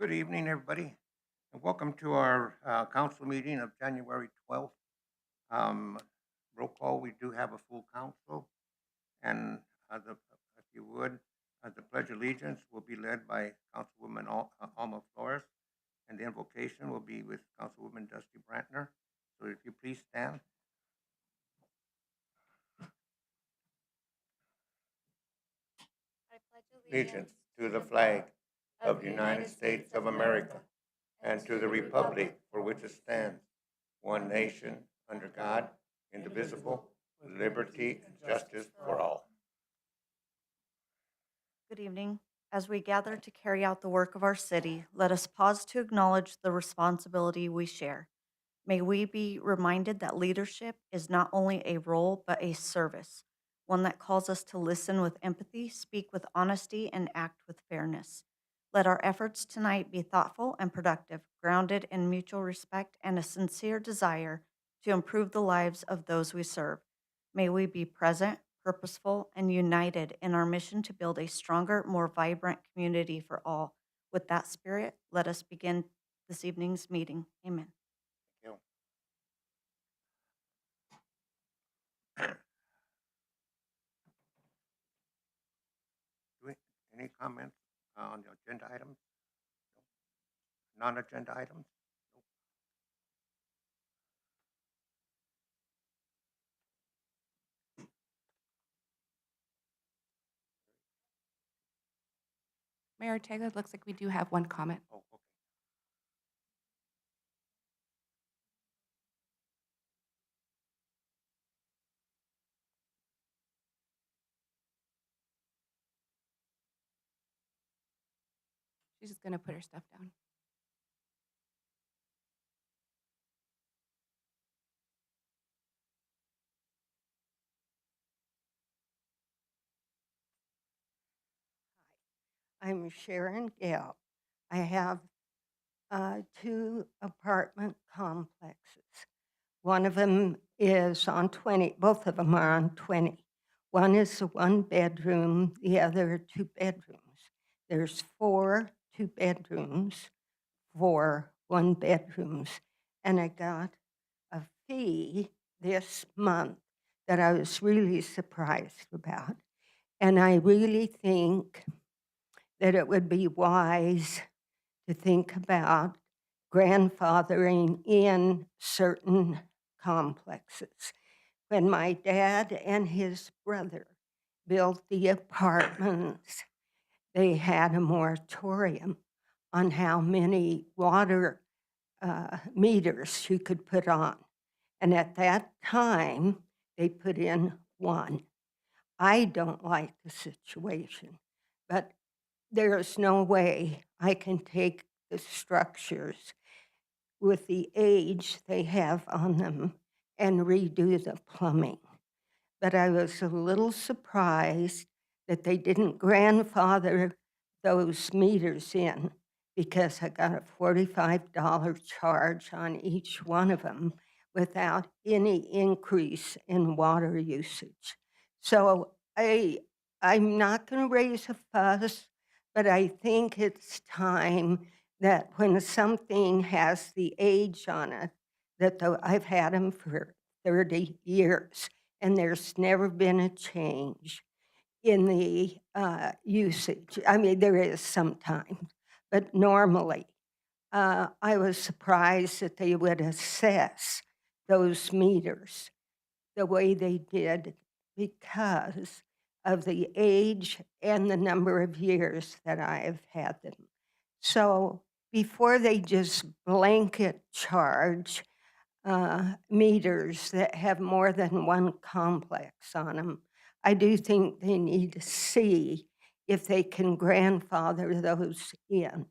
Good evening, everybody, and welcome to our council meeting of January 12th. Um, Roll call, we do have a full council, and if you would, the Pledge of Allegiance will be led by Councilwoman Alma Flores, and the invocation will be with Councilwoman Dusty Brantner. So if you please stand. I pledge Allegiance to the flag of the United States of America and to the republic for which it stands, one nation, under God, indivisible, with liberty and justice for all. Good evening. As we gather to carry out the work of our city, let us pause to acknowledge the responsibility we share. May we be reminded that leadership is not only a role, but a service, one that calls us to listen with empathy, speak with honesty, and act with fairness. Let our efforts tonight be thoughtful and productive, grounded in mutual respect and a sincere desire to improve the lives of those we serve. May we be present, purposeful, and united in our mission to build a stronger, more vibrant community for all. With that spirit, let us begin this evening's meeting. Amen. You any comments on the agenda items? Non-agenda items? Mayor Taylor, it looks like we do have one comment. Oh, okay. She's just going to put her stuff down. I'm Sharon Gale. I have two apartment complexes. One of them is on 20, both of them are on 20. One is a one bedroom, the other are two bedrooms. There's four two bedrooms, four one bedrooms. And I got a fee this month that I was really surprised about. And I really think that it would be wise to think about grandfathering in certain complexes. When my dad and his brother built the apartments, they had a moratorium on how many water meters you could put on. And at that time, they put in one. I don't like the situation, but there is no way I can take the structures with the age they have on them and redo the plumbing. But I was a little surprised that they didn't grandfather those meters in because I got a $45 charge on each one of them without any increase in water usage. So I'm not going to raise a fuss, but I think it's time that when something has the age on it, I've had them for 30 years, and there's never been a change in the usage. I mean, there is sometimes, but normally, I was surprised that they would assess those meters the way they did because of the age and the number of years that I have had them. So before they just blanket charge meters that have more than one complex on them, I do think they need to see if they can grandfather those in.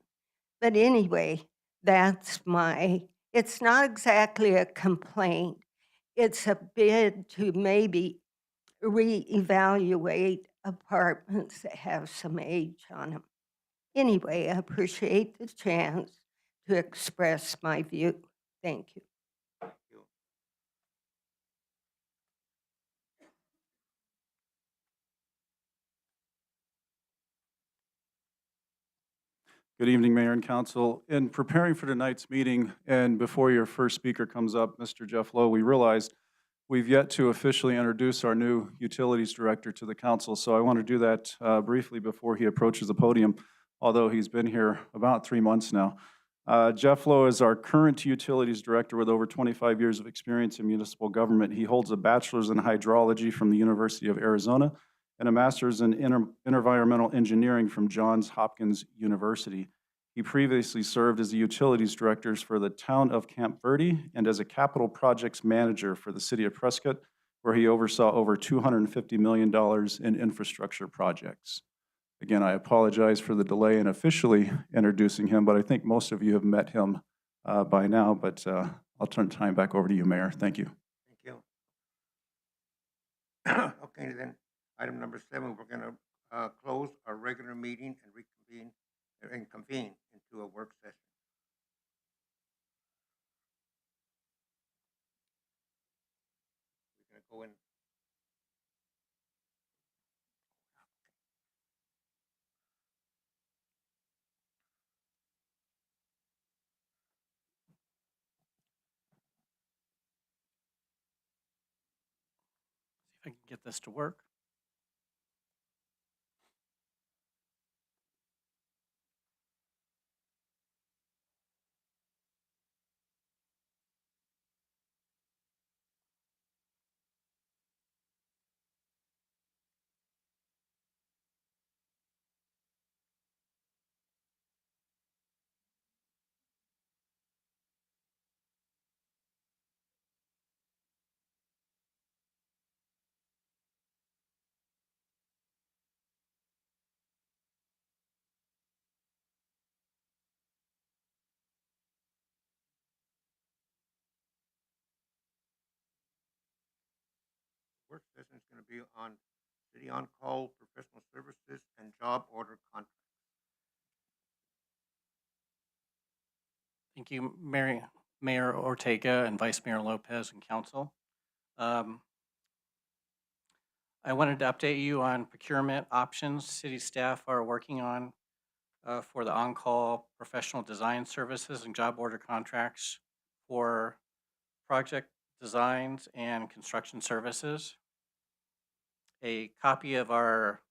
But anyway, it's not exactly a complaint. It's a bid to maybe reevaluate apartments that have some age on them. Anyway, I appreciate the chance to express my view. Thank you. Thank you. Good evening, Mayor and Council. In preparing for tonight's meeting, and before your first speaker comes up, Mr. Jeff Lowe, we realized we've yet to officially introduce our new Utilities Director to the council, so I want to do that briefly before he approaches the podium, although he's been here about 3 months now. Jeff Lowe is our current Utilities Director with over 25 years of experience in municipal government. He holds a bachelor's in hydrology from the University of Arizona and a master's in environmental engineering from Johns Hopkins University. He previously served as the utilities director for the town of Camp Verde and as a capital projects manager for the city of Prescott, where he oversaw over $250 million in infrastructure projects. Again, I apologize for the delay in officially introducing him, but I think most of you have met him by now, but I'll turn the time back over to you, Mayor. Thank you. Thank you. Okay, then, item number 7, we're going to close our regular meeting and convene into a work session. We're going to go in. If I can get this to work. Work session is going to be on city on-call, professional services, and job order contracts. Thank you, Mayor Ortega and Vice Mayor Lopez and Council. I wanted to update you on procurement options city staff are working on for the on-call professional design services and job order contracts for project designs and construction services. A copy of our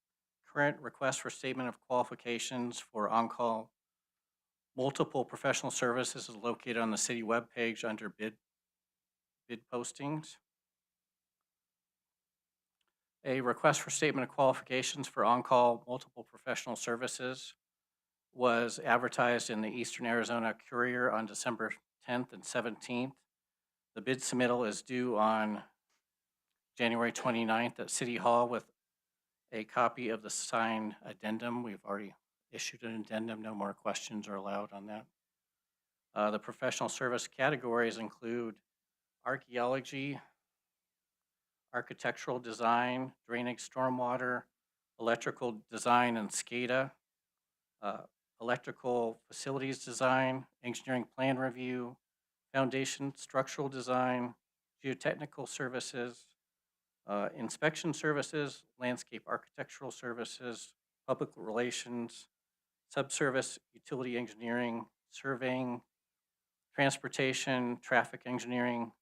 current request for statement of qualifications for on-call multiple professional services is located on the city webpage under bid postings. A request for statement of qualifications for on-call multiple professional services was advertised in the Eastern Arizona Courier on December 10th and 17th. The bid submittal is due on January 29th at City Hall with a copy of the signed addendum. We've already issued an addendum. No more questions are allowed on that. The professional service categories include archaeology, architectural design, drainage, stormwater, electrical design and SCADA, electrical facilities design, engineering plan review, foundation structural design, geotechnical services, inspection services, landscape architectural services, public relations, subservice utility engineering, surveying, transportation, traffic engineering,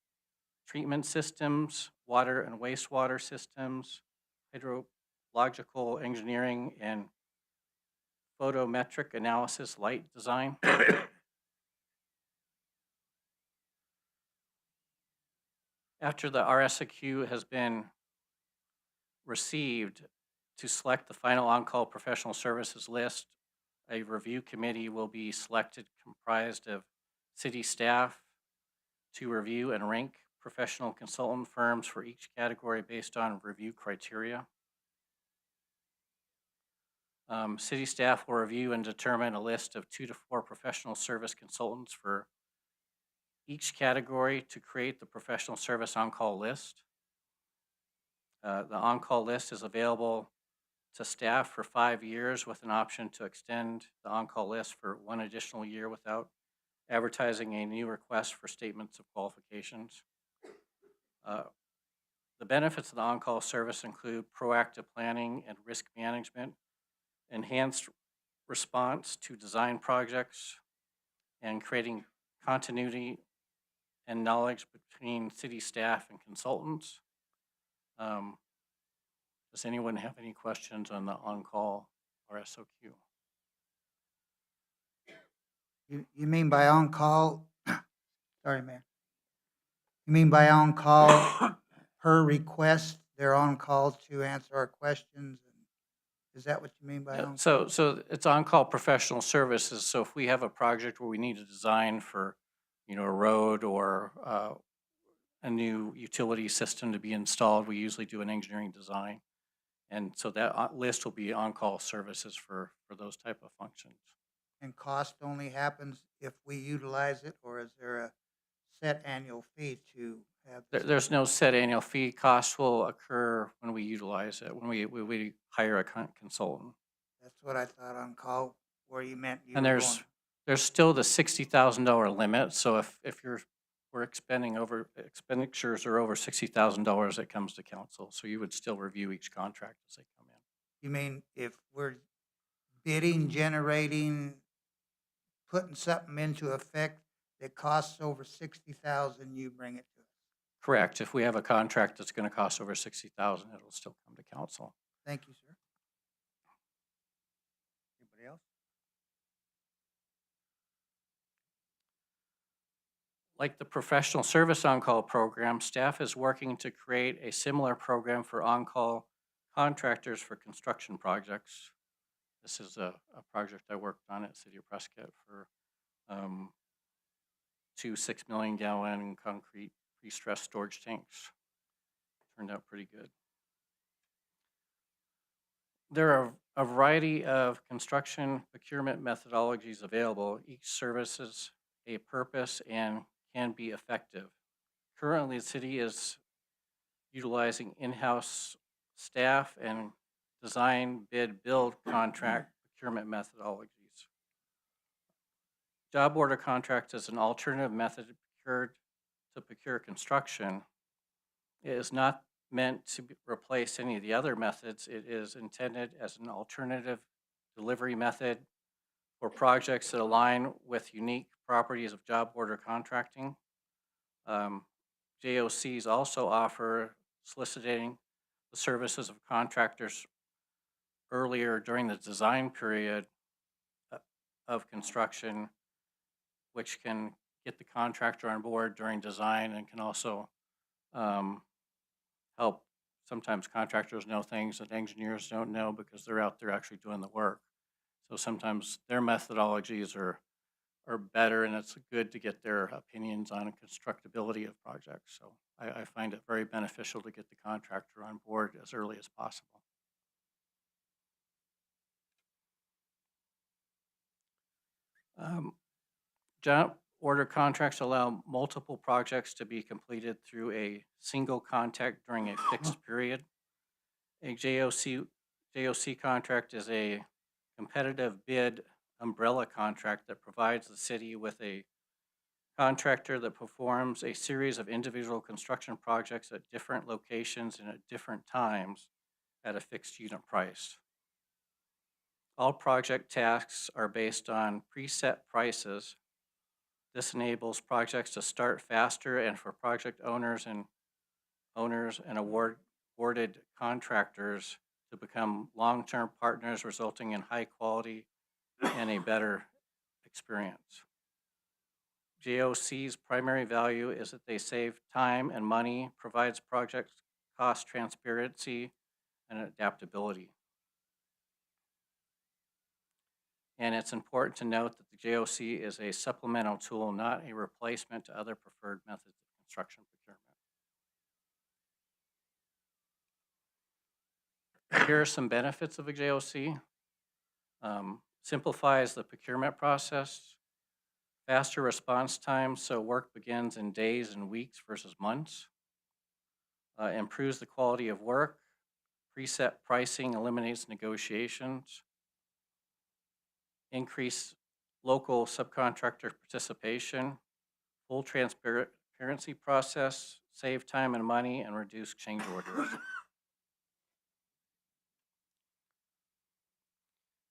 treatment systems, water and wastewater systems, hydrological engineering, and photometric analysis light design. After the RSAQ has been received to select the final on-call professional services list, a review committee will be selected comprised of city staff to review and rank professional consultant firms for each category based on review criteria. City staff will review and determine a list of 2 to 4 professional service consultants for each category to create the professional service on-call list. The on-call list is available to staff for 5 years with an option to extend the on-call list for 1 additional year without advertising a new request for statements of qualifications. The benefits of the on-call service include proactive planning and risk management, enhanced response to design projects and creating continuity and knowledge between city staff and consultants. Um, Does anyone have any questions on the on-call or SOQ? You mean by on-call, sorry, Mayor. You mean by on-call per request, they're on call to answer our questions? Is that what you mean by Yeah, on? so it's on-call professional services. So if we have a project where we need a design for, a road or a new utility system to be installed, we usually do an engineering design. And so that list will be on-call services for those type of functions. And cost only happens if we utilize it, or is there a set annual fee to have? There's no set annual fee. Costs will occur when we utilize it, when we hire a consultant. That's what I thought on call, where you meant you And were there's going. still the $60,000 limit. So if we're expenditures are over $60,000, it comes to council. So you would still review each contract as they come in. You mean if we're bidding, generating, putting something into effect that costs over 60,000, you bring it to us? Correct. If we have a contract that's going to cost over $60,000, it'll still come to council. Thank you, sir. Anybody else? Like the professional service on-call program, staff is working to create a similar program for on-call contractors for construction projects. This is a project I worked on at City of Prescott for 2 6 million gallon concrete pre-stressed storage tanks. Turned out pretty good. There are a variety of construction procurement methodologies available. Each services a purpose and can be effective. Currently, the city is utilizing in-house staff and design, bid, build, contract procurement methodologies. Job order contract is an alternative method to procure construction. It is not meant to replace any of the other methods. It is intended as an alternative delivery method for projects that align with unique properties of job order contracting. JOCs also offer soliciting the services of contractors earlier during the design period of construction, which can get the contractor on board during design and can also help. Sometimes contractors know things that engineers don't know because they're out there actually doing the work. So sometimes their methodologies are better, and it's good to get their opinions on constructability of projects. So I find it very beneficial to get the contractor on board as early as possible. Job order contracts allow multiple projects to be completed through a single contract during a fixed period. A JOC contract is a competitive bid umbrella contract that provides the city with a contractor that performs a series of individual construction projects at different locations and at different times at a fixed unit price. All project tasks are based on preset prices. This enables projects to start faster and for project owners and awarded contractors to become long-term partners, resulting in high quality and a better experience. JOC's primary value is that they save time and money, provides project cost transparency and adaptability. And it's important to note that the JOC is a supplemental tool, not a replacement to other preferred methods of construction procurement. Here are some benefits of a JOC. Simplifies the procurement process, faster response time, so work begins in days and weeks versus months. Improves the quality of work. Preset pricing eliminates negotiations. Increase local subcontractor participation. Full transparency process, save time and money, and reduce change orders.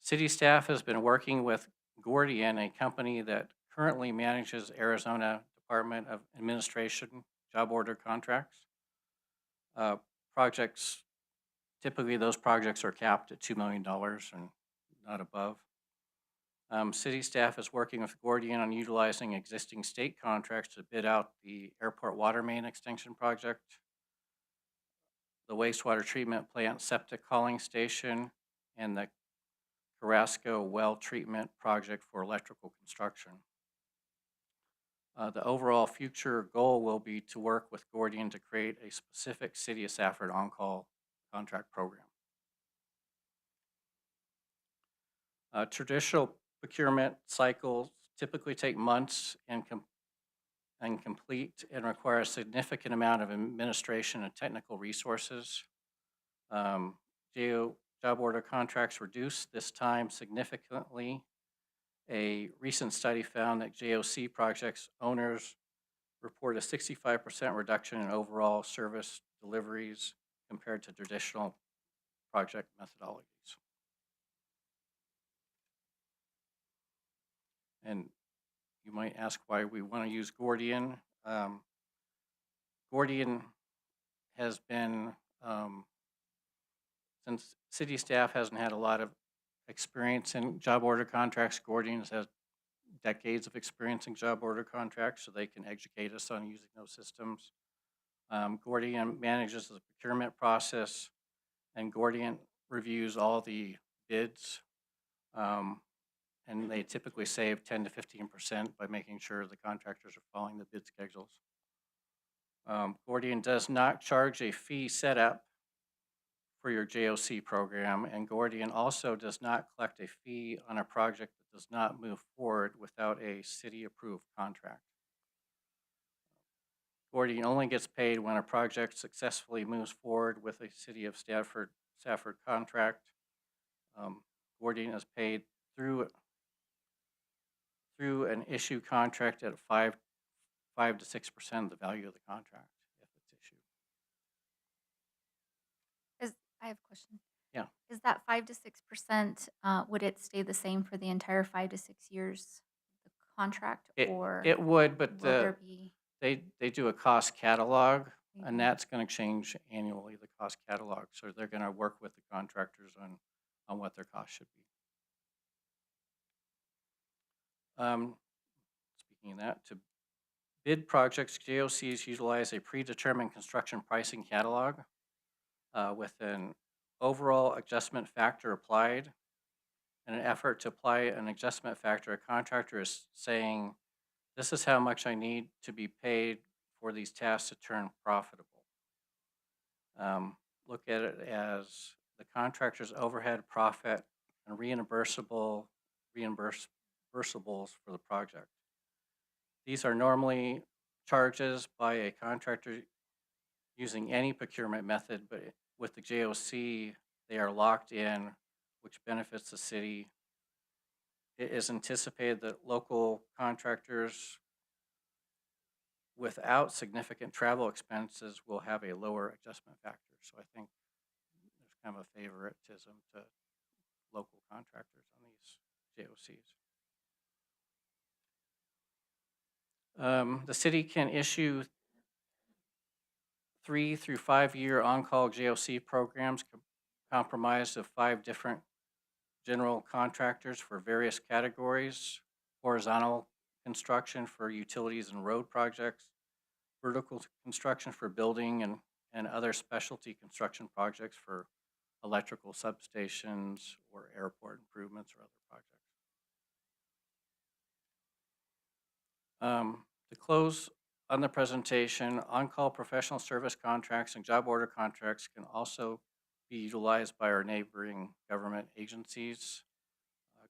City staff has been working with Gordian, a company that currently manages Arizona Department of Administration job order contracts. Uh, Projects, typically those projects are capped at $2 million and not above. City staff is working with Gordian on utilizing existing state contracts to bid out the airport water main extension project, the wastewater treatment plant septic hauling station, and the Carrasco well treatment project for electrical construction. The overall future goal will be to work with Gordian to create a specific City of Safford on-call contract program. Traditional procurement cycles typically take months and complete and require a significant amount of administration and technical resources. Job order contracts reduce this time significantly. A recent study found that JOC projects owners report a 65% reduction in overall service deliveries compared to traditional project methodologies. And you might ask why we want to use Gordian. Gordian has been, since city staff hasn't had a lot of experience in job order contracts, Gordian has decades of experience in job order contracts, so they can educate us on using those systems. Gordian manages the procurement process, and Gordian reviews all the bids. And they typically save 10 to 15% by making sure the contractors are following the bid schedules. Gordian does not charge a fee setup for your JOC program, and Gordian also does not collect a fee on a project that does not move forward without a city-approved contract. Gordian only gets paid when a project successfully moves forward with a City of Safford contract. Gordian is paid through an issue contract at 5 to 6% of the value of the contract if it's issued. I have a question. Yeah. Is that 5 to 6%, would it stay the same for the entire 5 to 6 years, the contract, or It would, but will there be? they do a cost catalog, Mhm. and that's going to change annually, the cost catalog. So they're going to work with the contractors on what their cost should be. Speaking of that, to bid projects, JOCs utilize a predetermined construction pricing catalog with an overall adjustment factor applied. In an effort to apply an adjustment factor, a contractor is saying, this is how much I need to be paid for these tasks to turn profitable. Look at it as the contractor's overhead, profit, and reimbursables for the project. These are normally charges by a contractor using any procurement method, but with the JOC, they are locked in, which benefits the city. It is anticipated that local contractors without significant travel expenses will have a lower adjustment factor. So I think there's kind of a favoritism to local contractors on these JOCs. The city can issue 3 through 5 year on-call JOC programs comprised of 5 different general contractors for various categories: horizontal construction for utilities and road projects, vertical construction for building and other specialty construction projects for electrical substations or airport improvements or other projects. To close on the presentation, on-call professional service contracts and job order contracts can also be utilized by our neighboring government agencies.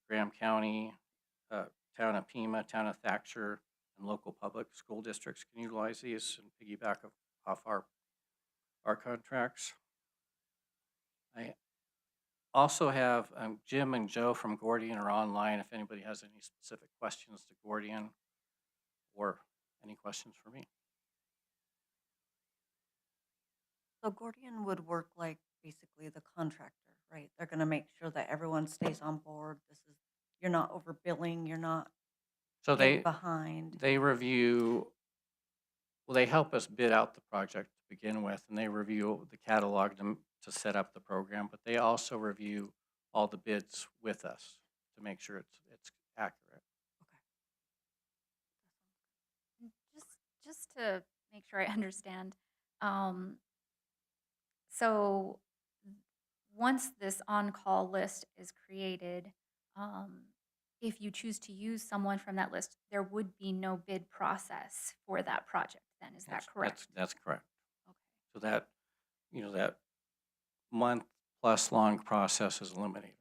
Graham County, Town of Pima, Town of Thatcher, and local public school districts can utilize these and piggyback off our contracts. I also have Jim and Joe from Gordian are online if anybody has any specific questions to Gordian or any questions for me. So Gordian would work like basically the contractor, right? They're gonna make sure that everyone stays on board. You're not overbilling, you're not So getting behind. they review, well, they help us bid out the project to begin with, and they review the catalog to set up the program, but they also review all the bids with us to make sure it's accurate. Just to make sure I understand, um, so once this on-call list is created, if you choose to use someone from that list, there would be no bid process for that project then, is that That's- correct? That's correct. Okay. So that, that month-plus long process is eliminated.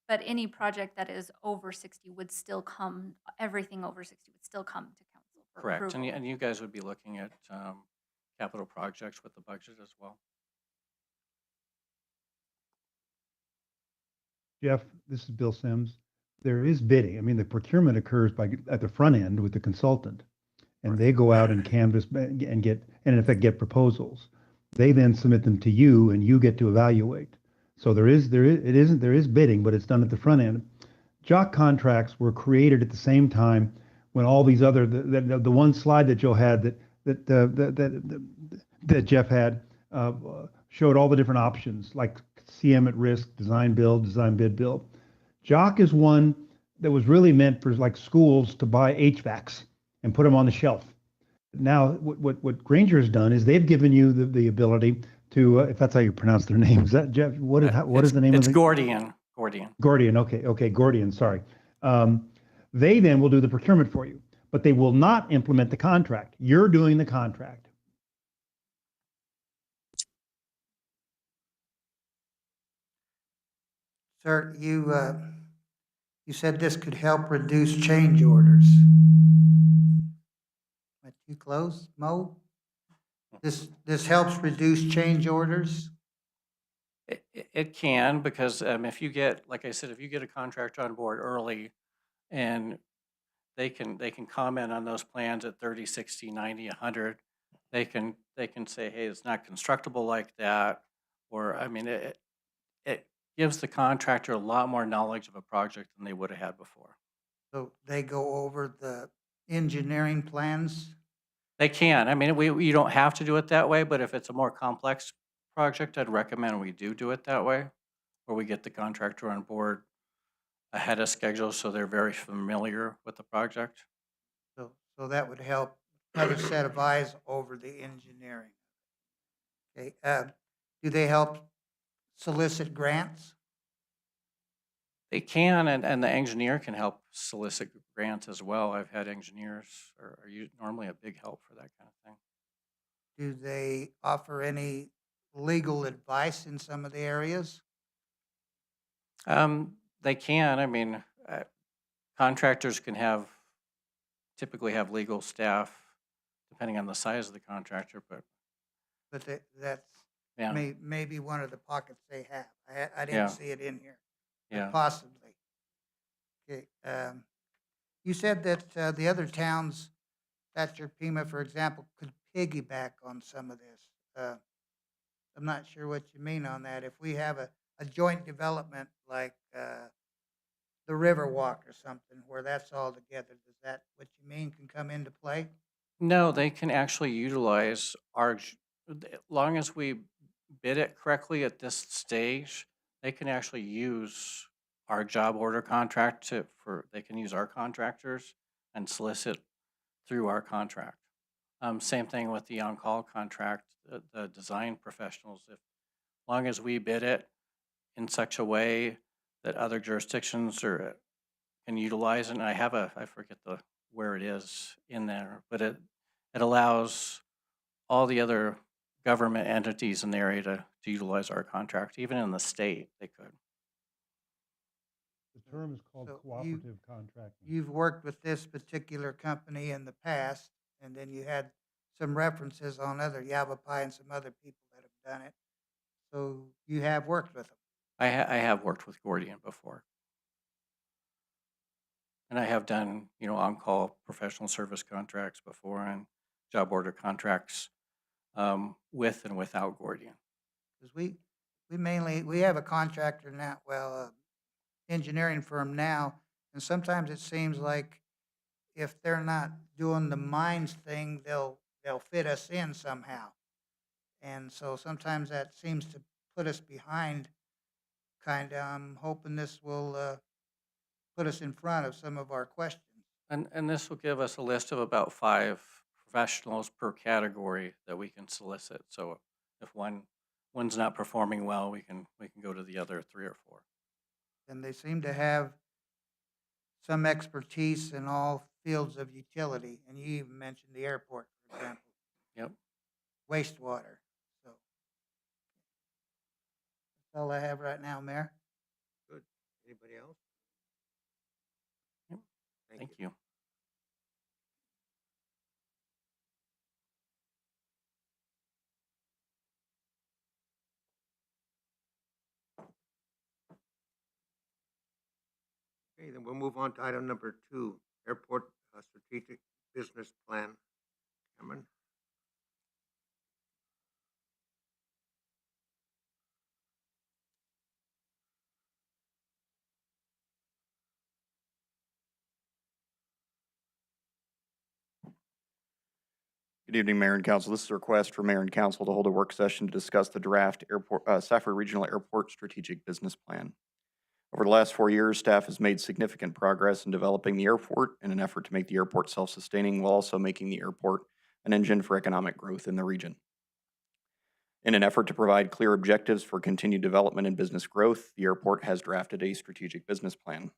But any project that is over 60 would still come, everything over 60 would still come to council for Correct. approval? And you guys would be looking at capital projects with the budget as well. Jeff, this is Bill Sims. There is bidding. I mean, the procurement occurs at the front end with the consultant. And they go out and canvas and in effect, get proposals. They then submit them to you and you get to evaluate. So there is bidding, but it's done at the front end. Jock contracts were created at the same time when all these other, the one slide that Joe had that Jeff had showed all the different options like CM at risk, design build, design bid build. Jock is one that was really meant for like schools to buy HVACs and put them on the shelf. Now, what Granger has done is they've given you the ability to, if that's how you pronounce their name, is that Jeff? What is the name of It's the? Gordian. Gordian. Gordian. Okay, Gordian. Sorry. They then will do the procurement for you, but they will not implement the contract. You're doing the contract. Sir, you said this could help reduce change orders. Am I too close, Mo? This helps reduce change orders? It can, because if you get, like I said, if you get a contractor on board early and they can comment on those plans at 30, 60, 90, 100, they can say, hey, it's not constructible like that. Or, I mean, it gives the contractor a lot more knowledge of a project than they would have had before. So they go over the engineering plans? They can. I mean, you don't have to do it that way, but if it's a more complex project, I'd recommend we do it that way, where we get the contractor on board ahead of schedule so they're very familiar with the project. So that would help another set of eyes over the engineering. Okay, do they help solicit grants? They can, and the engineer can help solicit grants as well. I've had engineers are normally a big help for that kind of thing. Do they offer any legal advice in some of the areas? They can. I mean, contractors can typically have legal staff, depending on the size of the contractor, but But that's yeah, maybe one of the pockets they have. I Yeah. didn't see it in here. But yeah. possibly. Okay, you said that the other towns, Thatcher, Pima, for example, could piggyback on some of this. I'm not sure what you mean on that. If we have a joint development like the Riverwalk or something where that's all together, is that what you mean can come into play? No, they can actually utilize as long as we bid it correctly at this stage, they can actually use our job order contract they can use our contractors and solicit through our contract. Same thing with the on-call contract, the design professionals. As long as we bid it in such a way that other jurisdictions can utilize, and I forget where it is in there, but it allows all the other government entities in the area to utilize our contract. Even in the state, they could. The term is called So cooperative contracting. You've worked with this particular company in the past, and then you had some references on other Yavapai and some other people that have done it. So you have worked with them. I have worked with Gordian before. And I have done, on-call professional service contracts before and job order contracts with and without Gordian. Because we have a contractor now, engineering firm now, and sometimes it seems like if they're not doing the mines thing, they'll fit us in somehow. And so sometimes that seems to put us behind, kinda. I'm hoping this will, put us in front of some of our questions. And this will give us a list of about 5 professionals per category that we can solicit. So if one's not performing well, we can go to the other 3 or 4. And they seem to have some expertise in all fields of utility, and you even mentioned the airport, for example, Yep. wastewater, so. That's all I have right now, Mayor. Good. Anybody else? Yep. Thank you. Okay, then we'll move on to item number 2, Airport Strategic Business Plan. Cameron? Good evening, Mayor and Council. This is a request for Mayor and Council to hold a work session to discuss the draft Safford Regional Airport Strategic Business Plan. Over the last 4 years, staff has made significant progress in developing the airport in an effort to make the airport self-sustaining while also making the airport an engine for economic growth in the region. In an effort to provide clear objectives for continued development and business growth, the airport has drafted a strategic business plan.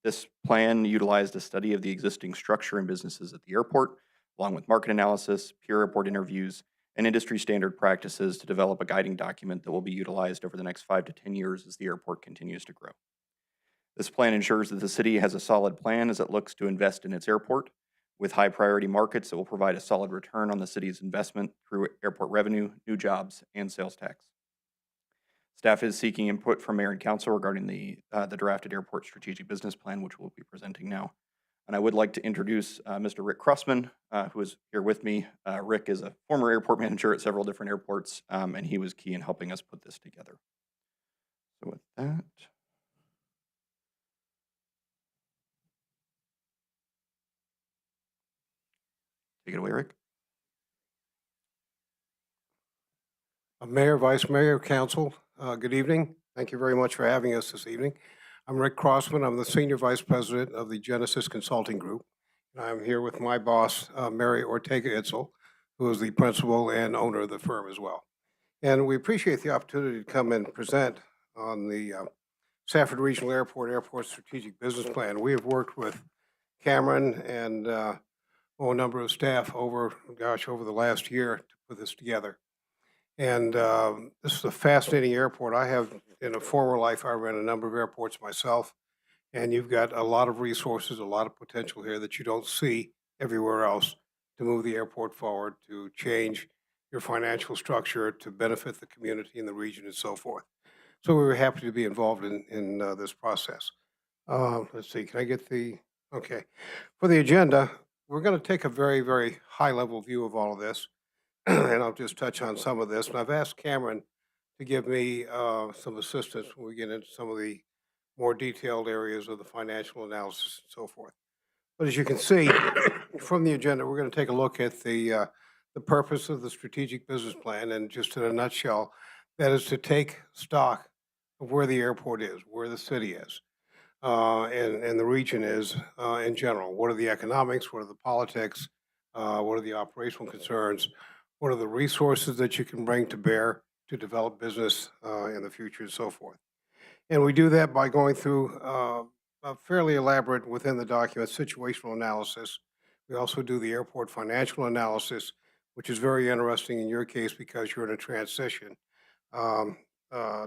This plan utilized a study of the existing structure and businesses at the airport, along with market analysis, peer airport interviews, and industry standard practices to develop a guiding document that will be utilized over the next 5 to 10 years as the airport continues to grow. This plan ensures that the city has a solid plan as it looks to invest in its airport, with high priority markets that will provide a solid return on the city's investment through airport revenue, new jobs, and sales tax. Staff is seeking input from Mayor and Council regarding the drafted airport strategic business plan, which we'll be presenting now. And I would like to introduce Mr. Rick Crossman, who is here with me. Rick is a former airport manager at several different airports, and he was key in helping us put this together. So with that. Take it away, Rick. Mayor, Vice Mayor, Council, good evening. Thank you very much for having us this evening. I'm Rick Crossman. I'm the Senior Vice President of the Genesis Consulting Group. And I'm here with my boss, Mary Ortega-Itzel, who is the principal and owner of the firm as well. And we appreciate the opportunity to come and present on the Safford Regional Airport Strategic Business Plan. We have worked with Cameron and a number of staff over the last year to put this together. And this is a fascinating airport. In a former life, I ran a number of airports myself, and you've got a lot of resources, a lot of potential here that you don't see everywhere else to move the airport forward, to change your financial structure, to benefit the community and the region and so forth. So we were happy to be involved in this process. Let's see, can I get okay. For the agenda, we're going to take a very, very high-level view of all of this, and I'll just touch on some of this. And I've asked Cameron to give me some assistance when we get into some of the more detailed areas of the financial analysis and so forth. But as you can see from the agenda, we're going to take a look at the purpose of the strategic business plan, and just in a nutshell, that is to take stock of where the airport is, where the city is, and the region is in general. What are the economics? What are the politics? What are the operational concerns? What are the resources that you can bring to bear to develop business in the future and so forth? And we do that by going through a fairly elaborate, within the document, situational analysis. We also do the airport financial analysis, which is very interesting in your case because you're in a transition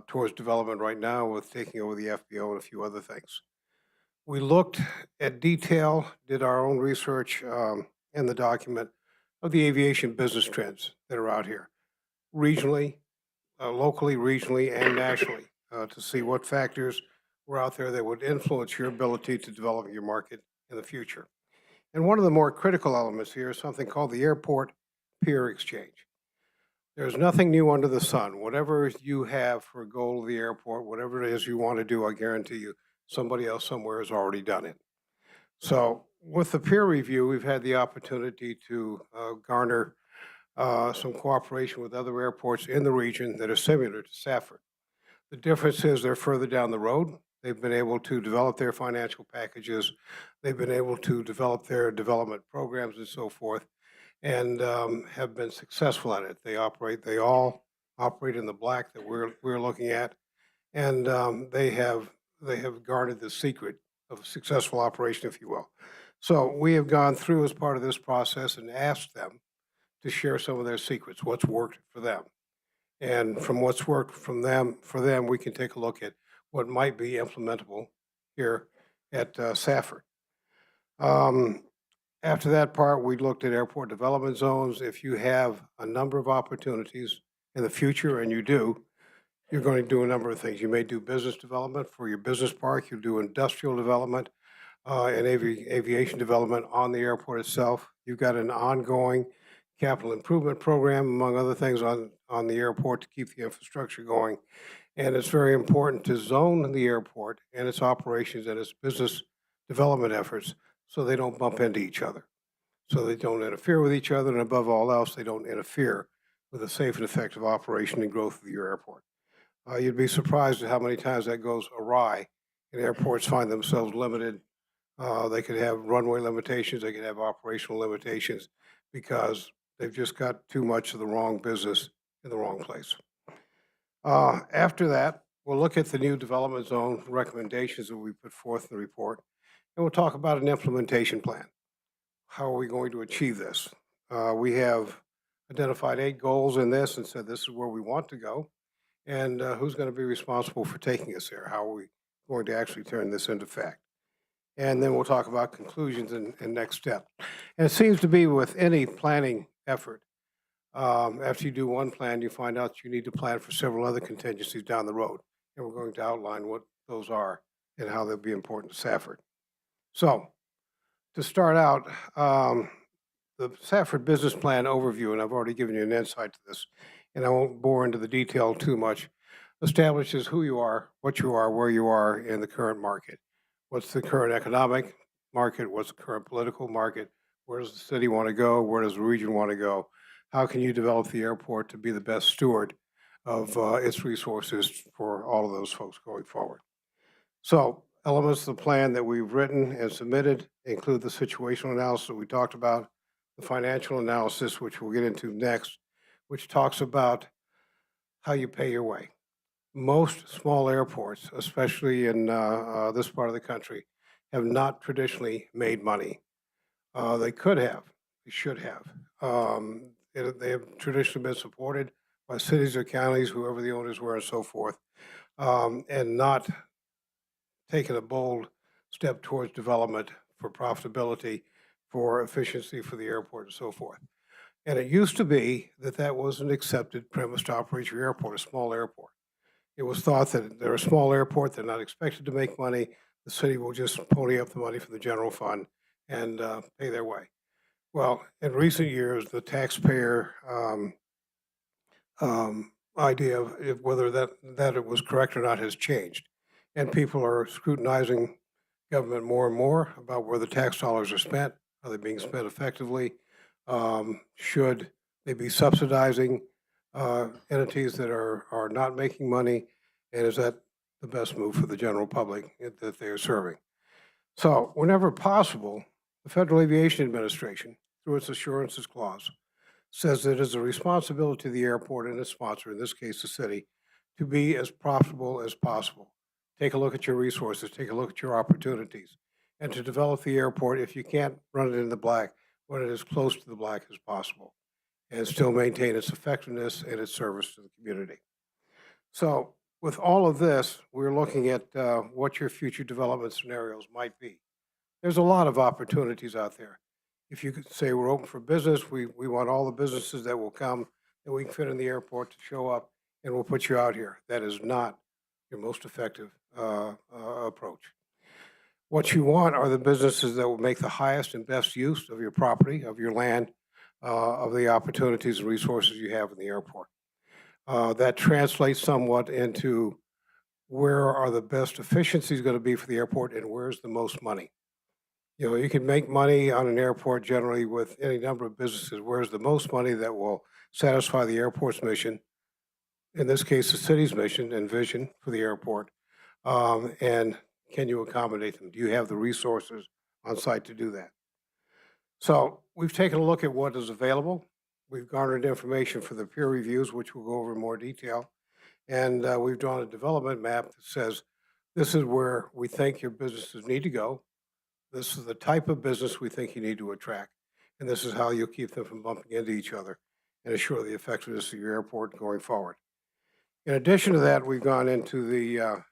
towards development right now with taking over the FBO and a few other things. We looked at detail, did our own research in the document of the aviation business trends that are out here, regionally, locally, regionally, and nationally, to see what factors were out there that would influence your ability to develop your market in the future. And one of the more critical elements here is something called the Airport Peer Exchange. There's nothing new under the sun. Whatever you have for a goal of the airport, whatever it is you want to do, I guarantee you, somebody else somewhere has already done it. So with the peer review, we've had the opportunity to garner some cooperation with other airports in the region that are similar to Safford. The difference is they're further down the road. They've been able to develop their financial packages. They've been able to develop their development programs and so forth, and have been successful at it. They all operate in the black that we're looking at, and they have garnered the secret of successful operation, if you will. So we have gone through as part of this process and asked them to share some of their secrets, what's worked for them. And from what's worked for them, we can take a look at what might be implementable here at Safford. After that part, we looked at airport development zones. If you have a number of opportunities in the future, and you do, you're going to do a number of things. You may do business development for your business park. You'll do industrial development and aviation development on the airport itself. You've got an ongoing capital improvement program, among other things, on the airport to keep the infrastructure going. And it's very important to zone the airport and its operations and its business development efforts so they don't bump into each other, so they don't interfere with each other, and above all else, they don't interfere with the safe and effective operation and growth of your airport. You'd be surprised at how many times that goes awry, and airports find themselves limited. They could have runway limitations, they could have operational limitations because they've just got too much of the wrong business in the wrong place. After that, we'll look at the new development zone recommendations that we put forth in the report, and we'll talk about an implementation plan. How are we going to achieve this? We have identified 8 goals in this and said this is where we want to go, and who's going to be responsible for taking us there? How are we going to actually turn this into fact? And then we'll talk about conclusions and next steps. And it seems to be with any planning effort, after you do one plan, you find out you need to plan for several other contingencies down the road. And we're going to outline what those are and how they'll be important to Safford. So to start out, the Safford business plan overview, and I've already given you an insight to this, and I won't bore into the detail too much, establishes who you are, what you are, where you are in the current market. What's the current economic market? What's the current political market? Where does the city want to go? Where does the region want to go? How can you develop the airport to be the best steward of its resources for all of those folks going forward? So elements of the plan that we've written and submitted include the situational analysis that we talked about, the financial analysis, which we'll get into next, which talks about how you pay your way. Most small airports, especially in this part of the country, have not traditionally made money. They could have, they should have. They have traditionally been supported by cities or counties, whoever the owners were and so forth, and not taken a bold step towards development for profitability, for efficiency for the airport and so forth. And it used to be that that was an accepted premise to operate your airport, a small airport. It was thought that they're a small airport, they're not expected to make money, the city will just pony up the money from the general fund and pay their way. Well, in recent years, the taxpayer idea of whether that it was correct or not has changed. And people are scrutinizing government more and more about where the tax dollars are spent. Are they being spent effectively? Should they be subsidizing entities that are not making money? And is that the best move for the general public that they are serving? So whenever possible, the Federal Aviation Administration, through its assurances clause, says that it is a responsibility of the airport and its sponsor, in this case the city, to be as profitable as possible. Take a look at your resources, take a look at your opportunities, and to develop the airport, if you can't run it in the black, run it as close to the black as possible, and still maintain its effectiveness and its service to the community. So with all of this, we're looking at what your future development scenarios might be. There's a lot of opportunities out there. If you could say we're open for business, we want all the businesses that will come that we can fit in the airport to show up, and we'll put you out here. That is not your most effective approach. What you want are the businesses that will make the highest and best use of your property, of your land, of the opportunities and resources you have in the airport. That translates somewhat into where are the best efficiencies going to be for the airport and where's the most money. You know, you can make money on an airport generally with any number of businesses. Where's the most money that will satisfy the airport's mission, in this case, the city's mission and vision for the airport? And can you accommodate them? Do you have the resources on site to do that? So we've taken a look at what is available. We've garnered information for the peer reviews, which we'll go over in more detail. And we've drawn a development map that says, this is where we think your businesses need to go. This is the type of business we think you need to attract. And this is how you'll keep them from bumping into each other and assure the effectiveness of your airport going forward. In addition to that, we've gone into the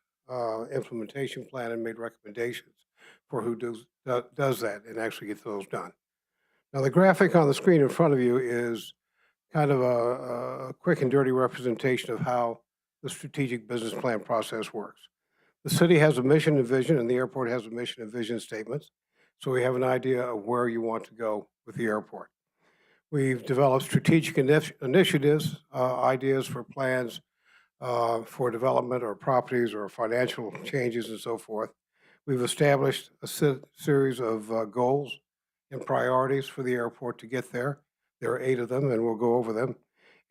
implementation plan and made recommendations for who does that and actually get those done. Now, the graphic on the screen in front of you is kind of a quick and dirty representation of how the strategic business plan process works. The city has a mission and vision, and the airport has a mission and vision statements. So we have an idea of where you want to go with the airport. We've developed strategic initiatives, ideas for plans for development or properties or financial changes and so forth. We've established a series of goals and priorities for the airport to get there. There are 8 of them, and we'll go over them.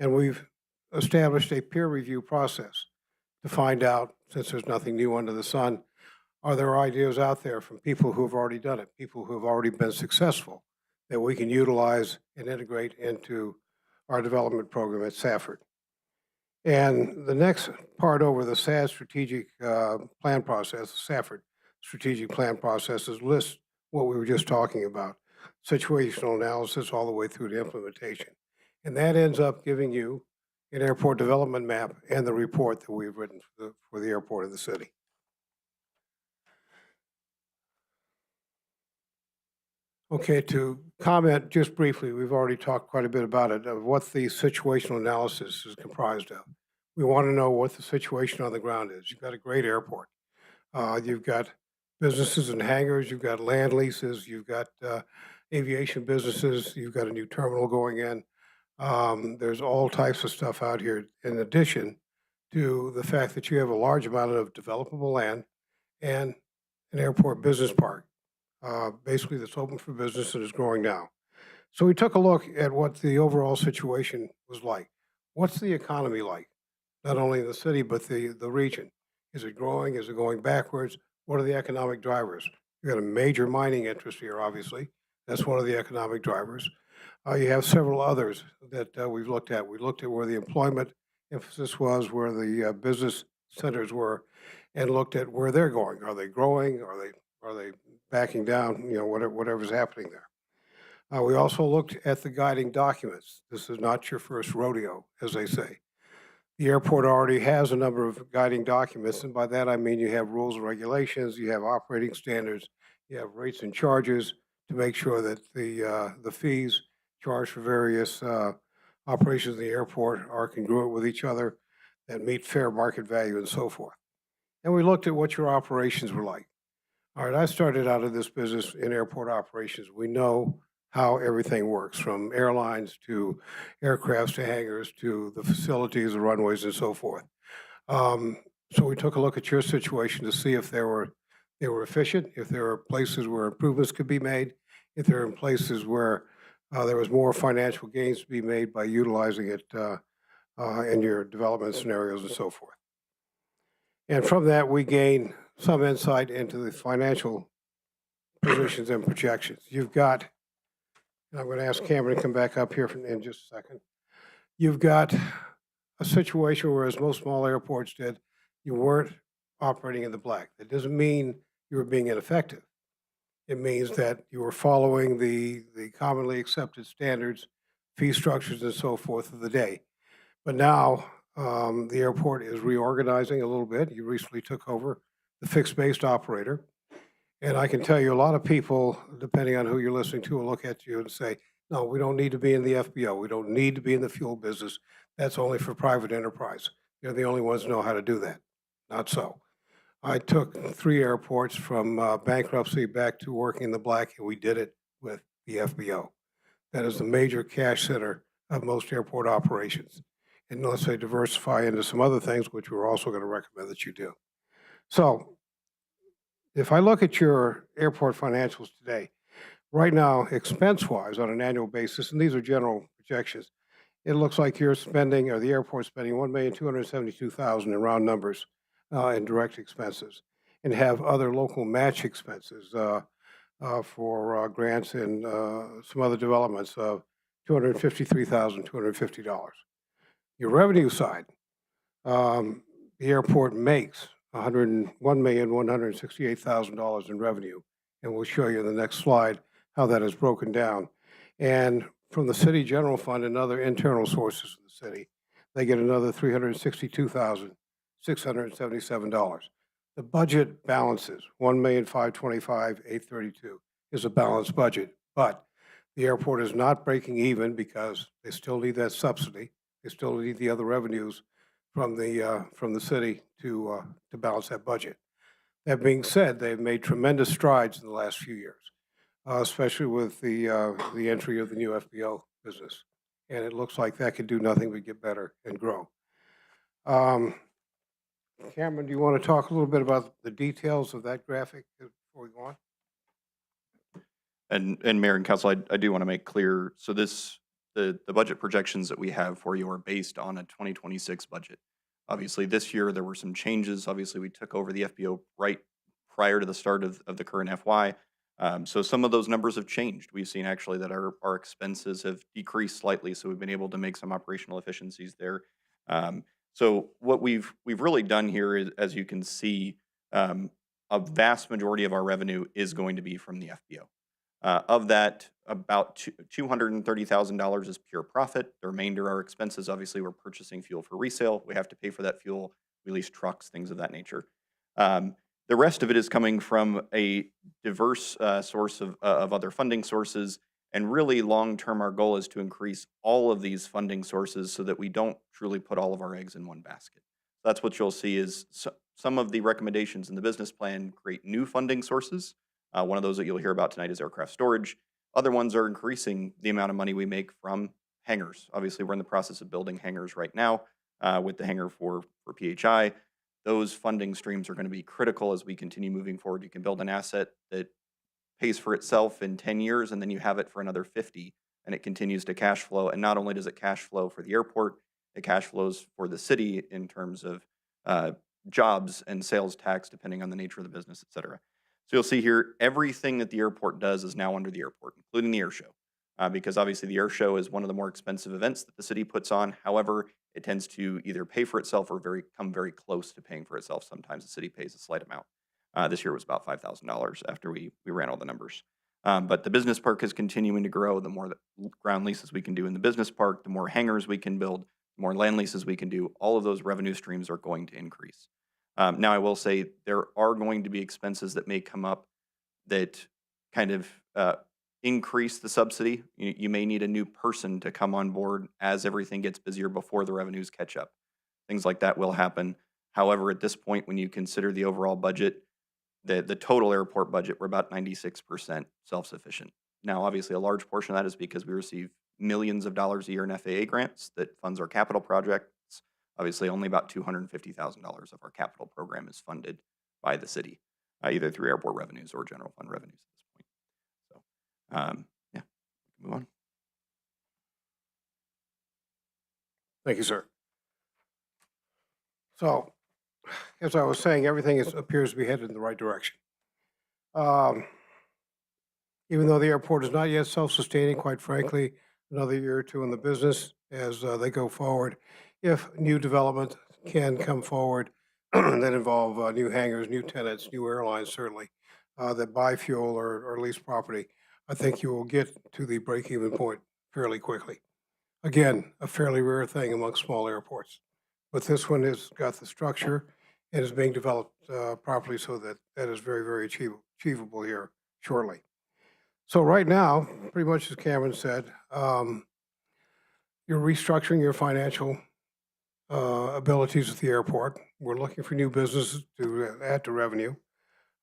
And we've established a peer review process to find out, since there's nothing new under the sun, are there ideas out there from people who have already done it, people who have already been successful, that we can utilize and integrate into our development program at Safford. And the next part over the SAD strategic plan process, Safford strategic plan process, is list what we were just talking about, situational analysis all the way through to implementation. And that ends up giving you an airport development map and the report that we've written for the airport of the city. Okay, to comment just briefly, we've already talked quite a bit about it, of what the situational analysis is comprised of. We want to know what the situation on the ground is. You've got a great airport. You've got businesses and hangars, you've got land leases, you've got aviation businesses, you've got a new terminal going in. There's all types of stuff out here, in addition to the fact that you have a large amount of developable land and an airport business park, basically that's open for business and is growing now. So we took a look at what the overall situation was like. What's the economy like? Not only in the city, but the region. Is it growing? Is it going backwards? What are the economic drivers? You've got a major mining interest here, obviously. That's one of the economic drivers. You have several others that we've looked at. We looked at where the employment emphasis was, where the business centers were, and looked at where they're going. Are they growing? Are they backing down? You know, whatever's happening there. We also looked at the guiding documents. This is not your first rodeo, as they say. The airport already has a number of guiding documents, and by that I mean you have rules and regulations, you have operating standards, you have rates and charges to make sure that the fees charged for various operations of the airport are congruent with each other, that meet fair market value and so forth. And we looked at what your operations were like. All right, I started out of this business in airport operations. We know how everything works, from airlines to aircrafts to hangars to the facilities, the runways, and so forth. So we took a look at your situation to see if they were efficient, if there were places where improvements could be made, if there are places where there was more financial gains to be made by utilizing it in your development scenarios and so forth. And from that, we gain some insight into the financial positions and projections. You've got, and I'm going to ask Cameron to come back up here in just a second. You've got a situation where, as most small airports did, you weren't operating in the black. That doesn't mean you were being ineffective. It means that you were following the commonly accepted standards, fee structures, and so forth of the day. But now the airport is reorganizing a little bit. You recently took over the fixed-based operator. And I can tell you a lot of people, depending on who you're listening to, will look at you and say, no, we don't need to be in the FBO. We don't need to be in the fuel business. That's only for private enterprise. They're the only ones who know how to do that. Not so. I took 3 airports from bankruptcy back to working in the black, and we did it with the FBO. That is the major cash center of most airport operations. and let's say diversify into some other things, which we're also going to recommend that you do. So if I look at your airport financials today, right now, expense-wise, on an annual basis, and these are general projections, it looks like you're spending, or the airport's spending $1,272,000 in round numbers in direct expenses, and have other local match expenses for grants and some other developments of $253,250. Your revenue side, the airport makes $101,168,000 in revenue, and we'll show you in the next slide how that is broken down. And from the city general fund and other internal sources of the city, they get another $362,677. The budget balances $1,525,832 is a balanced budget, but the airport is not breaking even because they still need that subsidy. They still need the other revenues from the city to balance that budget. That being said, they've made tremendous strides in the last few years, especially with the entry of the new FBO business, and it looks like that could do nothing but get better and grow. Cameron, do you want to talk a little bit about the details of that graphic before we go on? And Mayor and Council, I do want to make clear, so the budget projections that we have for you are based on a 2026 budget. Obviously, this year there were some changes. Obviously, we took over the FBO right prior to the start of the current FY. So some of those numbers have changed. We've seen actually that our expenses have decreased slightly, so we've been able to make some operational efficiencies there. So what we've really done here is, as you can see, a vast majority of our revenue is going to be from the FBO. Of that, about $230,000 is pure profit. The remainder are expenses. Obviously, we're purchasing fuel for resale. We have to pay for that fuel. We lease trucks, things of that nature. The rest of it is coming from a diverse source of other funding sources. And really, long-term, our goal is to increase all of these funding sources so that we don't truly put all of our eggs in one basket. That's what you'll see is some of the recommendations in the business plan create new funding sources. One of those that you'll hear about tonight is aircraft storage. Other ones are increasing the amount of money we make from hangars. Obviously, we're in the process of building hangars right now with the hangar for PHI. Those funding streams are going to be critical as we continue moving forward. You can build an asset that pays for itself in 10 years, and then you have it for another 50, and it continues to cash flow. And not only does it cash flow for the airport, it cash flows for the city in terms of jobs and sales tax, depending on the nature of the business, et cetera. So you'll see here, everything that the airport does is now under the airport, including the air show, because obviously the air show is one of the more expensive events that the city puts on. However, it tends to either pay for itself or come very close to paying for itself. Sometimes the city pays a slight amount. This year was about $5,000 after we ran all the numbers. But the business park is continuing to grow. The more ground leases we can do in the business park, the more hangars we can build, the more land leases we can do. All of those revenue streams are going to increase. Now, I will say there are going to be expenses that may come up that kind of increase the subsidy. You may need a new person to come on board as everything gets busier before the revenues catch up. Things like that will happen. However, at this point, when you consider the overall budget, the total airport budget, we're about 96% self-sufficient. Now, obviously, a large portion of that is because we receive millions of dollars a year in FAA grants that funds our capital projects. Obviously, only about $250,000 of our capital program is funded by the city, either through airport revenues or general fund revenues at this point. So, yeah, move on. Thank you, sir. So, as I was saying, everything appears to be headed in the right direction. Even though the airport is not yet self-sustaining, quite frankly, another year or two in the business as they go forward. If new development can come forward that involve new hangars, new tenants, new airlines, certainly, that buy fuel or lease property, I think you will get to the break-even point fairly quickly. Again, a fairly rare thing among small airports. But this one has got the structure and is being developed properly so that is very, very achievable here shortly. So right now, pretty much as Cameron said, you're restructuring your financial abilities at the airport. We're looking for new businesses to add to revenue.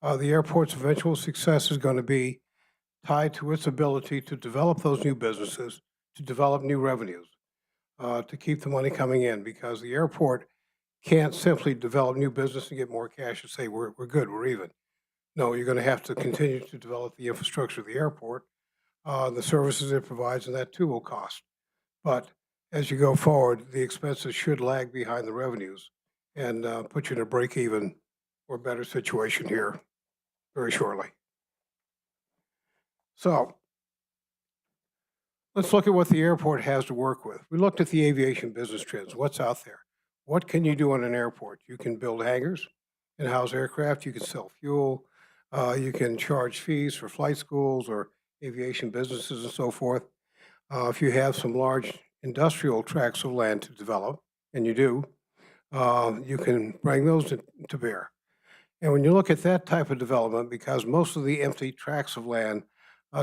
The airport's eventual success is going to be tied to its ability to develop those new businesses, to develop new revenues. to keep the money coming in, because the airport can't simply develop new business and get more cash and say, we're good, we're even. No, you're going to have to continue to develop the infrastructure of the airport, the services it provides, and that too will cost. But as you go forward, the expenses should lag behind the revenues and put you in a break-even or better situation here very shortly. So let's look at what the airport has to work with. We looked at the aviation business trends. What's out there? What can you do on an airport? You can build hangars and house aircraft. You can sell fuel. You can charge fees for flight schools or aviation businesses and so forth. If you have some large industrial tracts of land to develop, and you do, you can bring those to bear. And when you look at that type of development, because most of the empty tracts of land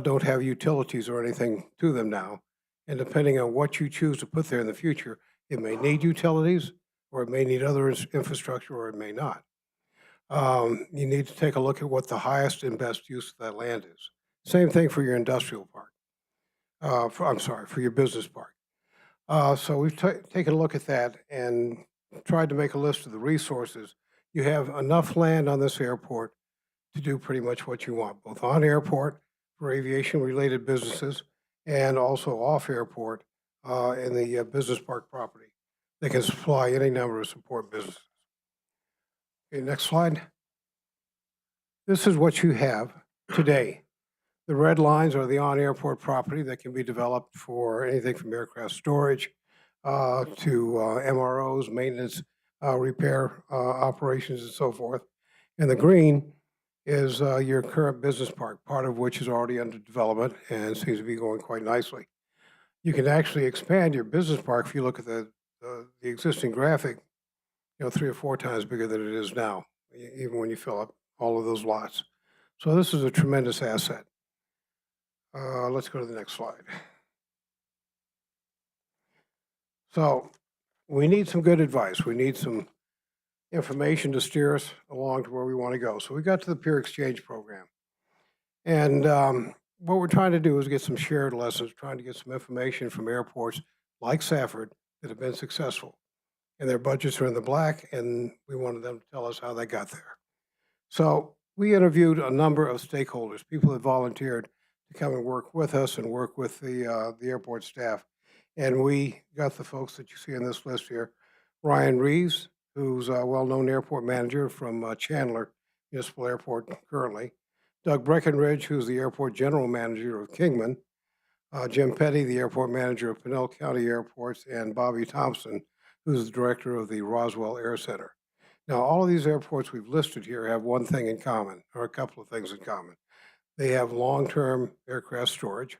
don't have utilities or anything to them now, and depending on what you choose to put there in the future, it may need utilities, or it may need other infrastructure, or it may not. You need to take a look at what the highest and best use of that land is. Same thing for your industrial park. For your business park. So we've taken a look at that and tried to make a list of the resources. You have enough land on this airport to do pretty much what you want, both on airport for aviation-related businesses and also off airport in the business park property. They can supply any number of support businesses. Okay, next slide. This is what you have today. The red lines are the on-airport property that can be developed for anything from aircraft storage to MROs, maintenance, repair operations, and so forth. And the green is your current business park, part of which is already under development and seems to be going quite nicely. You can actually expand your business park if you look at the existing graphic, 3 or 4 times bigger than it is now, even when you fill up all of those lots. So this is a tremendous asset. Let's go to the next slide. So we need some good advice. We need some information to steer us along to where we want to go. So we got to the Peer Exchange Program. And what we're trying to do is get some shared lessons, trying to get some information from airports like Safford that have been successful. And their budgets are in the black, and we wanted them to tell us how they got there. So we interviewed a number of stakeholders, people that volunteered to come and work with us and work with the airport staff. And we got the folks that you see on this list here. Ryan Reeves, who's a well-known airport manager from Chandler Municipal Airport currently. Doug Breckenridge, who's the airport general manager of Kingman. Jim Petty, the airport manager of Pinell County Airports, and Bobby Thompson, who's the director of the Roswell Air Center. Now, all of these airports we've listed here have one thing in common, or a couple of things in common. They have long-term aircraft storage,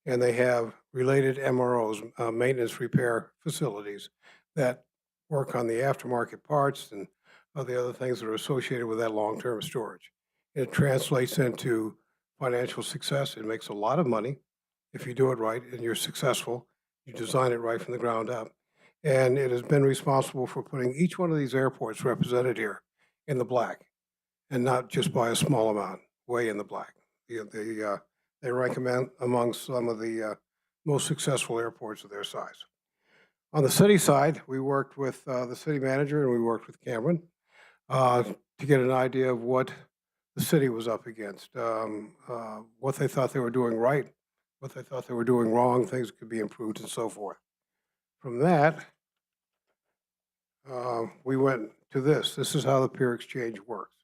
and they have related MROs, maintenance repair facilities, that work on the aftermarket parts and the other things that are associated with that long-term storage. It translates into financial success. It makes a lot of money if you do it right and you're successful. You design it right from the ground up. And it has been responsible for putting each one of these airports represented here in the black, and not just by a small amount, way in the black. They rank among some of the most successful airports of their size. On the city side, we worked with the city manager and we worked with Cameron to get an idea of what the city was up against, what they thought they were doing right, what they thought they were doing wrong, things that could be improved, and so forth. From that, we went to this. This is how the peer exchange works.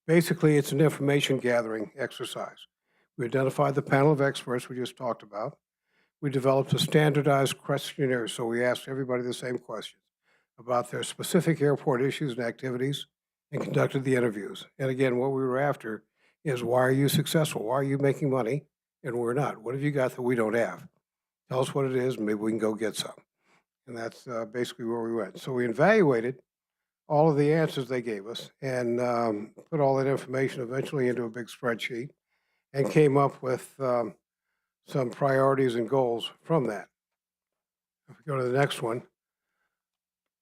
Basically, it's an information gathering exercise. We identified the panel of experts we just talked about. We developed a standardized questionnaire, so we asked everybody the same questions about their specific airport issues and activities, and conducted the interviews. And again, what we were after is, why are you successful? Why are you making money and we're not? What have you got that we don't have? Tell us what it is, and maybe we can go get some. And that's basically where we went. So we evaluated all of the answers they gave us and put all that information eventually into a big spreadsheet and came up with some priorities and goals from that. If we go to the next one,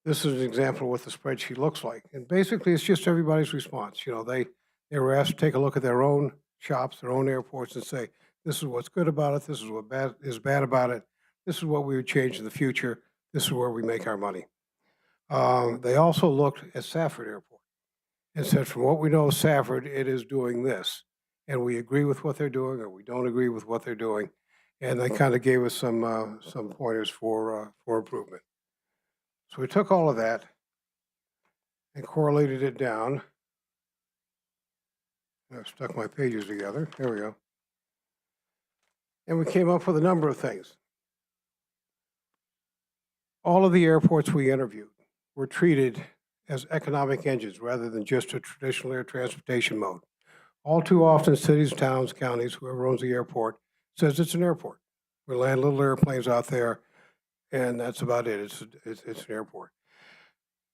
this is an example of what the spreadsheet looks like. And basically, it's just everybody's response. They were asked to take a look at their own shops, their own airports, and say, this is what's good about it, this is what is bad about it, this is what we would change in the future, This is where we make our money. They also looked at Safford Airport and said, from what we know of Safford, it is doing this. And we agree with what they're doing, or we don't agree with what they're doing. And they kind of gave us some pointers for improvement. So we took all of that and correlated it down. I've stuck my pages together. There we go. And we came up with a number of things. All of the airports we interviewed were treated as economic engines rather than just a traditional air transportation mode. All too often, cities, towns, counties, whoever owns the airport says it's an airport. We land little airplanes out there, and that's about it. It's an airport.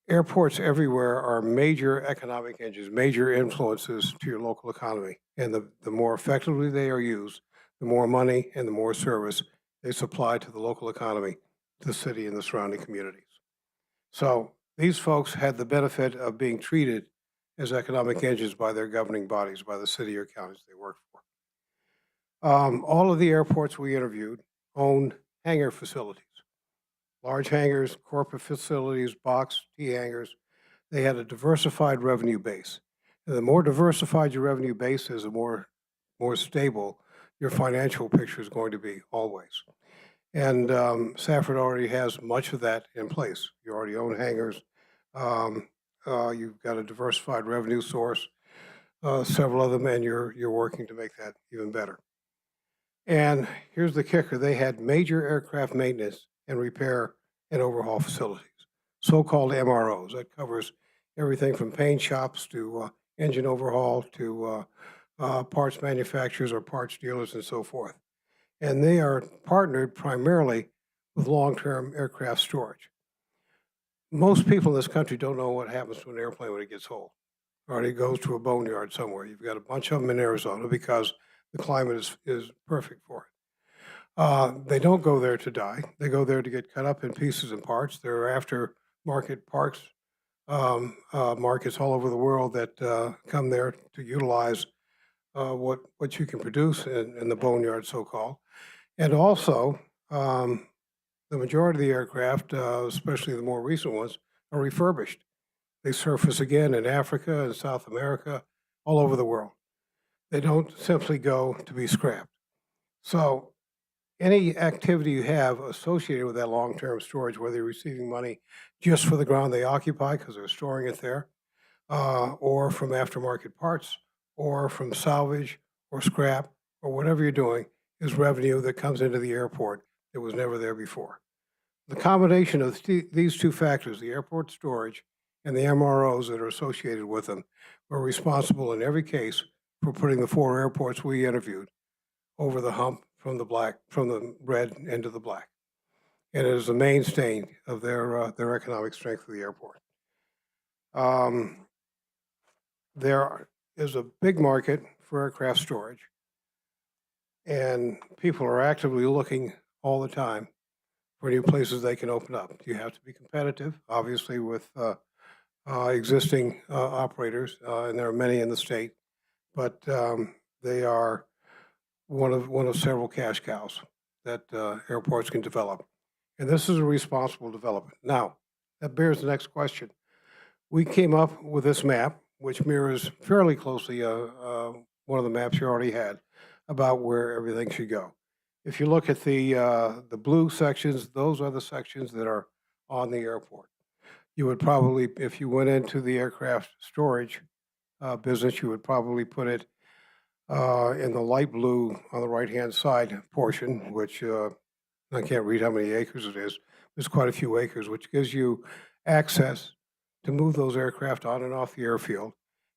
Airports everywhere are major economic engines, major influences to your local economy. And the more effectively they are used, the more money and the more service they supply to the local economy, the city and the surrounding communities. So these folks had the benefit of being treated as economic engines by their governing bodies, by the city or counties they work for. All of the airports we interviewed owned hangar facilities, large hangars, corporate facilities, box, T hangars. They had a diversified revenue base. And the more diversified your revenue base is, the more stable your financial picture is going to be always. And Safford already has much of that in place. You already own hangars. You've got a diversified revenue source, several of them, and you're working to make that even better. And here's the kicker. They had major aircraft maintenance and repair and overhaul facilities, so-called MROs. That covers everything from paint shops to engine overhaul to parts manufacturers or parts dealers and so forth. And they are partnered primarily with long-term aircraft storage. Most people in this country don't know what happens to an airplane when it gets old, or it goes to a boneyard somewhere. You've got a bunch of them in Arizona because the climate is perfect for it. They don't go there to die. They go there to get cut up in pieces and parts. There are aftermarket parts, markets all over the world that come there to utilize what you can produce in the boneyard, so-called. And also, the majority of the aircraft, especially the more recent ones, are refurbished. They surface again in Africa and South America, all over the world. They don't simply go to be scrapped. So any activity you have associated with that long-term storage, whether you're receiving money just for the ground they occupy because they're storing it there, or from aftermarket parts, or from salvage or scrap, or whatever you're doing, is revenue that comes into the airport that was never there before. The combination of these two factors, the airport storage and the MROs that are associated with them, were responsible in every case for putting the 4 airports we interviewed over the hump from the red into the black. And it is the mainstay of their economic strength of the airport. There is a big market for aircraft storage, and people are actively looking all the time for new places they can open up. You have to be competitive, obviously, with existing operators, and there are many in the state, but they are one of several cash cows that airports can develop. And this is a responsible development. Now, that bears the next question. We came up with this map, which mirrors fairly closely one of the maps you already had about where everything should go. If you look at the blue sections, those are the sections that are on the airport. You would probably, if you went into the aircraft storage business, you would probably put it in the light blue on the right-hand side portion, which I can't read how many acres it is. There's quite a few acres, which gives you access to move those aircraft on and off the airfield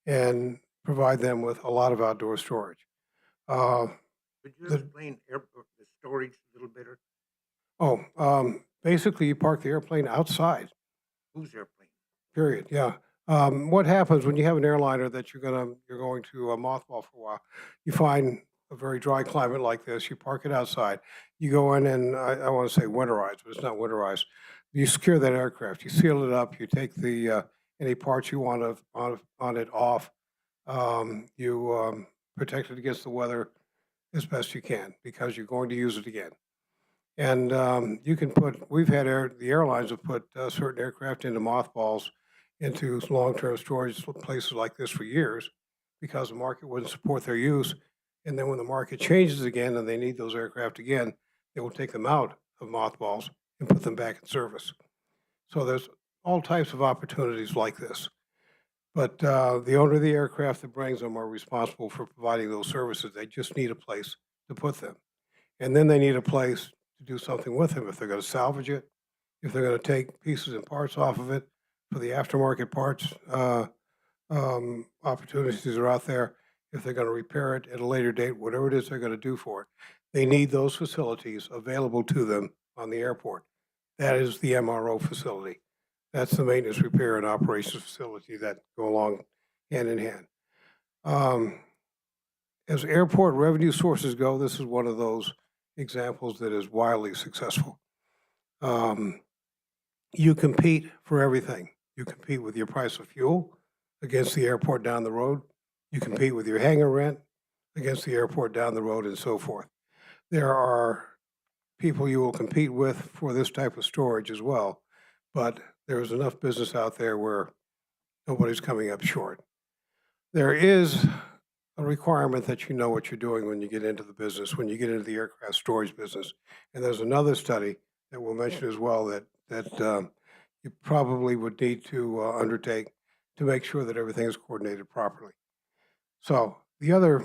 and provide them with a lot of outdoor storage. Could you explain the storage a little better? Basically, you park the airplane outside. Whose airplane? Period. Yeah. What happens when you have an airliner that you're going to mothball for a while? You find a very dry climate like this. You park it outside. You go in and I want to say winterize, but it's not winterized. You secure that aircraft. You seal it up. You take the any parts you want on it off. You protect it against the weather as best you can because you're going to use it again. And you can put, we've had the airlines have put certain aircraft into mothballs into long-term storage places like this for years because the market wouldn't support their use. And then when the market changes again and they need those aircraft again, they will take them out of mothballs and put them back in service. So there's all types of opportunities like this. But the owner of the aircraft that brings them are responsible for providing those services. They just need a place to put them. And then they need a place to do something with them if they're going to salvage it, if they're going to take pieces and parts off of it for the aftermarket parts opportunities are out there, if they're going to repair it at a later date, whatever it is they're going to do for it. They need those facilities available to them on the airport. That is the MRO facility. That's the maintenance, repair, and operations facility that go along hand in hand. As airport revenue sources go, this is one of those examples that is wildly successful. You compete for everything. You compete with your price of fuel against the airport down the road. You compete with your hangar rent against the airport down the road and so forth. There are people you will compete with for this type of storage as well, but there is enough business out there where nobody's coming up short. There is a requirement that you know what you're doing when you get into the business, when you get into the aircraft storage business. And there's another study that we'll mention as well that you probably would need to undertake to make sure that everything is coordinated properly. So the other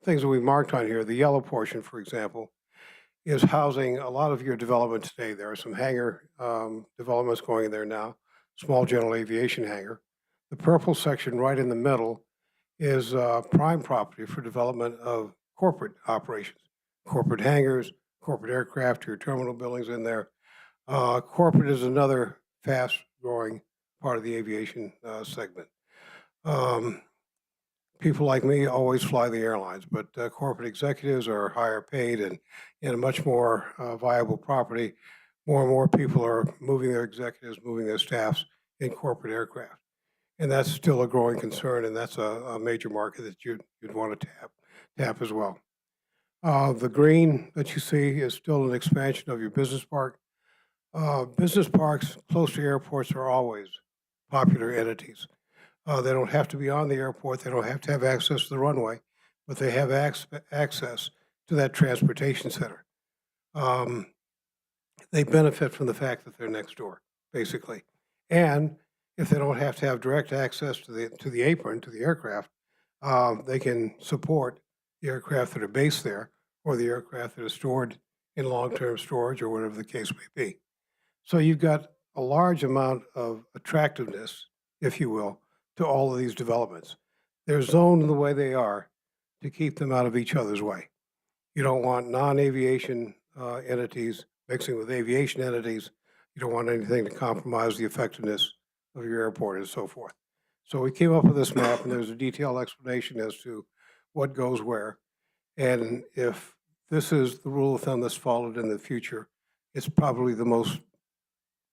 things that we marked on here, the yellow portion, for example, is housing a lot of your development today. There are some hangar developments going in there now, small general aviation hangar. The purple section right in the middle is prime property for development of corporate operations, corporate hangars, corporate aircraft, your terminal buildings in there. Corporate is another fast-growing part of the aviation segment. People like me always fly the airlines, but corporate executives are higher paid and in a much more viable property. More and more people are moving their executives, moving their staffs in corporate aircraft. And that's still a growing concern, and that's a major market that you'd want to tap as well. The green that you see is still an expansion of your business park. Business parks close to airports are always popular entities. They don't have to be on the airport. They don't have to have access to the runway, but they have access to that transportation center. They benefit from the fact that they're next door, basically. And if they don't have to have direct access to the apron, to the aircraft, they can support the aircraft that are based there or the aircraft that are stored in long-term storage or whatever the case may be. So you've got a large amount of attractiveness, if you will, to all of these developments. They're zoned the way they are to keep them out of each other's way. You don't want non-aviation entities mixing with aviation entities. You don't want anything to compromise the effectiveness of your airport and so forth. So we came up with this map, and there's a detailed explanation as to what goes where. And if this is the rule of thumb that's followed in the future, it's probably the most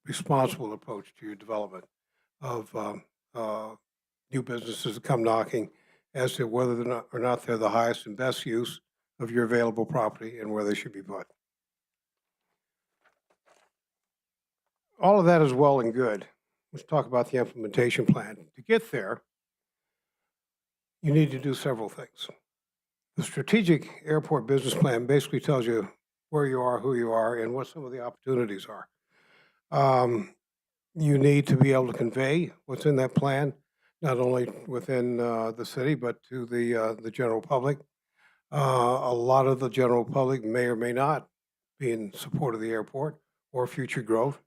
responsible approach to your development of new businesses that come knocking as to whether or not they're the highest and best use of your available property and where they should be put. All of that is well and good. Let's talk about the implementation plan. To get there, you need to do several things. The strategic airport business plan basically tells you where you are, who you are, and what some of the opportunities are. You need to be able to convey what's in that plan, not only within the city, but to the general public. A lot of the general public may or may not be in support of the airport or future growth.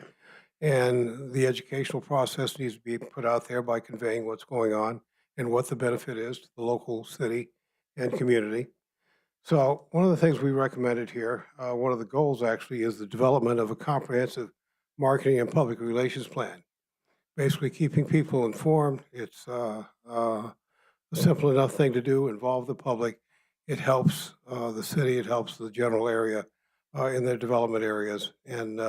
And the educational process needs to be put out there by conveying what's going on and what the benefit is to the local city and community. So one of the things we recommended here, one of the goals actually, is the development of a comprehensive marketing and public relations plan. Basically keeping people informed. It's a simple enough thing to do, involve the public. It helps the city, it helps the general area in their development areas, and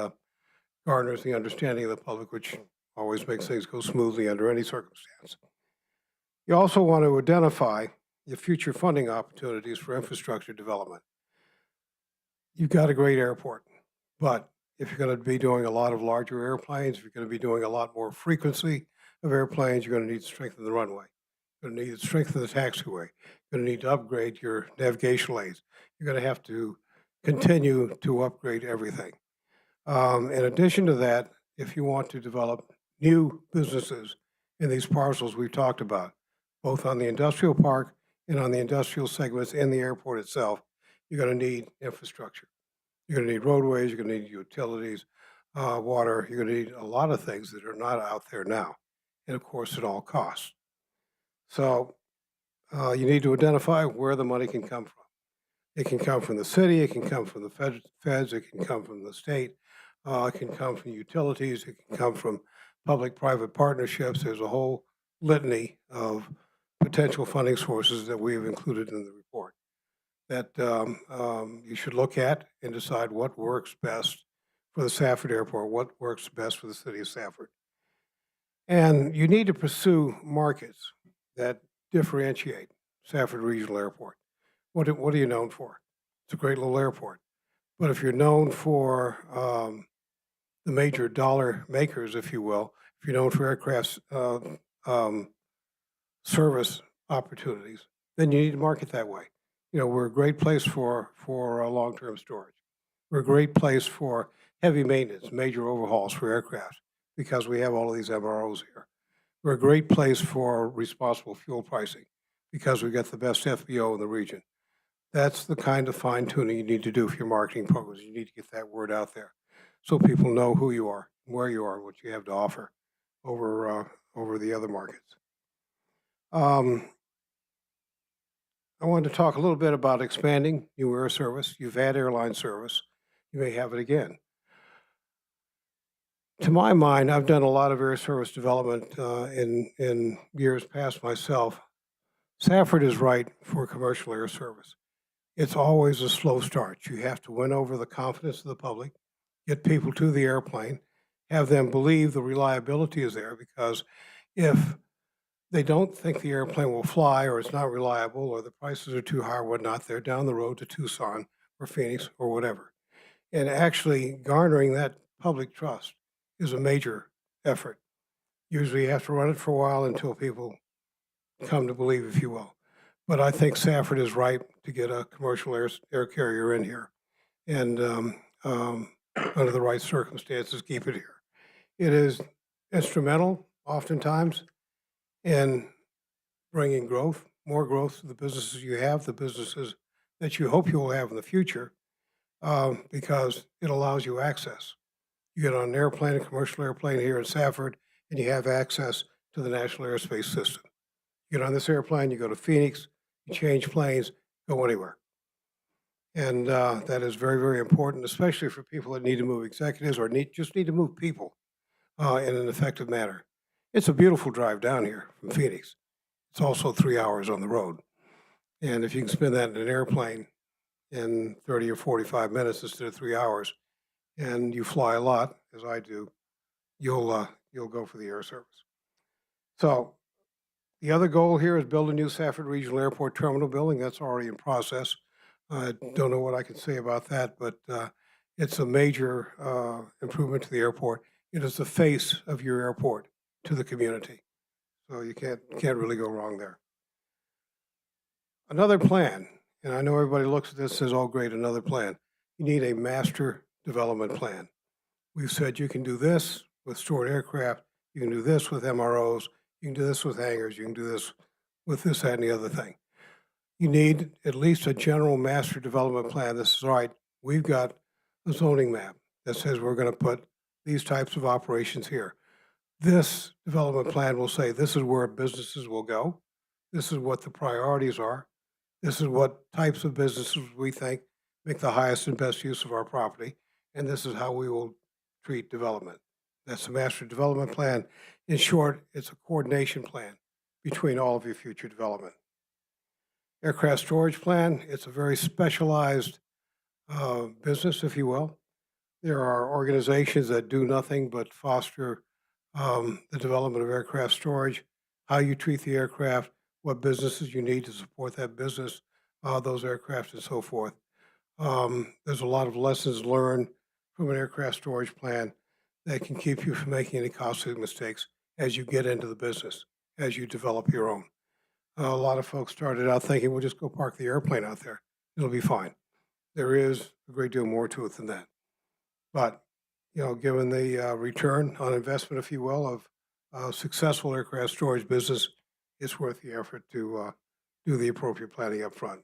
garners the understanding of the public, which always makes things go smoothly under any circumstance. You also want to identify the future funding opportunities for infrastructure development. You've got a great airport. But if you're going to be doing a lot of larger airplanes, if you're going to be doing a lot more frequency of airplanes, you're going to need to strengthen the runway. You're going to need to strengthen the taxiway. You're going to need to upgrade your navigation lanes. You're going to have to continue to upgrade everything. In addition to that, if you want to develop new businesses in these parcels we've talked about, both on the industrial park and on the industrial segments in the airport itself, you're going to need infrastructure. You're going to need roadways, you're going to need utilities, water, you're going to need a lot of things that are not out there now. And of course, it all costs. So you need to identify where the money can come from. It can come from the city, it can come from the feds, it can come from the state, it can come from utilities, it can come from public-private partnerships. There's a whole litany of potential funding sources that we have included in the report that you should look at and decide what works best for the Safford Airport, what works best for the city of Safford. And you need to pursue markets that differentiate Safford Regional Airport. What are you known for? It's a great little airport. But if you're known for the major dollar makers, if you will, if you're known for aircraft service opportunities, then you need to market that way. You know, we're a great place for long-term storage. We're a great place for heavy maintenance, major overhauls for aircraft, because we have all of these MROs here. We're a great place for responsible fuel pricing, because we get the best FBO in the region. That's the kind of fine-tuning you need to do for your marketing programs. You need to get that word out there so people know who you are, where you are, what you have to offer over the other markets. I wanted to talk a little bit about expanding new air service. You've had airline service. You may have it again. To my mind, I've done a lot of air service development in years past myself. Safford is right for commercial air service. It's always a slow start. You have to win over the confidence of the public, get people to the airplane, have them believe the reliability is there, because if they don't think the airplane will fly, or it's not reliable, or the prices are too high or whatnot, they're down the road to Tucson or Phoenix or whatever. And actually garnering that public trust is a major effort. Usually you have to run it for a while until people come to believe, if you will. But I think Safford is ripe to get a commercial air carrier in here, and under the right circumstances, keep it here. It is instrumental, oftentimes, in bringing growth, more growth to the businesses you have, the businesses that you hope you will have in the future, because it allows you access. You get on an airplane, a commercial airplane here in Safford, and you have access to the National Airspace System. You get on this airplane, you go to Phoenix, you change planes, go anywhere. And that is very, very important, especially for people that need to move executives or just need to move people in an effective manner. It's a beautiful drive down here from Phoenix. It's also 3 hours on the road. And if you can spend that in an airplane in 30 or 45 minutes instead of 3 hours, and you fly a lot, as I do, you'll go for the air service. So the other goal here is build a new Safford Regional Airport terminal building. That's already in process. I don't know what I can say about that, but it's a major improvement to the airport. It is the face of your airport to the community. So you can't really go wrong there. Another plan, and I know everybody looks at this and says, oh great, another plan. You need a master development plan. We've said you can do this with stored aircraft, you can do this with MROs, you can do this with hangars, you can do this with this, that, and the other thing. You need at least a general master development plan. This is right. We've got a zoning map that says we're going to put these types of operations here. This development plan will say this is where businesses will go. This is what the priorities are. This is what types of businesses we think make the highest and best use of our property. And this is how we will treat development. That's the master development plan. In short, it's a coordination plan between all of your future development. Aircraft storage plan, it's a very specialized business, if you will. There are organizations that do nothing but foster the development of aircraft storage, how you treat the aircraft, what businesses you need to support that business, those aircraft and so forth. There's a lot of lessons learned from an aircraft storage plan that can keep you from making any costly mistakes as you get into the business, as you develop your own. A lot of folks started out thinking, we'll just go park the airplane out there. It'll be fine. There is a great deal more to it than that. But, you know, given the return on investment, if you will, of a successful aircraft storage business, it's worth the effort to do the appropriate planning up front.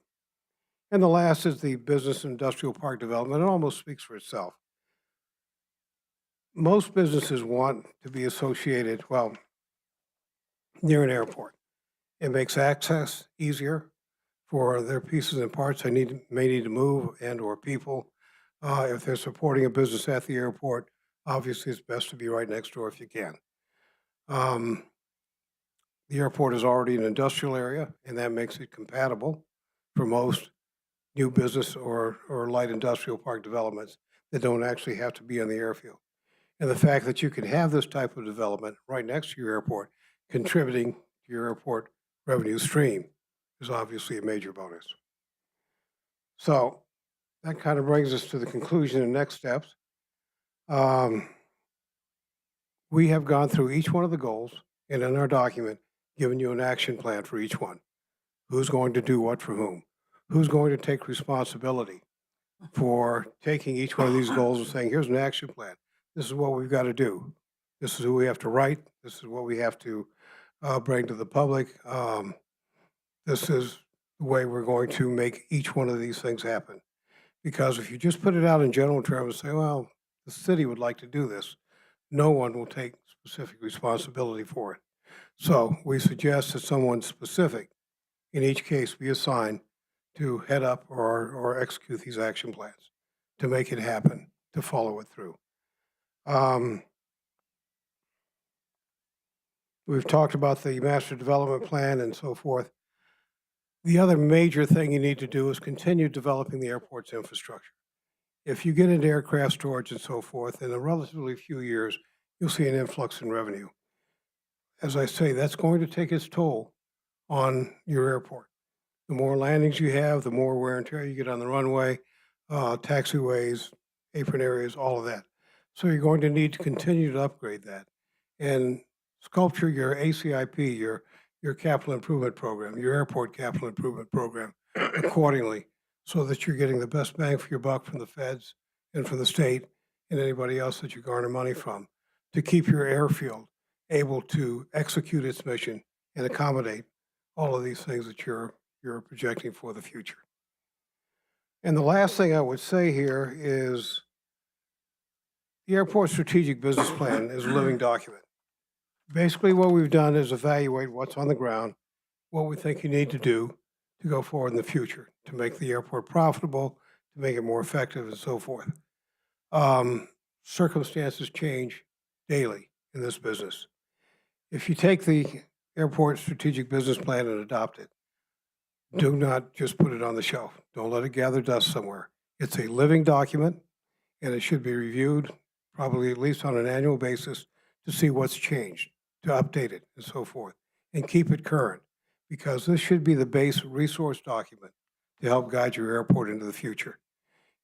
And the last is the business and industrial park development. It almost speaks for itself. Most businesses want to be associated, well, near an airport. It makes access easier for their pieces and parts they may need to move and/or people. If they're supporting a business at the airport, obviously it's best to be right next door if you can. The airport is already an industrial area, and that makes it compatible for most new business or light industrial park developments that don't actually have to be on the airfield. And the fact that you can have this type of development right next to your airport, contributing to your airport revenue stream, is obviously a major bonus. So that kind of brings us to the conclusion and next steps. We have gone through each one of the goals, and in our document, given you an action plan for each one. Who's going to do what for whom? Who's going to take responsibility for taking each one of these goals and saying, here's an action plan. This is what we've got to do. This is who we have to write. This is what we have to bring to the public. This is the way we're going to make each one of these things happen. Because if you just put it out in general terms and say, well, the city would like to do this, no one will take specific responsibility for it. So we suggest that someone specific in each case be assigned to head up or execute these action plans, to make it happen, to follow it through. We've talked about the master development plan and so forth. The other major thing you need to do is continue developing the airport's infrastructure. If you get into aircraft storage and so forth, in a relatively few years, you'll see an influx in revenue. As I say, that's going to take its toll on your airport. The more landings you have, the more wear and tear you get on the runway, taxiways, apron areas, all of that. So you're going to need to continue to upgrade that and sculpture your ACIP, your capital improvement program, your airport capital improvement program accordingly, so that you're getting the best bang for your buck from the feds and from the state and anybody else that you garner money from, to keep your airfield able to execute its mission and accommodate all of these things that you're projecting for the future. And the last thing I would say here is the airport strategic business plan is a living document. Basically, what we've done is evaluate what's on the ground, what we think you need to do to go forward in the future, to make the airport profitable, to make it more effective, and so forth. Circumstances change daily in this business. If you take the airport strategic business plan and adopt it, do not just put it on the shelf. Don't let it gather dust somewhere. It's a living document, and it should be reviewed probably at least on an annual basis to see what's changed, to update it, and so forth, and keep it current, because this should be the base resource document to help guide your airport into the future.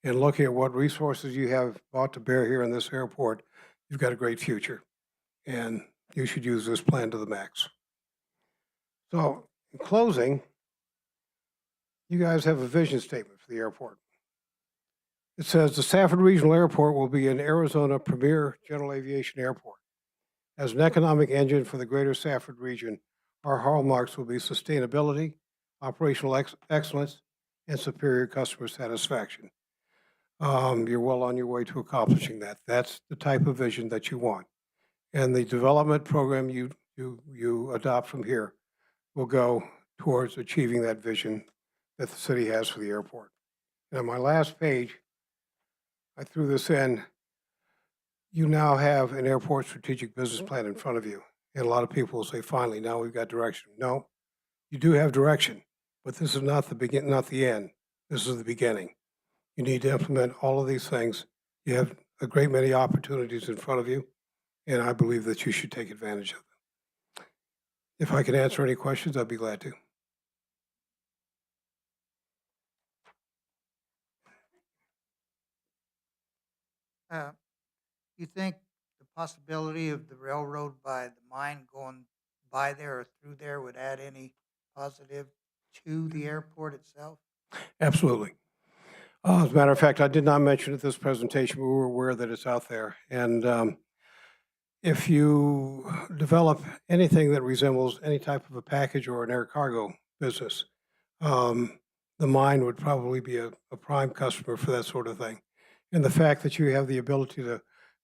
And looking at what resources you have brought to bear here in this airport, you've got a great future, and you should use this plan to the max. So, in closing, you guys have a vision statement for the airport. It says the Safford Regional Airport will be an Arizona premier general aviation airport. As an economic engine for the greater Safford region, our hallmarks will be sustainability, operational excellence, and superior customer satisfaction. You're well on your way to accomplishing that. That's the type of vision that you want. And the development program you adopt from here will go towards achieving that vision that the city has for the airport. And on my last page, I threw this in. You now have an airport strategic business plan in front of you. And a lot of people will say, finally, now we've got direction. No, you do have direction, but this is not the end. This is the beginning. You need to implement all of these things. You have a great many opportunities in front of you, and I believe that you should take advantage of them. If I can answer any questions, I'd be glad to. You think the possibility of the railroad by the mine going by there or through there would add any positive to the airport itself? Absolutely. As a matter of fact, I did not mention it this presentation, but we were aware that it's out there. And if you develop anything that resembles any type of a package or an air cargo business, the mine would probably be a prime customer for that sort of thing. And the fact that you have the ability to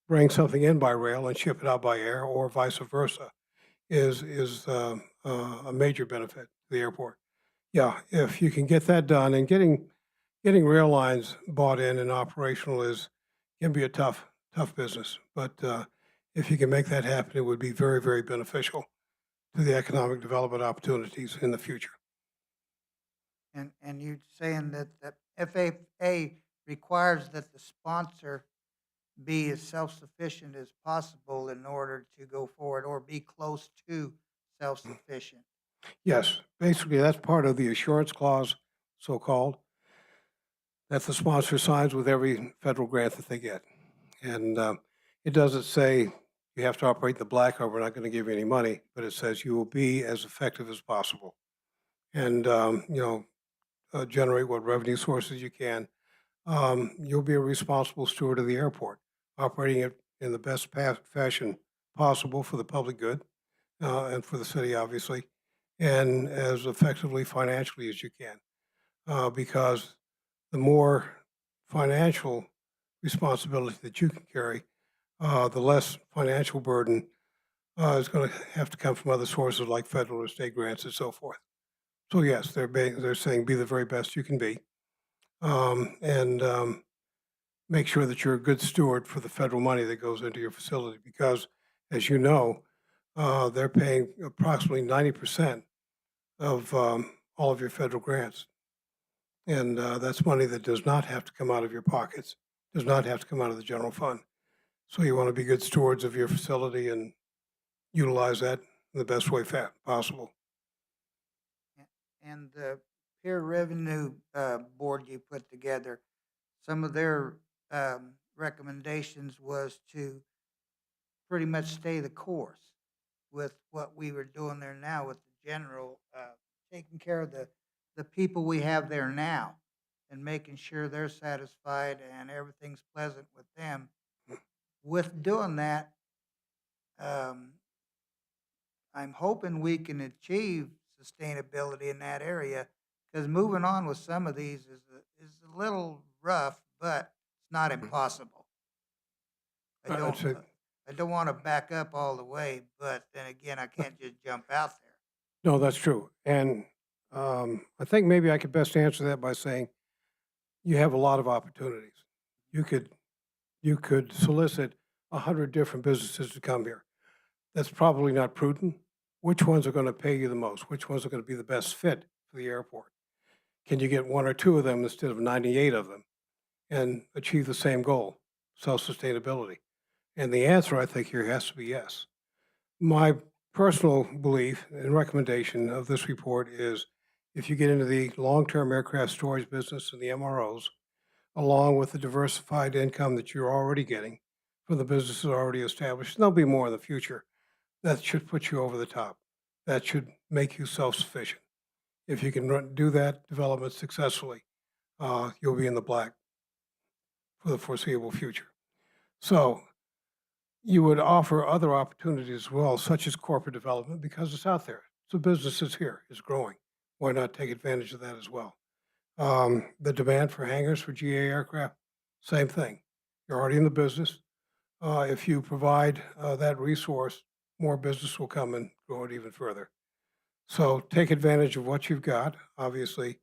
bring something in by rail and ship it out by air or vice versa is a major benefit to the airport. Yeah, if you can get that done, and getting rail lines bought in and operational can be a tough business. But if you can make that happen, it would be very, very beneficial to the economic development opportunities in the future. And you're saying that the FAA requires that the sponsor be as self-sufficient as possible in order to go forward or be close to self-sufficient. Yes, basically, that's part of the assurance clause, so-called, that the sponsor signs with every federal grant that they get. And it doesn't say you have to operate in the black or we're not going to give you any money, but it says you will be as effective as possible. And, generate what revenue sources you can. You'll be a responsible steward of the airport, operating it in the best fashion possible for the public good and for the city, obviously, and as effectively financially as you can. Because the more financial responsibility that you can carry, the less financial burden is going to have to come from other sources like federal or state grants and so forth. So yes, they're saying be the very best you can be, and make sure that you're a good steward for the federal money that goes into your facility. Because, as you know, they're paying approximately 90% of all of your federal grants, and that's money that does not have to come out of your pockets, does not have to come out of the general fund. So you want to be good stewards of your facility and utilize that in the best way possible. And the peer revenue board you put together, some of their recommendations was to pretty much stay the course with what we were doing there now with the general, taking care of the people we have there now and making sure they're satisfied and everything's pleasant with them. With doing that, I'm hoping we can achieve sustainability in that area, because moving on with some of these is a little rough, but it's not impossible. I don't want to back up all the way, but then again, I can't just jump out there. No, that's true. And I think maybe I could best answer that by saying you have a lot of opportunities. You could solicit 100 different businesses to come here. That's probably not prudent. Which ones are going to pay you the most? Which ones are going to be the best fit for the airport? Can you get one or two of them instead of 98 of them and achieve the same goal, self-sustainability? And the answer, I think, here has to be yes. My personal belief and recommendation of this report is if you get into the long-term aircraft storage business and the MROs, along with the diversified income that you're already getting from the businesses already established, and there'll be more in the future, that should put you over the top. That should make you self-sufficient. If you can do that development successfully, you'll be in the black for the foreseeable future. So you would offer other opportunities as well, such as corporate development, because it's out there. So business is here, it's growing. Why not take advantage of that as well? The demand for hangars for GA aircraft, same thing. You're already in the business. If you provide that resource, more business will come and grow it even further. So take advantage of what you've got, obviously,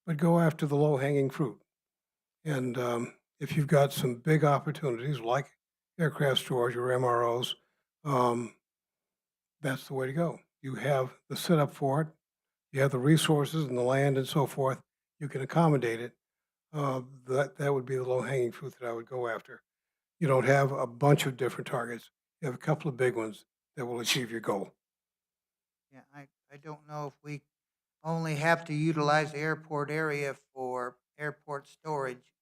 but go after the low-hanging fruit. And if you've got some big opportunities like aircraft storage or MROs, that's the way to go. You have the setup for it. You have the resources and the land and so forth. You can accommodate it. That would be the low-hanging fruit that I would go after. You don't have a bunch of different targets. You have a couple of big ones that will achieve your goal. Yeah, I don't know if we only have to utilize the airport area for airport storage.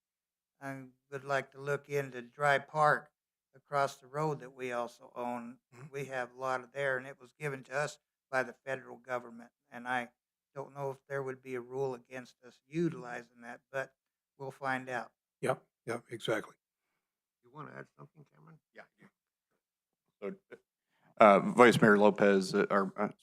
would like to look into Dry Park across the road that we also own. Mhm. We have a lot of there, and it was given to us by the federal government. And I don't know if there would be a rule against us utilizing that, but we'll find out. Yep, yep, exactly. You want to add something, Cameron? Yeah. So, Vice Mayor Lopez,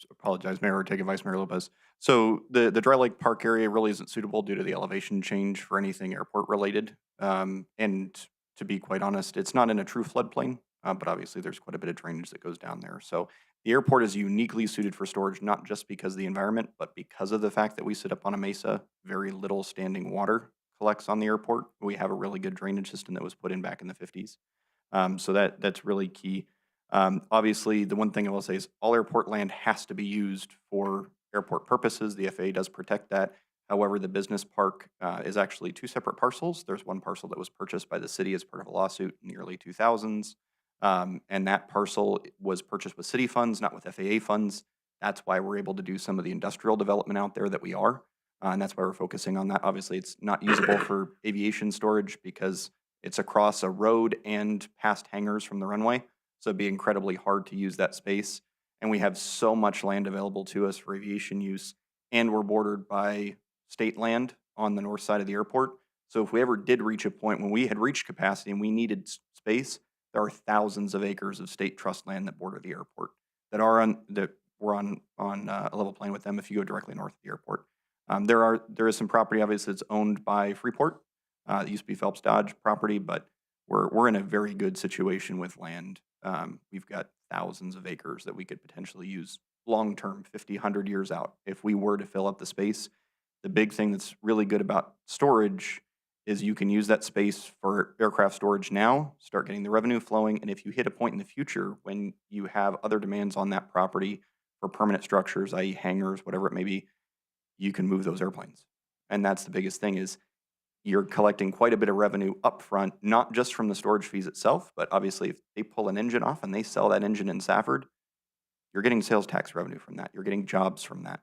apologize, Mayor Ortega, Vice Mayor Lopez. So the Dry Lake Park area really isn't suitable due to the elevation change for anything airport related. And to be quite honest, it's not in a true floodplain, but obviously there's quite a bit of drainage that goes down there. So the airport is uniquely suited for storage, not just because of the environment, but because of the fact that we sit up on a mesa, very little standing water collects on the airport. We have a really good drainage system that was put in back in the 50s. So that's really key. Obviously, the one thing I will say is all airport land has to be used for airport purposes. The FAA does protect that. However, the business park is actually two separate parcels. There's one parcel that was purchased by the city as part of a lawsuit in the early 2000s. And that parcel was purchased with city funds, not with FAA funds. That's why we're able to do some of the industrial development out there that we are. And that's why we're focusing on that. Obviously, it's not usable for aviation storage because it's across a road and past hangars from the runway. So it'd be incredibly hard to use that space. And we have so much land available to us for aviation use, and we're bordered by state land on the north side of the airport. So if we ever did reach a point when we had reached capacity and we needed space, there are thousands of acres of state trust land that border the airport that we're on a level plane with them if you go directly north of the airport. There is some property obviously that's owned by Freeport. It used to be Phelps Dodge property, but we're in a very good situation with land. We've got thousands of acres that we could potentially use long-term, 50, 100 years out, if we were to fill up the space. The big thing that's really good about storage is you can use that space for aircraft storage now, start getting the revenue flowing, and if you hit a point in the future when you have other demands on that property for permanent structures, i.e. hangars, whatever it may be, you can move those airplanes. And that's the biggest thing is you're collecting quite a bit of revenue upfront, not just from the storage fees itself, but obviously if they pull an engine off and they sell that engine in Safford, you're getting sales tax revenue from that. You're getting jobs from that.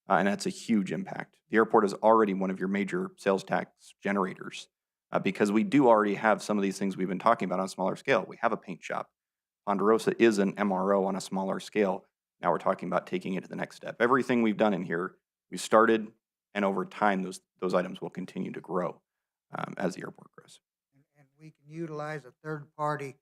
And that's a huge impact. The airport is already one of your major sales tax generators because we do already have some of these things we've been talking about on a smaller scale. We have a paint shop. Ponderosa is an MRO on a smaller scale. Now we're talking about taking it to the next step. Everything we've done in here, we started, and over time, those items will continue to grow as the airport grows. And we can utilize a third party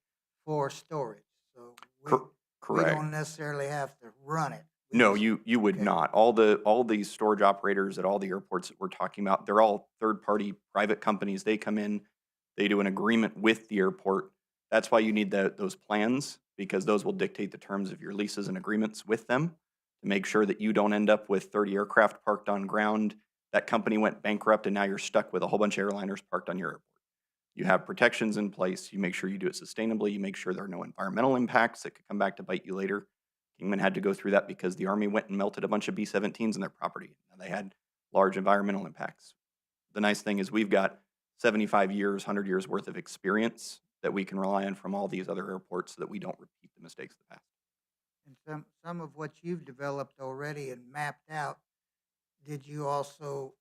for storage. So we Correct. don't necessarily have to run it. We No, just- you would okay. not. All these storage operators at all the airports that we're talking about, they're all third-party private companies. They come in, they do an agreement with the airport. That's why you need those plans, because those will dictate the terms of your leases and agreements with them to make sure that you don't end up with 30 aircraft parked on ground. That company went bankrupt and now you're stuck with a whole bunch of airliners parked on your airport. You have protections in place. You make sure you do it sustainably. You make sure there are no environmental impacts that could come back to bite you later. Kingman had to go through that because the Army went and melted a bunch of B-17s in their property. And they had large environmental impacts. The nice thing is we've got 75 years, 100 years worth of experience that we can rely on from all these other airports so that we don't repeat the mistakes of the past. And some of what you've developed already and mapped out, did you also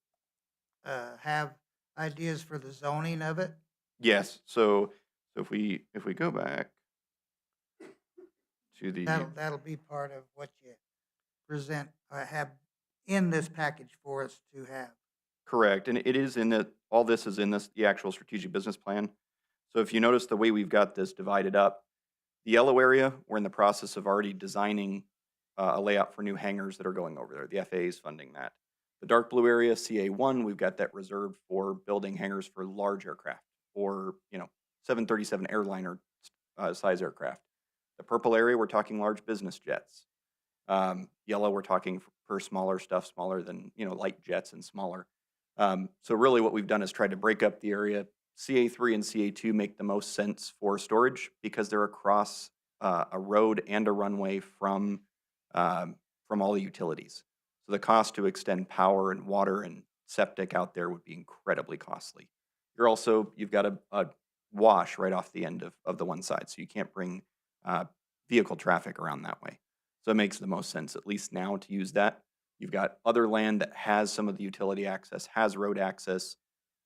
have ideas for the zoning of it? Yes, so if we go back to the, That'll be part of what you present, have in this package for us to have. correct, and it is in all this is in the actual strategic business plan. So if you notice the way we've got this divided up, the yellow area, we're in the process of already designing a layout for new hangars that are going over there. The FAA is funding that. The dark blue area, CA1, we've got that reserved for building hangars for large aircraft or, 737 airliner size aircraft. The purple area, we're talking large business jets. Yellow, we're talking for smaller stuff, smaller than, light jets and smaller. So really what we've done is tried to break up the area. CA3 and CA2 make the most sense for storage because they're across a road and a runway from all the utilities. So the cost to extend power and water and septic out there would be incredibly costly. You've got a wash right off the end of the one side, so you can't bring vehicle traffic around that way. So it makes the most sense, at least now, to use that. You've got other land that has some of the utility access, has road access.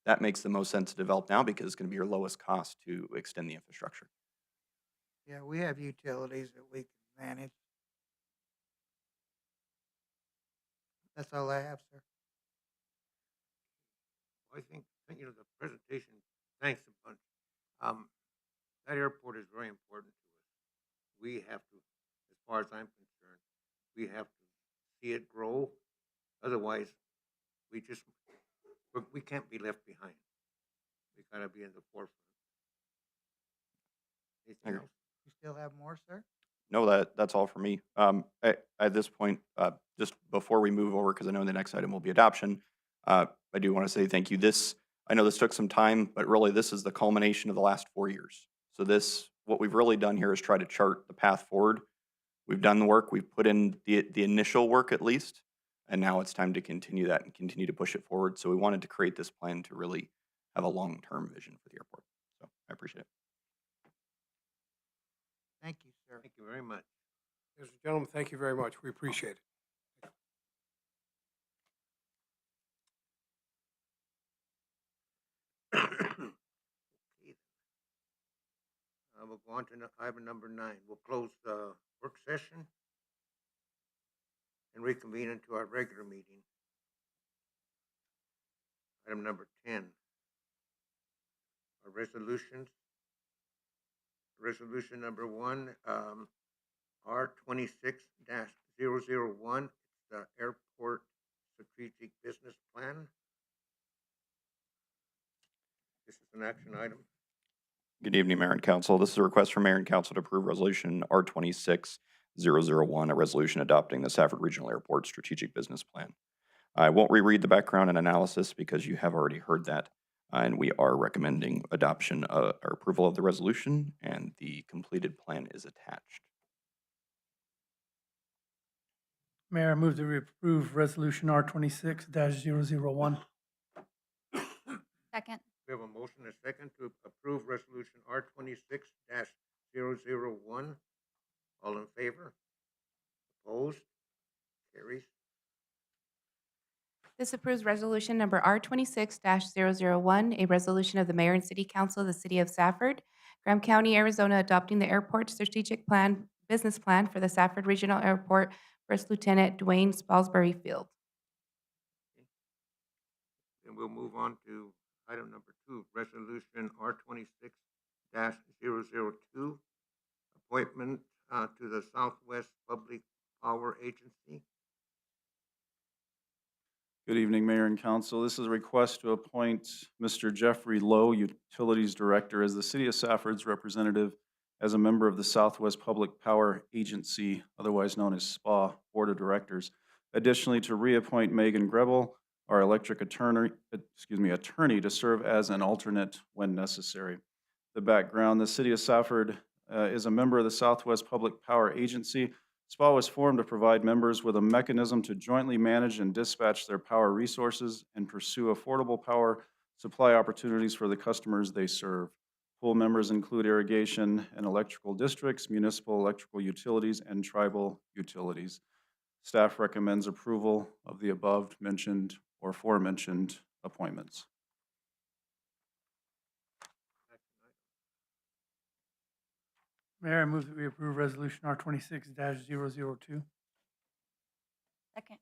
that makes the most sense to develop now because it's going to be your lowest cost to extend the infrastructure. Yeah, we have utilities that we can manage. That's all I have, sir. I think, the presentation, thanks a bunch. That airport is very important to us. We have to, as far as I'm concerned, we have to see it grow. Otherwise, we can't be left behind. We gotta be in the forefront. Anything agree. else? You still have more, sir? No, that's all for me. At this point, just before we move over, because I know the next item will be adoption, I do want to say thank you. I know this took some time, but really this is the culmination of the last 4 years. So what we've really done here is try to chart the path forward. We've done the work, we've put in the initial work at least, and now it's time to continue that and continue to push it forward. So we wanted to create this plan to really have a long-term vision for the airport. So I appreciate it. Thank you, sir. Thank you very much. Ladies and gentlemen, thank you very much. We appreciate it. Okay, we'll go on to item number 9. We'll close the work session and reconvene into our regular meeting. Item number 10. Our resolutions. Resolution number 1, R26-001, the Airport Strategic Business Plan. This is an action item. Good evening, Mayor and Council. This is a request from Mayor and Council to approve Resolution R26-001, a resolution adopting the Safford Regional Airport Strategic Business Plan. I won't reread the background and analysis because you have already heard that, and we are recommending adoption or approval of the resolution, and the completed plan is attached. Mayor, I move that we approve Resolution R26-001. Second. We have a motion and a second to approve Resolution R26-001. All in favor? Opposed? Carries. This approves Resolution number R26-001, a resolution of the Mayor and City Council of the City of Safford, Graham County, Arizona, adopting the airport strategic plan, business plan for the Safford Regional Airport, First Lieutenant Dwayne Spalsbury Field. Then we'll move on to item number 2, Resolution R26-002, appointment to the Southwest Public Power Agency. Good evening, Mayor and Council. This is a request to appoint Mr. Jeffrey Lowe, Utilities Director, as the City of Safford's representative as a member of the Southwest Public Power Agency, otherwise known as SPA, Board of Directors. Additionally, to reappoint Megan Grebel, our electric attorney to serve as an alternate when necessary. The background: the City of Safford is a member of the Southwest Public Power Agency. SPA was formed to provide members with a mechanism to jointly manage and dispatch their power resources and pursue affordable power supply opportunities for the customers they serve. Full members include irrigation and electrical districts, municipal electrical utilities, and tribal utilities. Staff recommends approval of the above mentioned or aforementioned appointments. Mayor, I move that we approve Resolution R26-002. Second. Okay,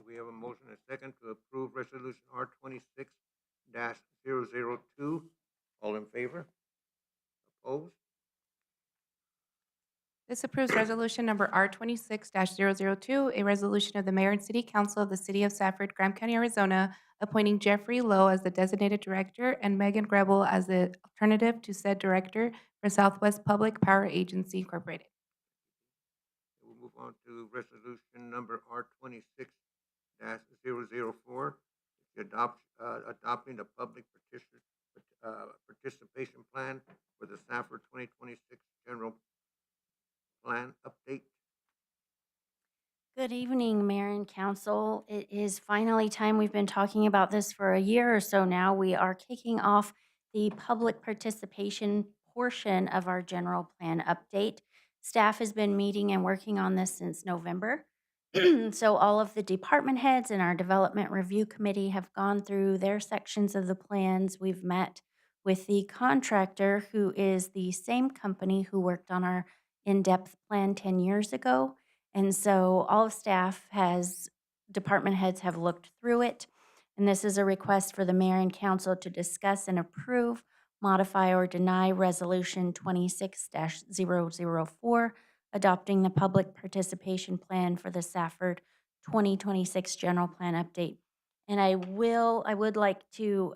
we have a motion and a second to approve Resolution R26-002. All in favor? Opposed? This approves Resolution number R26-002, a resolution of the Mayor and City Council of the City of Safford, Graham County, Arizona, appointing Jeffrey Lowe as the designated director and Megan Grebel as the alternative to said director for Southwest Public Power Agency Incorporated. We'll move on to resolution number R26-004, adopting the public participation plan for the Safford 2026 general plan update. Good evening, Mayor and Council. It is finally time. We've been talking about this for a year or so now. We are kicking off the public participation portion of our general plan update. Staff has been meeting and working on this since November. So all of the department heads and our development review committee have gone through their sections of the plans. We've met with the contractor, who is the same company who worked on our in-depth plan 10 years ago. And so all of staff has, department heads have looked through it. And this is a request for the mayor and council to discuss and approve, modify, or deny Resolution 26-004, adopting the public participation plan for the Safford 2026 general plan update. And I would like to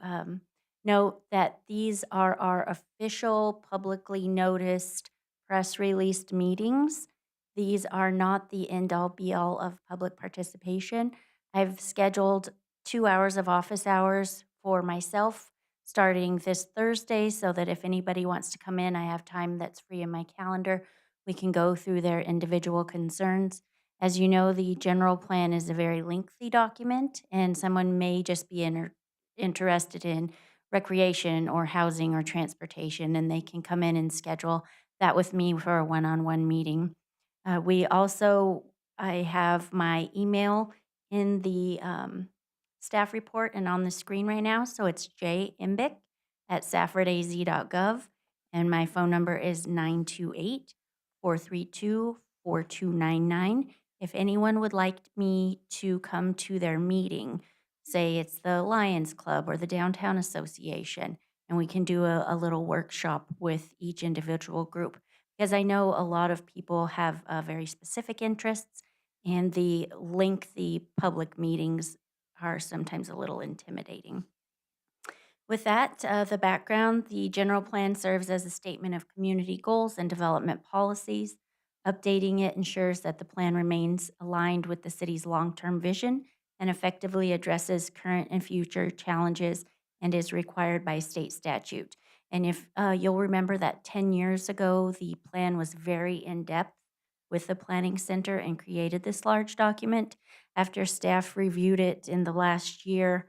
note that these are our official, publicly noticed, press released meetings. These are not the end-all be-all of public participation. I've scheduled 2 hours of office hours for myself starting this Thursday, so that if anybody wants to come in, I have time that's free in my calendar. We can go through their individual concerns. As you know, the general plan is a very lengthy document, and someone may just be interested in recreation or housing or transportation, and they can come in and schedule that with me for a one-on-one meeting. I have my email in the staff report and on the screen right now. So it's jimbick@saffordaz.gov. And my phone number is 928-432-4299. If anyone would like me to come to their meeting, say it's the Lions Club or the Downtown Association, and we can do a little workshop with each individual group. Because I know a lot of people have very specific interests, and the lengthy public meetings are sometimes a little intimidating. With that, the background, the general plan serves as a statement of community goals and development policies. Updating it ensures that the plan remains aligned with the city's long-term vision and effectively addresses current and future challenges and is required by state statute. And if you'll remember that 10 years ago, the plan was very in-depth with the Planning Center and created this large document. After staff reviewed it in the last year,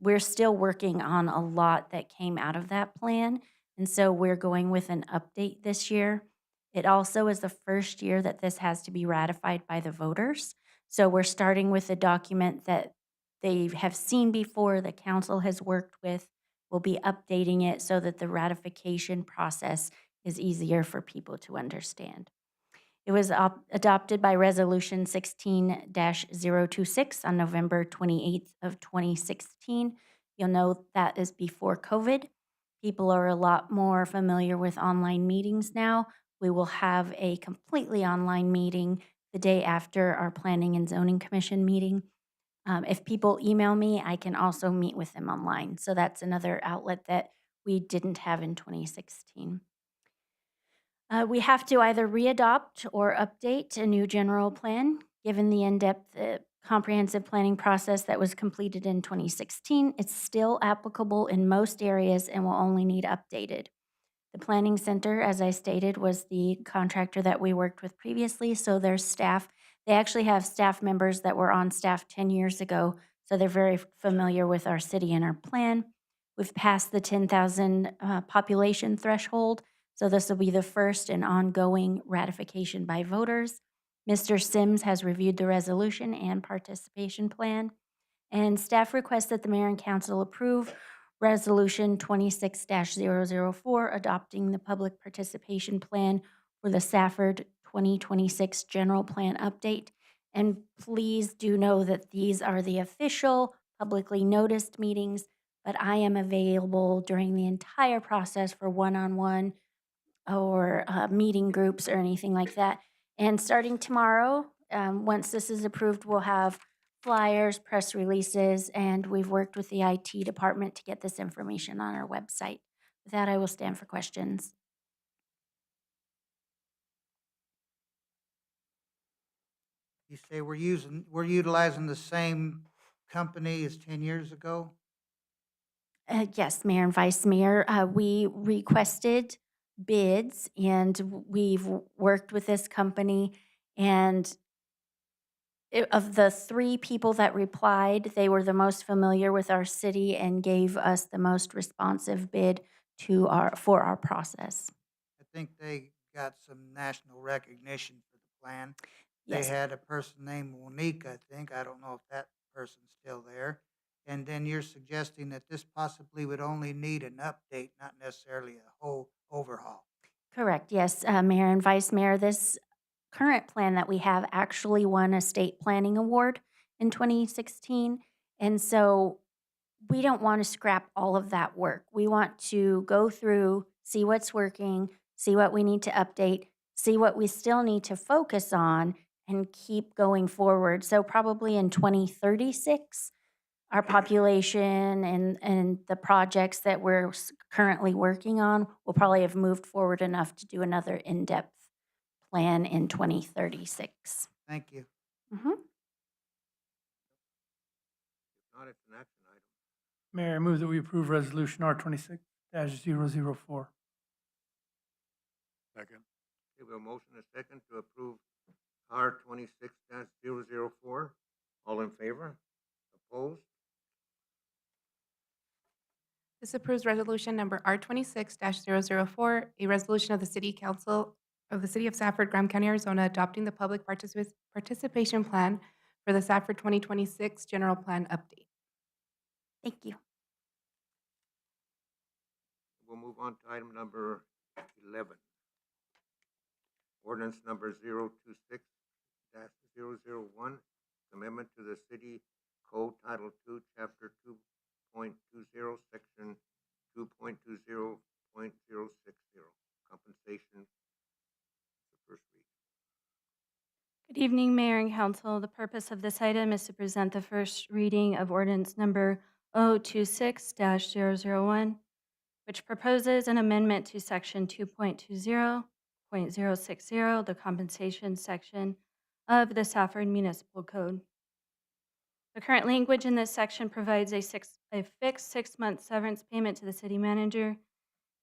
we're still working on a lot that came out of that plan. And so we're going with an update this year. It also is the first year that this has to be ratified by the voters. So we're starting with a document that they have seen before, the council has worked with. We'll be updating it so that the ratification process is easier for people to understand. It was adopted by Resolution 16-026 on November 28th of 2016. You'll know that is before COVID. People are a lot more familiar with online meetings now. We will have a completely online meeting the day after our Planning and Zoning Commission meeting. If people email me, I can also meet with them online. So that's another outlet that we didn't have in 2016. We have to either readopt or update a new general plan. Given the in-depth comprehensive planning process that was completed in 2016, it's still applicable in most areas and will only need updated. The Planning Center, as I stated, was the contractor that we worked with previously, so their staff, they actually have staff members that were on staff 10 years ago, so they're very familiar with our city and our plan. We've passed the 10,000 population threshold, so this will be the first and ongoing ratification by voters. Mr. Sims has reviewed the resolution and participation plan, and staff requests that the mayor and council approve Resolution 26-004, adopting the public participation plan for the Safford 2026 general plan update. And please do know that these are the official publicly noticed meetings, but I am available during the entire process for one-on-one or meeting groups or anything like that. And starting tomorrow, once this is approved, we'll have flyers, press releases, and we've worked with the IT department to get this information on our website. With that, I will stand for questions. You say we're utilizing the same company as 10 years ago? Yes, Mayor and Vice Mayor, we requested bids and we've worked with this company, and of the 3 people that replied, they were the most familiar with our city and gave us the most responsive bid for our process. I think they got some national recognition for the plan. They Yes. had a person named Monique, I think. I don't know if that person's still there. And then you're suggesting that this possibly would only need an update, not necessarily a whole overhaul. Correct, yes, Mayor and Vice Mayor, this current plan that we have actually won a state planning award in 2016. And so we don't want to scrap all of that work. We want to go through, see what's working, see what we need to update, see what we still need to focus on, and keep going forward. So probably in 2036, our population and the projects that we're currently working on will probably have moved forward enough to do another in-depth plan in 2036. Thank you. Mhm. If not, it's an action item. Mayor, I move that we approve Resolution R26-004. Second. Okay, we have a motion and a second to approve R 26-004. All in favor? Opposed? This approves resolution number R26-004, a resolution of the City Council of the City of Safford, Graham County, Arizona, adopting the public participation plan for the Safford 2026 General Plan Update. Thank you. We'll move on to item number 11. Ordinance number 026-001, amendment to the City Code Title II, Chapter 2.20, Section 2.20.060, compensation. The first read. Good evening, Mayor and Council. The purpose of this item is to present the first reading of ordinance number 026-001, which proposes an amendment to section 2.20.060, the compensation section of the Safford Municipal Code. The current language in this section provides a fixed 6-month severance payment to the city manager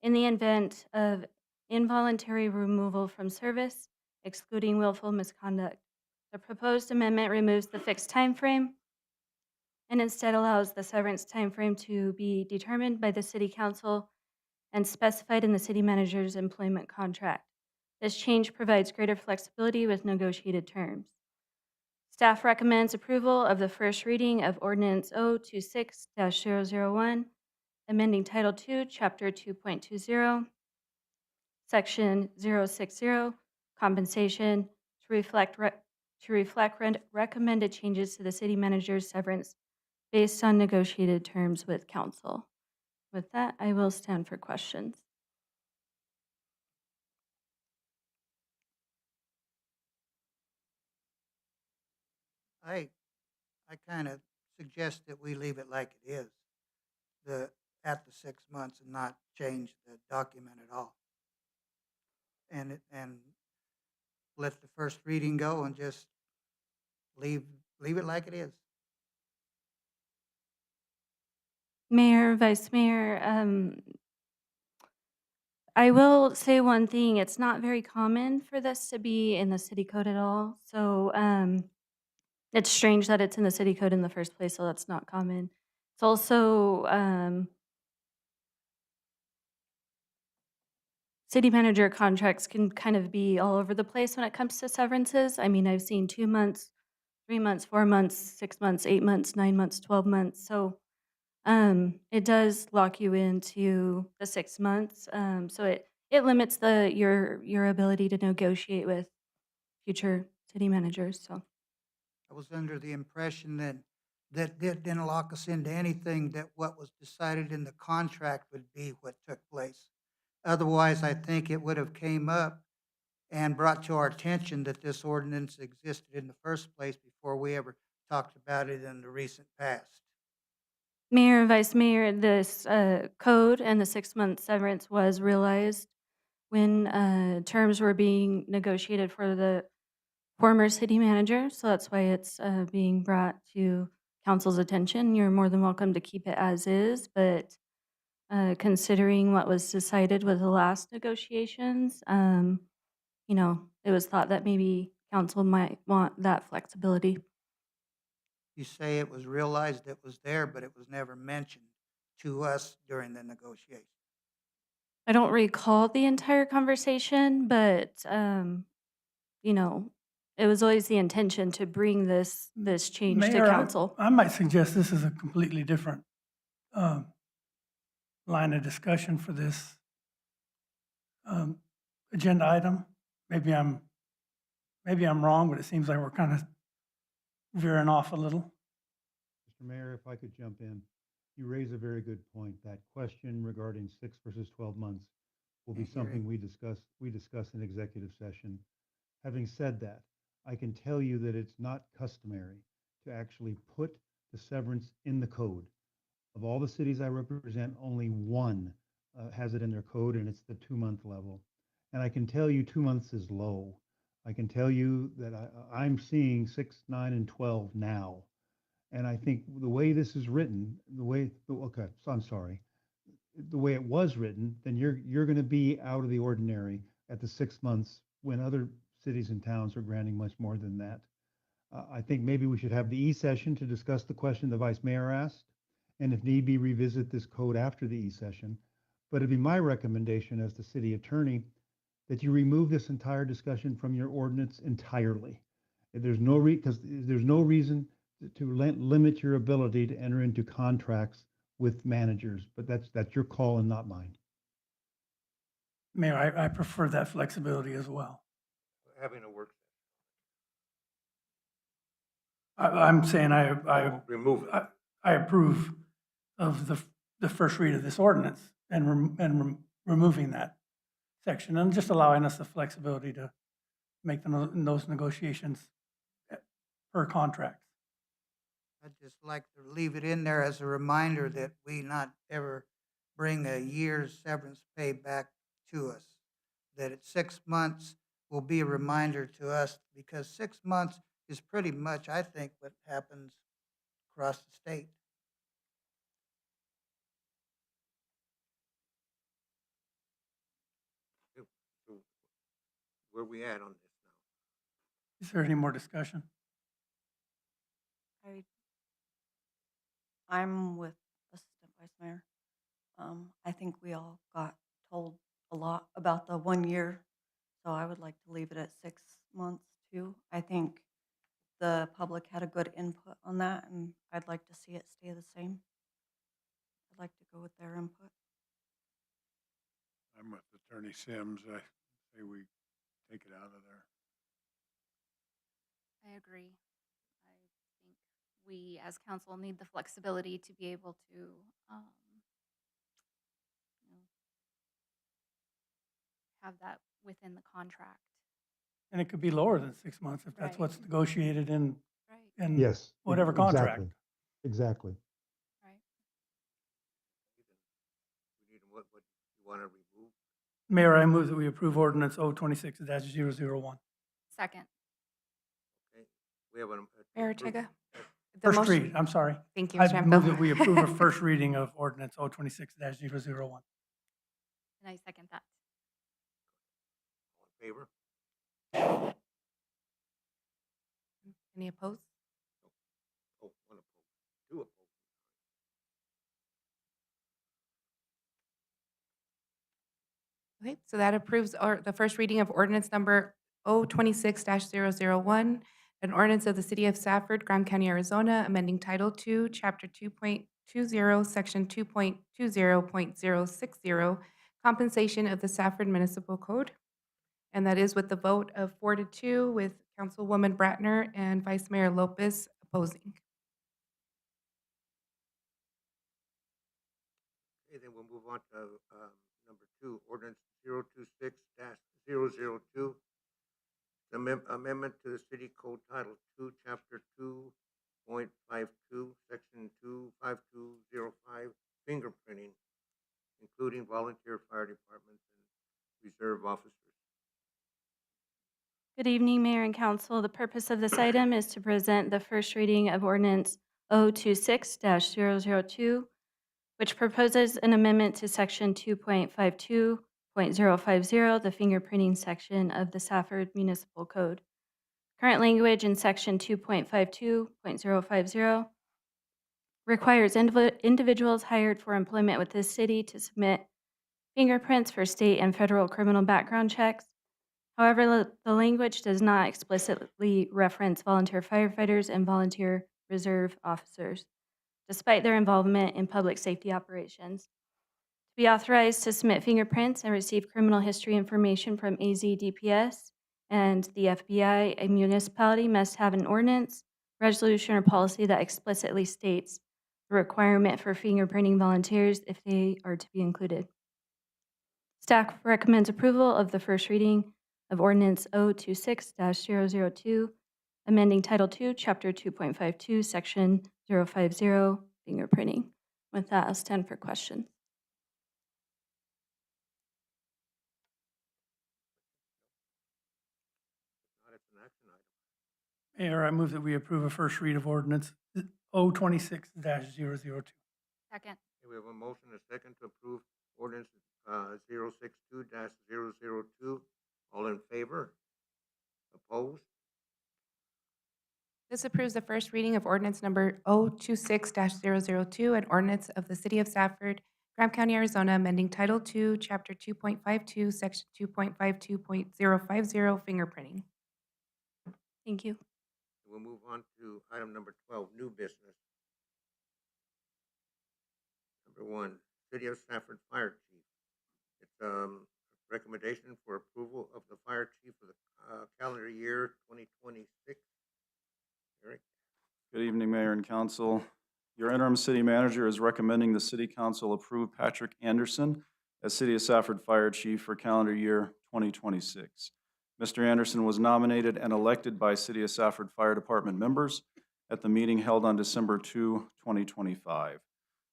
in the event of involuntary removal from service, excluding willful misconduct. The proposed amendment removes the fixed time frame and instead allows the severance time frame to be determined by the city council and specified in the city manager's employment contract. This change provides greater flexibility with negotiated terms. Staff recommends approval of the first reading of ordinance 026-001, amending Title II, Chapter 2.20, Section 060, compensation to reflect recommended changes to the city manager's severance based on negotiated terms with council. With that, I will stand for questions. I kind of suggest that we leave it like it is, at the 6 months and not change the document at all. And let the first reading go and just leave it like it is. Mayor, Vice Mayor, I will say one thing. It's not very common for this to be in the city code at all. So it's strange that it's in the city code in the first place, so that's not common. It's also city manager contracts can kind of be all over the place when it comes to severances. I mean, I've seen 2 months, 3 months, 4 months, 6 months, 8 months, 9 months, 12 months. So it does lock you into the 6 months. So it limits your ability to negotiate with future city managers. So I was under the impression that didn't lock us into anything, that what was decided in the contract would be what took place. Otherwise, I think it would have came up and brought to our attention that this ordinance existed in the first place before we ever talked about it in the recent past. Mayor and Vice Mayor, this code and the 6-month severance was realized when terms were being negotiated for the former city manager. So that's why it's being brought to council's attention. You're more than welcome to keep it as is, but considering what was decided with the last negotiations, it was thought that maybe council might want that flexibility. You say it was realized it was there, but it was never mentioned to us during the negotiation. I don't recall the entire conversation, but, It was always the intention to bring this change to Mayor, council. I might suggest this is a completely different um, line of discussion for this agenda item. Maybe I'm wrong, but it seems like we're kind of veering off a little. Mr. Mayor, if I could jump in, you raise a very good point. That question regarding 6 versus 12 months will be Can't hear something you. we discuss in executive session. Having said that, I can tell you that it's not customary to actually put the severance in the code. Of all the cities I represent, only one has it in their code, and it's the 2-month level. And I can tell you 2 months is low. I can tell you that I'm seeing 6, 9, and 12 now. And I think the way this is written, okay, so I'm sorry. The way it was written, then you're going to be out of the ordinary at the 6 months when other cities and towns are granting much more than that. I think maybe we should have the E-session to discuss the question the Vice Mayor asked, and if need be, revisit this code after the E-session. But it'd be my recommendation as the city attorney that you remove this entire discussion from your ordinance entirely. There's no because there's no reason to limit your ability to enter into contracts with managers, but that's your call and not mine. Mayor, I prefer that flexibility as well. Having a work I'm saying session. Remove it. I approve of the first read of this ordinance and removing that section and just allowing us the flexibility to make those negotiations per contract. I'd just like to leave it in there as a reminder that we not ever bring a year's severance pay back to us. That at 6 months will be a reminder to us, because 6 months is pretty much, I think, what happens across the state. So where we at on this now? Is there any more discussion? I'm with Assistant Vice Mayor. I think we all got told a lot about the 1 year, so I would like to leave it at 6 months too. I think the public had a good input on that, and I'd like to see it stay the same. I'd like to go with their input. I'm with Attorney Sims. I say we take it out of there. I agree. I think we, as council, need the flexibility to be able to, you know, have that within the contract. And it could be lower than 6 months if that's Right. what's negotiated in Right. Yes. whatever contract. Exactly. Right. We need, what you want to remove? Mayor, I move that we approve ordinance 026-001. Second. Okay, we have an. Mayor Ortega? The First motion- read, I'm sorry. Thank you, I Mr. move Campbell. that we approve a first reading of ordinance 026-001. And I second that. All in favor? Any opposed? Oh, one opposed, 2 opposed. Okay, so that approves the first reading of ordinance number 026-001, an ordinance of the City of Safford, Graham County, Arizona, amending Title II, Chapter 2.20, Section 2.20.060, compensation of the Safford Municipal Code. And that is with the vote of 4-2, with Councilwoman Bratner and Vice Mayor Lopez opposing. Okay, then we'll move on to number 2, ordinance 026-002. Amendment to the city code title 2, chapter 2.52, section 25205, fingerprinting, including volunteer fire departments and reserve officers. Good evening, Mayor and Council. The purpose of this item is to present the first reading of ordinance 026-002, which proposes an amendment to section 2.52.050, the fingerprinting section of the Safford Municipal Code. Current language in section 2.52.050 requires individuals hired for employment with this city to submit fingerprints for state and federal criminal background checks. However, the language does not explicitly reference volunteer firefighters and volunteer reserve officers, despite their involvement in public safety operations. To be authorized to submit fingerprints and receive criminal history information from AZDPS and the FBI, a municipality must have an ordinance, resolution, or policy that explicitly states the requirement for fingerprinting volunteers if they are to be included. Staff recommends approval of the first reading of Ordinance 026-002, amending Title II, Chapter 2.52, Section 050, fingerprinting. With that, I'll stand for questions. Not, it's an action item. Mayor, I move that we approve a first read of ordinance 026-002. Second. Okay, we have a motion and a second to approve ordinance 062-002. All in favor? Opposed? This approves the first reading of ordinance number 026-002, an ordinance of the City of Safford, Graham County, Arizona, amending Title II, Chapter 2.52, Section 2.52.050, fingerprinting. Thank you. We'll move on to item number 12, new business. Number 1, City of Safford Fire Chief. It's recommendation for approval of the fire chief for the calendar year 2026. Eric? Good evening, Mayor and Council. Your interim city manager is recommending the city council approve Patrick Anderson as City of Safford Fire Chief for calendar year 2026. Mr. Anderson was nominated and elected by City of Safford Fire Department members at the meeting held on December 2, 2025.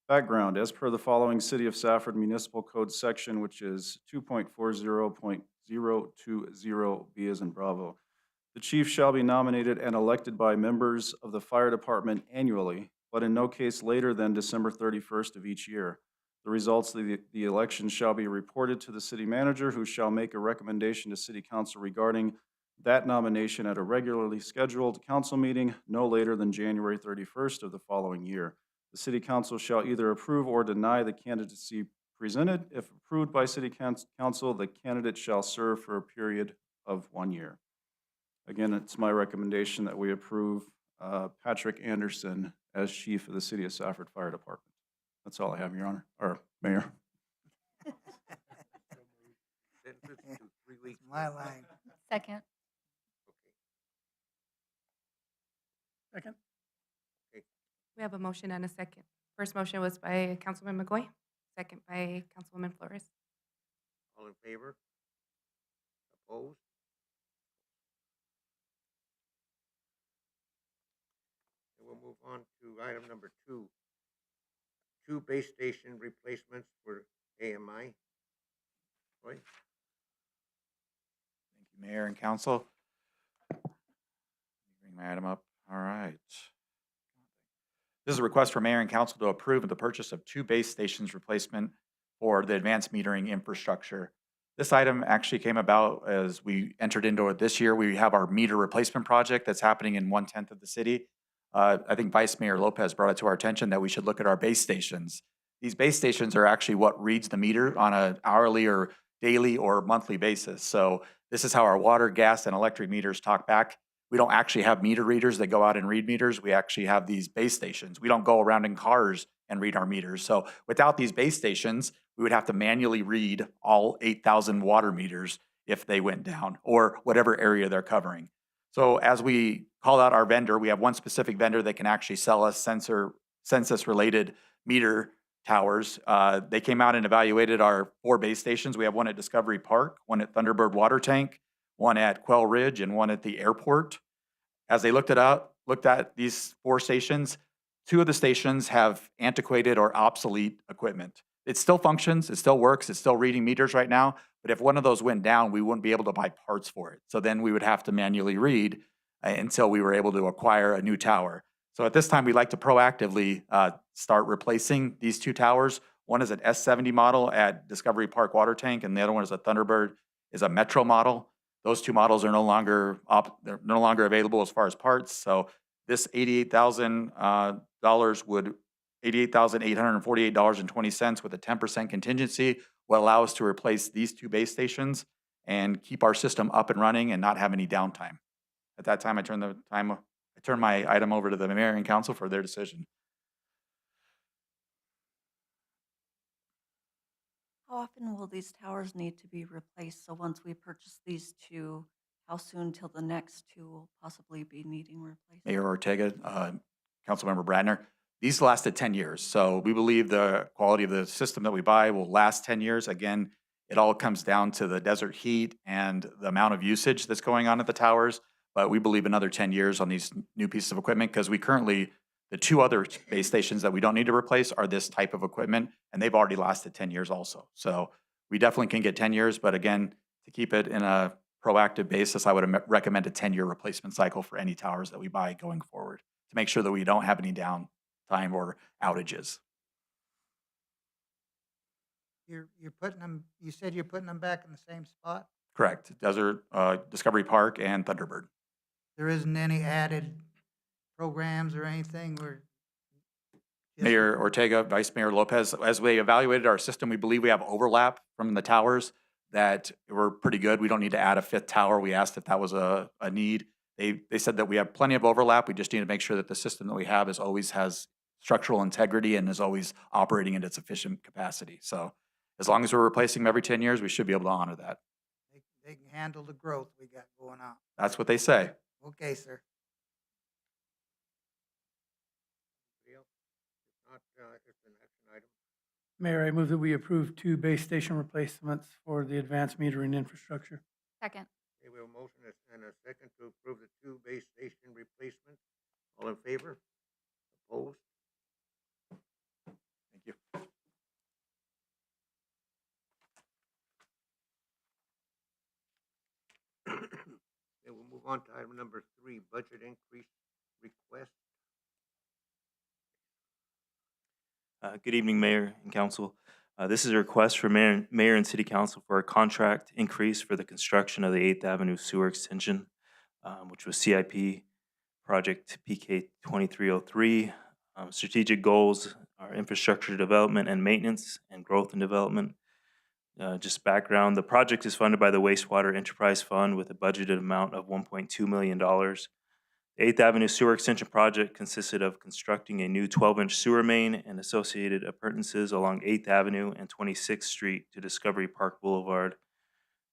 Background, as per the following City of Safford Municipal Code section, which is 2.40.020B as in Bravo. The chief shall be nominated and elected by members of the fire department annually, but in no case later than December 31st of each year. The results of the election shall be reported to the city manager, who shall make a recommendation to city council regarding that nomination at a regularly scheduled council meeting no later than January 31st of the following year. The city council shall either approve or deny the candidacy presented. If approved by city council, the candidate shall serve for a period of 1 year. Again, it's my recommendation that we approve Patrick Anderson as chief of the City of Safford Fire Department. That's all I have, Your Honor, or Mayor. Sentences to 3 weeks. My line. Second. Second? We have a motion and a second. First motion was by Councilman McGoy, second by Councilwoman Flores. All in favor? Opposed? And we'll move on to item number 2. 2 base station replacements for AMI. Roy? Thank you, Mayor and Council. Bring my item up. All right. This is a request for Mayor and Council to approve the purchase of 2 base stations replacement for the advanced metering infrastructure. This item actually came about as we entered into it this year. We have our meter replacement project that's happening in 1/10 of the city. I think Vice Mayor Lopez brought it to our attention that we should look at our base stations. These base stations are actually what reads the meter on an hourly or daily or monthly basis. So this is how our water, gas, and electric meters talk back. We don't actually have meter readers that go out and read meters. We actually have these base stations. We don't go around in cars and read our meters. So without these base stations, we would have to manually read all 8,000 water meters if they went down, or whatever area they're covering. So as we call out our vendor, we have one specific vendor that can actually sell us census-related meter towers. They came out and evaluated our 4 base stations. We have one at Discovery Park, one at Thunderbird Water Tank, one at Quail Ridge, and one at the airport. As they looked at these 4 stations, 2 of the stations have antiquated or obsolete equipment. It still functions, it still works, it's still reading meters right now, but if one of those went down, we wouldn't be able to buy parts for it. So then we would have to manually read until we were able to acquire a new tower. So at this time, we'd like to proactively start replacing these 2 towers. One is an S70 model at Discovery Park Water Tank, and the other one is a Thunderbird, is a Metro model. Those 2 models are no longer available as far as parts. So this $88,848.20 with a 10% contingency will allow us to replace these 2 base stations and keep our system up and running and not have any downtime. At that time, I turn my item over to the mayor and council for their decision. How often will these towers need to be replaced? So once we purchase these two, how soon till the next two will possibly be needing replacement? Mayor Ortega, Councilmember Bratner, these lasted 10 years. So we believe the quality of the system that we buy will last 10 years. Again, it all comes down to the desert heat and the amount of usage that's going on at the towers. But we believe another 10 years on these new pieces of equipment, because we currently, the two other base stations that we don't need to replace are this type of equipment, and they've already lasted 10 years also. So we definitely can get 10 years, but again, to keep it in a proactive basis, I would recommend a 10-year replacement cycle for any towers that we buy going forward to make sure that we don't have any downtime or outages. You're putting them, you said you're putting them back in the same spot? Correct. Desert, Discovery Park, and Thunderbird. There isn't any added programs or anything where? just- Mayor Ortega, Vice Mayor Lopez, as we evaluated our system, we believe we have overlap from the towers that were pretty good. We don't need to add a fifth tower. We asked if that was a need. They said that we have plenty of overlap. We just need to make sure that the system that we have always has structural integrity and is always operating at its efficient capacity. So as long as we're replacing them every 10 years, we should be able to honor that. They can handle the growth we got going on. That's what they say. Okay, sir. Anybody else? If not, it's an action item. Mayor, I move that we approve 2 base station replacements for the advanced metering infrastructure. Second. Okay, we have a motion and a second to approve the 2 base station replacements. All in favor? Opposed? Thank you. Okay, we'll move on to item number 3, budget increase request. Good evening, Mayor and Council. This is a request for Mayor and City Council for a contract increase for the construction of the 8th Avenue Sewer Extension, which was CIP Project PK 2303. Strategic goals are infrastructure development and maintenance and growth and development. Just background, the project is funded by the Wastewater Enterprise Fund with a budgeted amount of $1.2 million. The 8th Avenue Sewer Extension Project consisted of constructing a new 12-inch sewer main and associated appurtenances along 8th Avenue and 26th Street to Discovery Park Boulevard.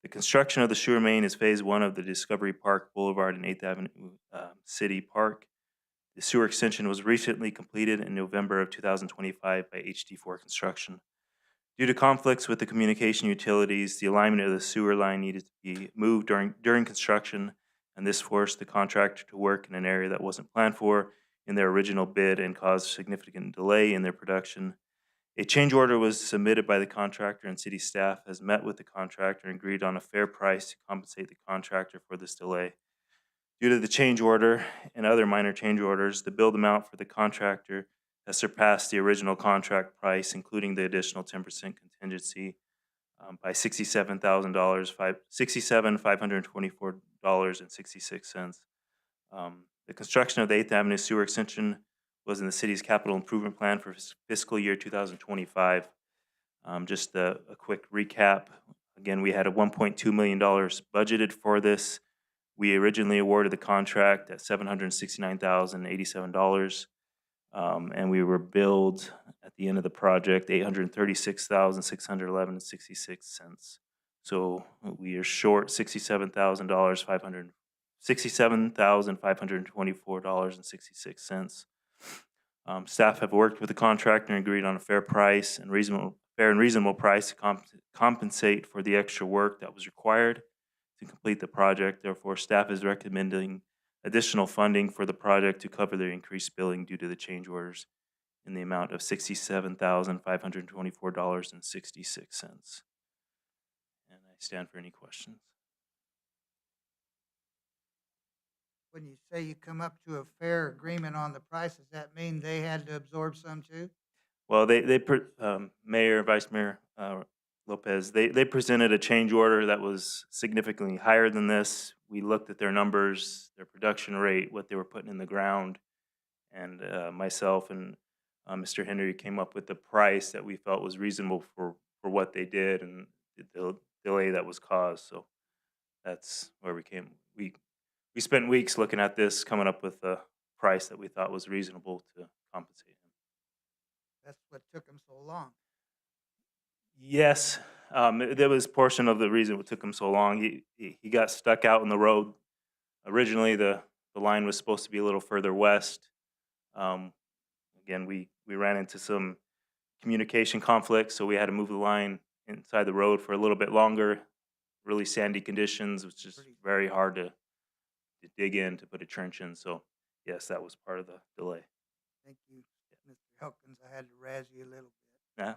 The construction of the sewer main is phase 1 of the Discovery Park Boulevard and 8th Avenue City Park. The sewer extension was recently completed in November of 2025 by HD4 Construction. Due to conflicts with the communication utilities, the alignment of the sewer line needed to be moved during construction, and this forced the contractor to work in an area that wasn't planned for in their original bid and caused significant delay in their production. A change order was submitted by the contractor, and city staff has met with the contractor and agreed on a fair price to compensate the contractor for this delay. Due to the change order and other minor change orders, the billed amount for the contractor has surpassed the original contract price, including the additional 10% contingency, by $67,524.66. The construction of the 8th Avenue Sewer Extension was in the city's capital improvement plan for fiscal year 2025. Just a quick recap. Again, we had a $1.2 million budgeted for this. We originally awarded the contract at $769,087. And we were billed at the end of the project $836,611.66. So we are short $67,524.66. Staff have worked with the contractor and agreed on a fair and reasonable price to compensate for the extra work that was required to complete the project. Therefore, staff is recommending additional funding for the project to cover the increased billing due to the change orders in the amount of $67,524.66. And I stand for any questions. When you say you come up to a fair agreement on the price, does that mean they had to absorb some too? Well, Mayor, Vice Mayor Lopez, they presented a change order that was significantly higher than this. We looked at their numbers, their production rate, what they were putting in the ground, and myself and Mr. Henry came up with the price that we felt was reasonable for what they did and the delay that was caused. So that's where we came. We spent weeks looking at this, coming up with a price that we thought was reasonable to compensate him. That's what took them so long. Yes, there was portion of the reason it took him so long. He got stuck out in the road. Originally, the line was supposed to be a little further west. Again, we ran into some communication conflicts, so we had to move the line inside the road for a little bit longer. Really sandy conditions, it was just very hard to dig in to put a trench in. So yes, that was part of the delay. Thank you, Mr. Elkins. I had to razz you a little bit. Yeah.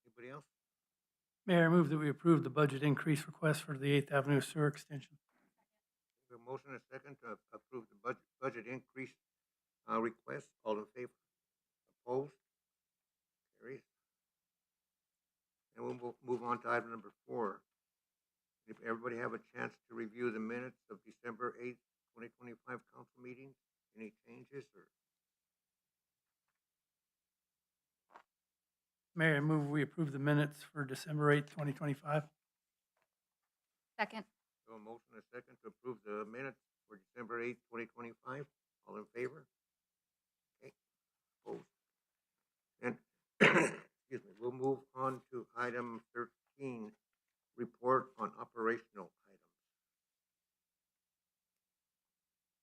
Anybody else? Mayor, I move that we approve the budget increase request for the 8th Avenue Sewer Extension. We have a motion and a second to approve the budget increase request. All in favor? Opposed? Carries. And we'll move on to item number 4. If everybody have a chance to review the minutes of December 8th, 2025 council meeting, any changes or? Mayor, I move we approve the minutes for December 8th, 2025. Second. So a motion and a second to approve the minutes for December 8th, 2025. All in favor? Okay. Opposed? And, excuse me, we'll move on to item 13, report on operational items.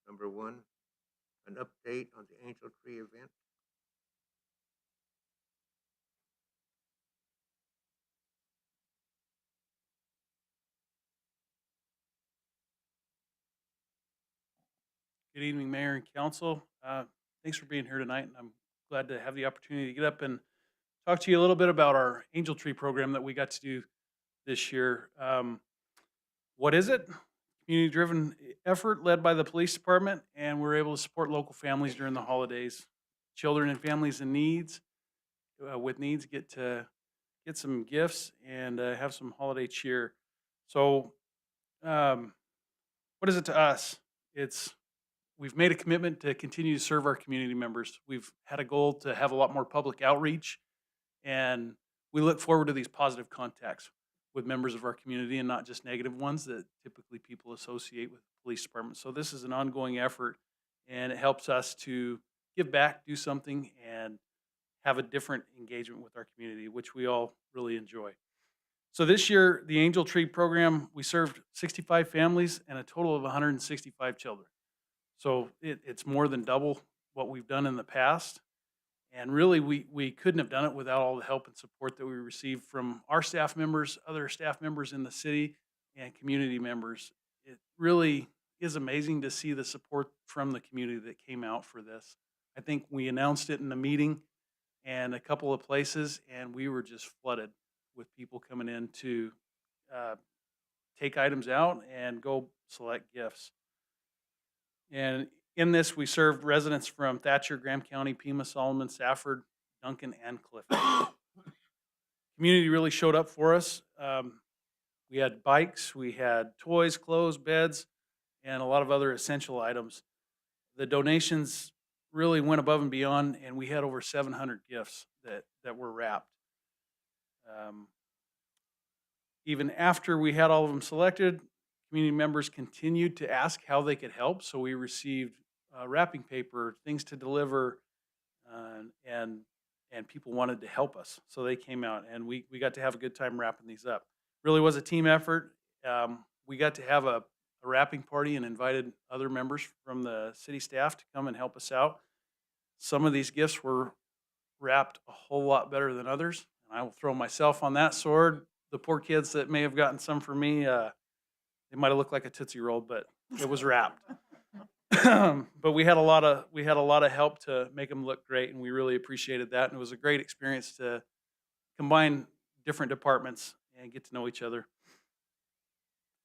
Number 1, an update on the Angel Tree event. Good evening, Mayor and Council. Thanks for being here tonight, and I'm glad to have the opportunity to get up and talk to you a little bit about our Angel Tree program that we got to do this year. What is it? Community-driven effort led by the police department, and we're able to support local families during the holidays. Children and families in needs, with needs, get to get some gifts and have some holiday cheer. So, what is it to us? We've made a commitment to continue to serve our community members. We've had a goal to have a lot more public outreach, and we look forward to these positive contacts with members of our community and not just negative ones that typically people associate with the police department. So this is an ongoing effort, and it helps us to give back, do something, and have a different engagement with our community, which we all really enjoy. So this year, the Angel Tree program, we served 65 families and a total of 165 children. So it's more than double what we've done in the past. And really, we couldn't have done it without all the help and support that we received from our staff members, other staff members in the city, and community members. It really is amazing to see the support from the community that came out for this. I think we announced it in the meeting and a couple of places, and we were just flooded with people coming in to take items out and go select gifts. And in this, we served residents from Thatcher, Graham County, Pima, Solomon, Safford, Duncan, and Clifton. Community really showed up for us. We had bikes, we had toys, clothes, beds, and a lot of other essential items. The donations really went above and beyond, and we had over 700 gifts that were wrapped. Even after we had all of them selected, community members continued to ask how they could help, so we received wrapping paper, things to deliver, and people wanted to help us, so they came out, and we got to have a good time wrapping these up. Really was a team effort. We got to have a wrapping party and invited other members from the city staff to come and help us out. Some of these gifts were wrapped a whole lot better than others, and I will throw myself on that sword. The poor kids that may have gotten some from me, they might have looked like a Tootsie Roll, but it was wrapped. But we had a lot of help to make them look great, and we really appreciated that. And it was a great experience to combine different departments and get to know each other.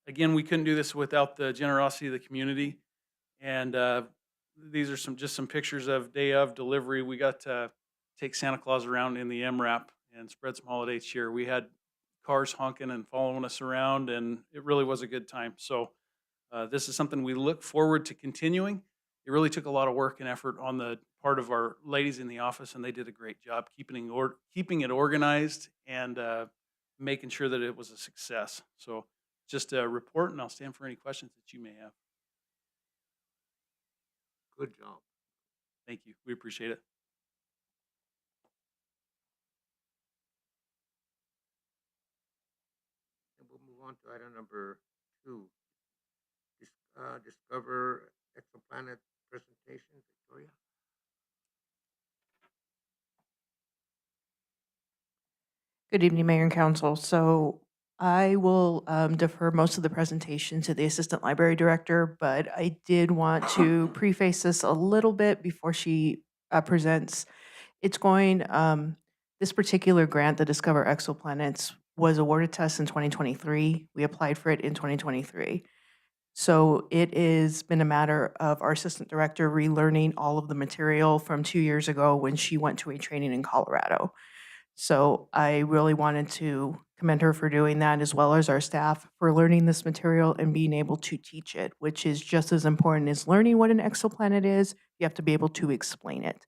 Again, we couldn't do this without the generosity of the community. And these are just some pictures of day of delivery. We got to take Santa Claus around in the MRAP and spread some holiday cheer. We had cars honking and following us around, and it really was a good time. So this is something we look forward to continuing. It really took a lot of work and effort on the part of our ladies in the office, and they did a great job keeping it organized and making sure that it was a success. So just a report, and I'll stand for any questions that you may have. Good job. Thank you. We appreciate it. And we'll move on to item number 2. Discover exoplanet presentation, Victoria. Good evening, Mayor and Council. So I will defer most of the presentation to the Assistant Library Director, but I did want to preface this a little bit before she presents. It's going, this particular grant, the Discover Exoplanets, was awarded to us in 2023. We applied for it in 2023. So it has been a matter of our Assistant Director relearning all of the material from 2 years ago when she went to a training in Colorado. So I really wanted to commend her for doing that, as well as our staff for learning this material and being able to teach it, which is just as important as learning what an exoplanet is. You have to be able to explain it.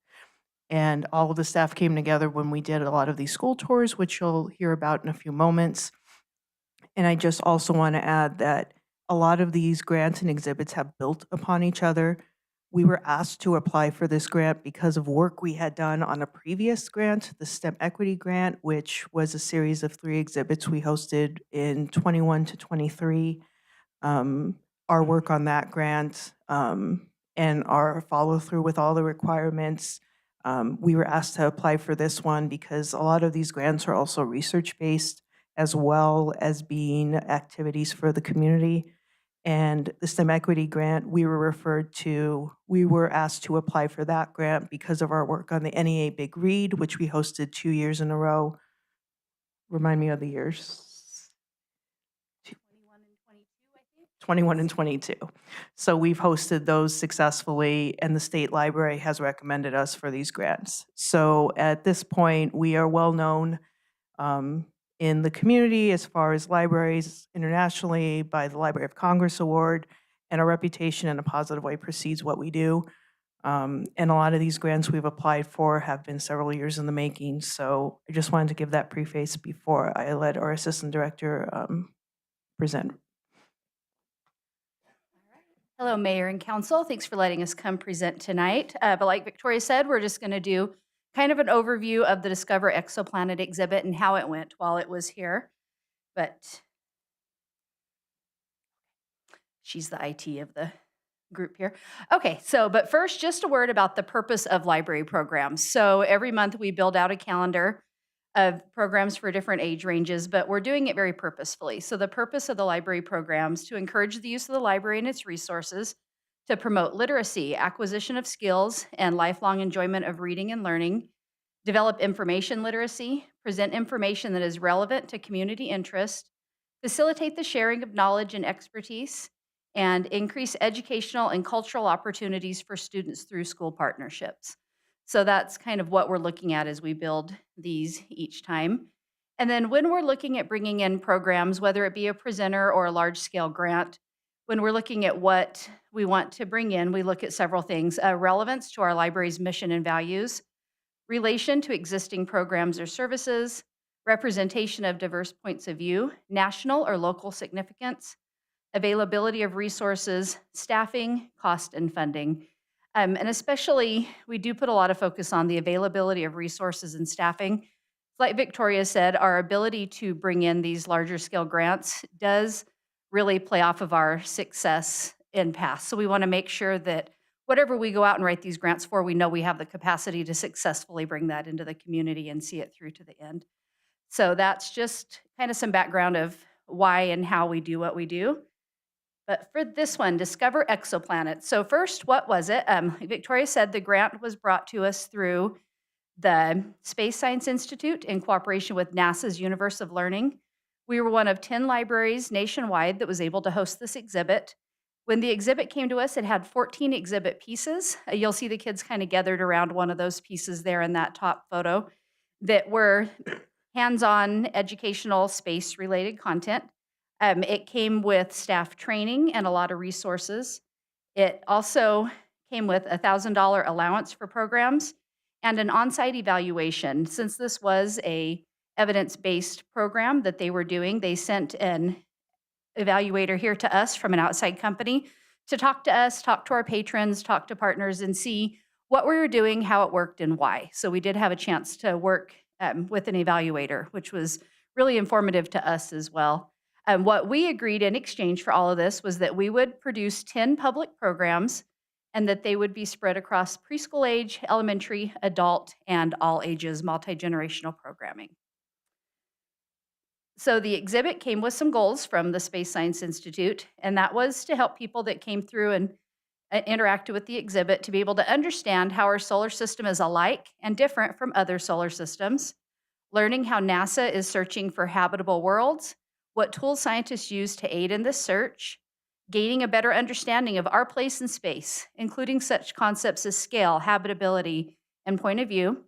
And all of the staff came together when we did a lot of these school tours, which you'll hear about in a few moments. And I just also want to add that a lot of these grants and exhibits have built upon each other. We were asked to apply for this grant because of work we had done on a previous grant, the STEM Equity Grant, which was a series of 3 exhibits we hosted in 21 to 23. Our work on that grant and our follow through with all the requirements. We were asked to apply for this one because a lot of these grants are also research-based, as well as being activities for the community. And the STEM Equity Grant, we were asked to apply for that grant because of our work on the NEA Big Read, which we hosted 2 years in a row. Remind me of the years. 21 and 22. So we've hosted those successfully, and the State Library has recommended us for these grants. So at this point, we are well known in the community as far as libraries internationally by the Library of Congress Award, and our reputation in a positive way precedes what we do. And a lot of these grants we've applied for have been several years in the making. So I just wanted to give that preface before I let our Assistant Director present. Hello, Mayor and Council. Thanks for letting us come present tonight. But like Victoria said, we're just going to do kind of an overview of the Discover Exoplanet exhibit and how it went while it was here. But she's the IT of the group here. Okay, but first, just a word about the purpose of library programs. So every month we build out a calendar of programs for different age ranges, but we're doing it very purposefully. So the purpose of the library programs to encourage the use of the library and its resources, to promote literacy, acquisition of skills, and lifelong enjoyment of reading and learning, develop information literacy, present information that is relevant to community interest, facilitate the sharing of knowledge and expertise, and increase educational and cultural opportunities for students through school partnerships. So that's kind of what we're looking at as we build these each time. And then when we're looking at bringing in programs, whether it be a presenter or a large-scale grant, when we're looking at what we want to bring in, we look at several things. Relevance to our library's mission and values, relation to existing programs or services, representation of diverse points of view, national or local significance, availability of resources, staffing, cost, and funding. And especially, we do put a lot of focus on the availability of resources and staffing. Like Victoria said, our ability to bring in these larger scale grants does really play off of our success in past. So we want to make sure that whatever we go out and write these grants for, we know we have the capacity to successfully bring that into the community and see it through to the end. So that's just kind of some background of why and how we do what we do. But for this one, Discover Exoplanets. So first, what was it? Like Victoria said, the grant was brought to us through the Space Science Institute in cooperation with NASA's Universe of Learning. We were one of 10 libraries nationwide that was able to host this exhibit. When the exhibit came to us, it had 14 exhibit pieces. You'll see the kids kind of gathered around one of those pieces there in that top photo that were hands-on educational space-related content. It came with staff training and a lot of resources. It also came with a $1,000 allowance for programs and an on-site evaluation. Since this was a evidence-based program that they were doing, they sent an evaluator here to us from an outside company to talk to us, talk to our patrons, talk to partners, and see what we were doing, how it worked, and why. So we did have a chance to work with an evaluator, which was really informative to us as well. What we agreed in exchange for all of this was that we would produce 10 public programs and that they would be spread across preschool age, elementary, adult, and all ages multi-generational programming. So the exhibit came with some goals from the Space Science Institute, and that was to help people that came through and interacted with the exhibit to be able to understand how our solar system is alike and different from other solar systems, learning how NASA is searching for habitable worlds, what tools scientists use to aid in this search, gaining a better understanding of our place in space, including such concepts as scale, habitability, and point of view,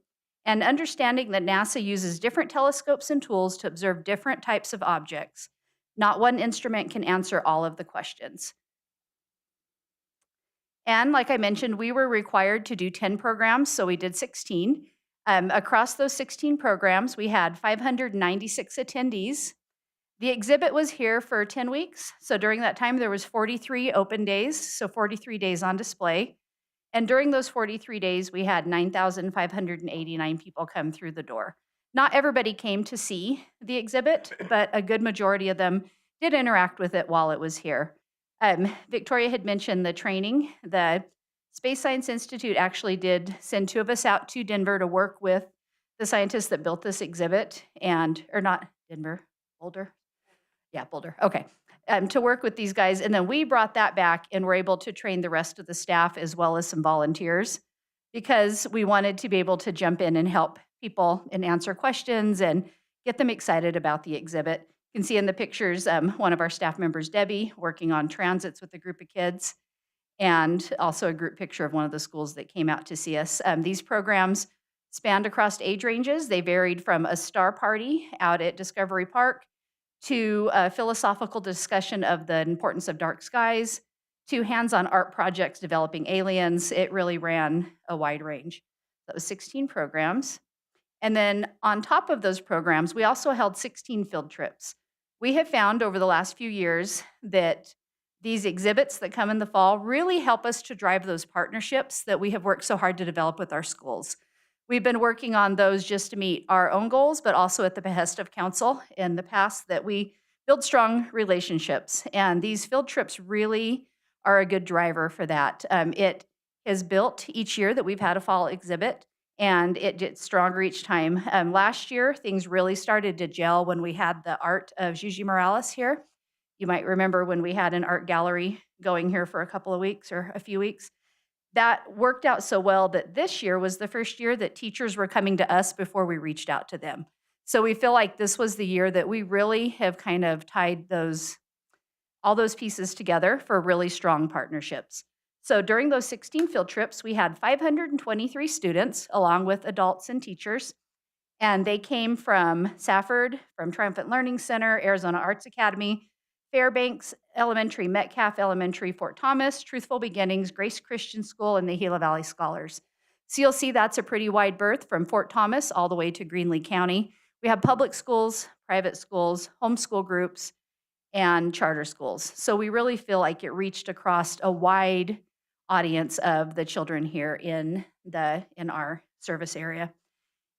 and understanding that NASA uses different telescopes and tools to observe different types of objects. Not one instrument can answer all of the questions. And like I mentioned, we were required to do 10 programs, so we did 16. Across those 16 programs, we had 596 attendees. The exhibit was here for 10 weeks, so during that time there was 43 open days, so 43 days on display. And during those 43 days, we had 9,589 people come through the door. Not everybody came to see the exhibit, but a good majority of them did interact with it while it was here. Victoria had mentioned the training. The Space Science Institute actually did send 2 of us out to Denver to work with the scientists that built this exhibit, or not Denver, Boulder. Yeah, Boulder, okay. To work with these guys, and then we brought that back and were able to train the rest of the staff as well as some volunteers because we wanted to be able to jump in and help people and answer questions and get them excited about the exhibit. You can see in the pictures one of our staff members, Debbie, working on transits with a group of kids, and also a group picture of one of the schools that came out to see us. These programs spanned across age ranges. They varied from a star party out at Discovery Park to a philosophical discussion of the importance of dark skies, to hands-on art projects developing aliens. It really ran a wide range. That was 16 programs. And then on top of those programs, we also held 16 field trips. We have found over the last few years that these exhibits that come in the fall really help us to drive those partnerships that we have worked so hard to develop with our schools. We've been working on those just to meet our own goals, but also at the behest of council in the past that we build strong relationships. And these field trips really are a good driver for that. It has built each year that we've had a fall exhibit, and it gets stronger each time. Last year, things really started to gel when we had the art of Gigi Morales here. You might remember when we had an art gallery going here for a couple of weeks or a few weeks. That worked out so well that this year was the first year that teachers were coming to us before we reached out to them. So we feel like this was the year that we really have kind of tied all those pieces together for really strong partnerships. So during those 16 field trips, we had 523 students along with adults and teachers. And they came from Safford, from Triumphant Learning Center, Arizona Arts Academy, Fairbanks Elementary, Metcalf Elementary, Fort Thomas, Truthful Beginnings, Grace Christian School, and the Gila Valley Scholars. So you'll see that's a pretty wide berth from Fort Thomas all the way to Greenlee County. We have public schools, private schools, homeschool groups, and charter schools. So we really feel like it reached across a wide audience of the children here in our service area.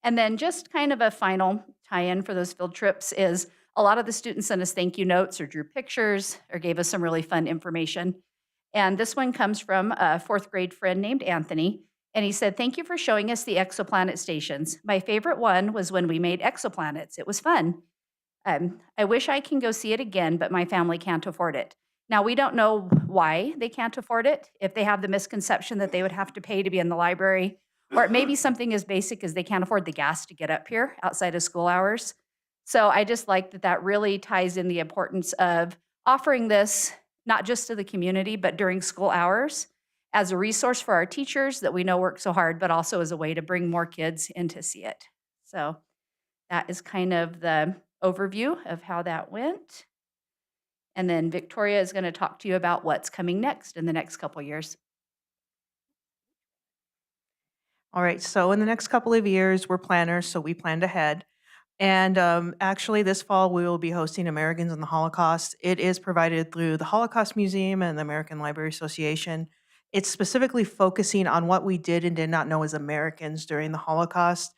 And then just kind of a final tie-in for those field trips is a lot of the students sent us thank you notes or drew pictures or gave us some really fun information. And this one comes from a 4th grade friend named Anthony. And he said, "Thank you for showing us the exoplanet stations. My favorite one was when we made exoplanets. It was fun. I wish I can go see it again, but my family can't afford it." Now, we don't know why they can't afford it, if they have the misconception that they would have to pay to be in the library, or it may be something as basic as they can't afford the gas to get up here outside of school hours. So I just like that really ties in the importance of offering this, not just to the community, but during school hours, as a resource for our teachers that we know work so hard, but also as a way to bring more kids in to see it. So that is kind of the overview of how that went. And then Victoria is going to talk to you about what's coming next in the next couple years. All right, so in the next couple of years, we're planners, so we planned ahead. And actually, this fall, we will be hosting Americans in the Holocaust. It is provided through the Holocaust Museum and the American Library Association. It's specifically focusing on what we did and did not know as Americans during the Holocaust.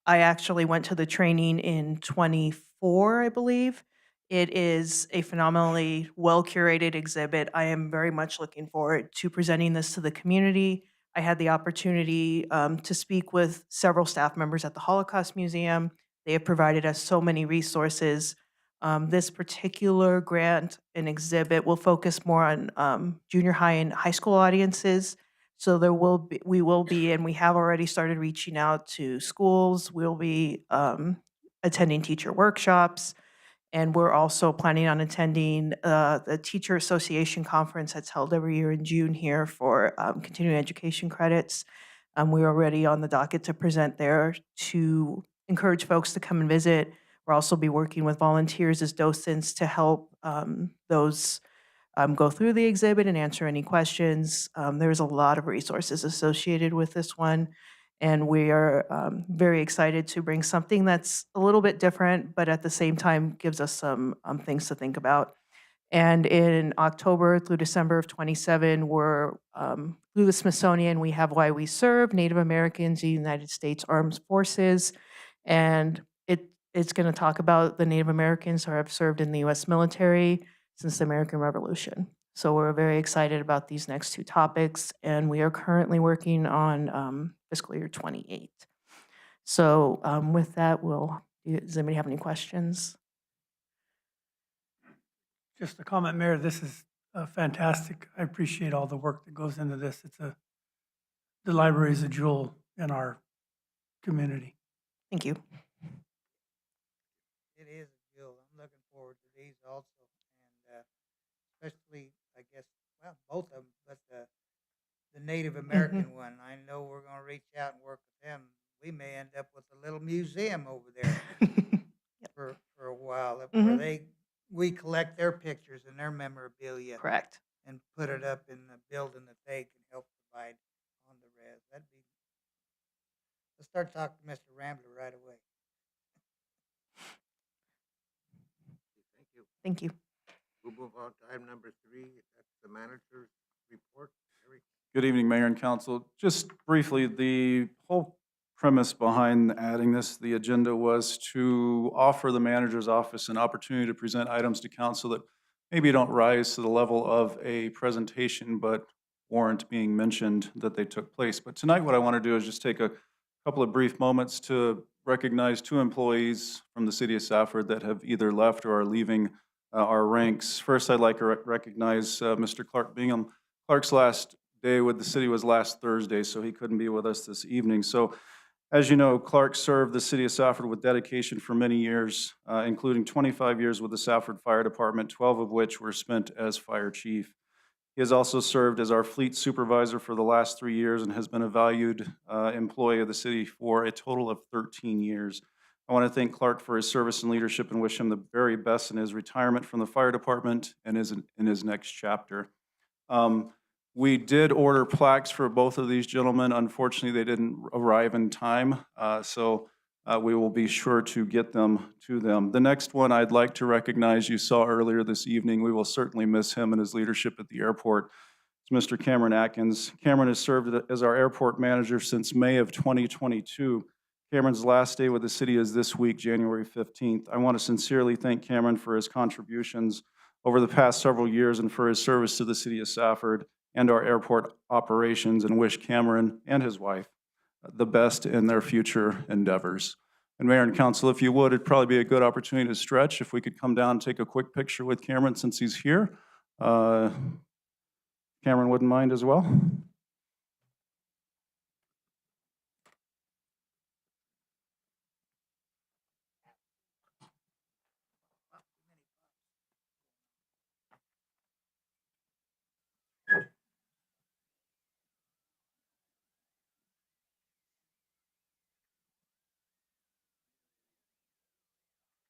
I actually went to the training in 24, I believe. It is a phenomenally well-curated exhibit. I am very much looking forward to presenting this to the community. I had the opportunity to speak with several staff members at the Holocaust Museum. They have provided us so many resources. This particular grant and exhibit will focus more on junior high and high school audiences. So we will be, and we have already started reaching out to schools. We'll be attending teacher workshops, and we're also planning on attending the Teacher Association Conference that's held every year in June here for continuing education credits. We're already on the docket to present there to encourage folks to come and visit. We'll also be working with volunteers as docents to help those go through the exhibit and answer any questions. There's a lot of resources associated with this one, and we are very excited to bring something that's a little bit different, but at the same time gives us some things to think about. And in October through December of 27, we're through the Smithsonian, we have Why We Serve, Native Americans, the United States Armed Forces, and it's going to talk about the Native Americans who have served in the U.S. military since the American Revolution. So we're very excited about these next two topics, and we are currently working on fiscal year 28. So with that, does anybody have any questions? Just a comment, Mayor, this is fantastic. I appreciate all the work that goes into this. The library is a jewel in our community. Thank you. It is a deal. I'm looking forward to these also, and especially, I guess, well, both of them, but the Native American one. I know we're going to reach out and work with them. We may end up with a little museum over there for a while, where we collect their pictures and their memorabilia. Correct. And put it up in the building that they can help provide on the res. Let's start talking to Mr. Rambler right away. Thank you. Thank you. We'll move on to item number 3. That's the manager's report. Eric? Good evening, Mayor and Council. Just briefly, the whole premise behind adding this to the agenda was to offer the manager's office an opportunity to present items to council that maybe don't rise to the level of a presentation, but warrant being mentioned that they took place. But tonight, what I want to do is just take a couple of brief moments to recognize 2 employees from the city of Safford that have either left or are leaving our ranks. First, I'd like to recognize Mr. Clark Bingham. Clark's last day with the city was last Thursday, so he couldn't be with us this evening. So, as you know, Clark served the city of Safford with dedication for many years, including 25 years with the Safford Fire Department, 12 of which were spent as fire chief. He has also served as our fleet supervisor for the last 3 years and has been a valued employee of the city for a total of 13 years. I want to thank Clark for his service and leadership and wish him the very best in his retirement from the fire department and in his next chapter. We did order plaques for both of these gentlemen. Unfortunately, they didn't arrive in time, so we will be sure to get them to them. The next one I'd like to recognize, you saw earlier this evening, we will certainly miss him and his leadership at the airport. It's Mr. Cameron Atkins. Cameron has served as our airport manager since May of 2022. Cameron's last day with the city is this week, January 15th. I want to sincerely thank Cameron for his contributions over the past several years and for his service to the city of Safford and our airport operations, and wish Cameron and his wife the best in their future endeavors. And Mayor and Council, if you would, it'd probably be a good opportunity to stretch if we could come down and take a quick picture with Cameron since he's here. Cameron wouldn't mind as well.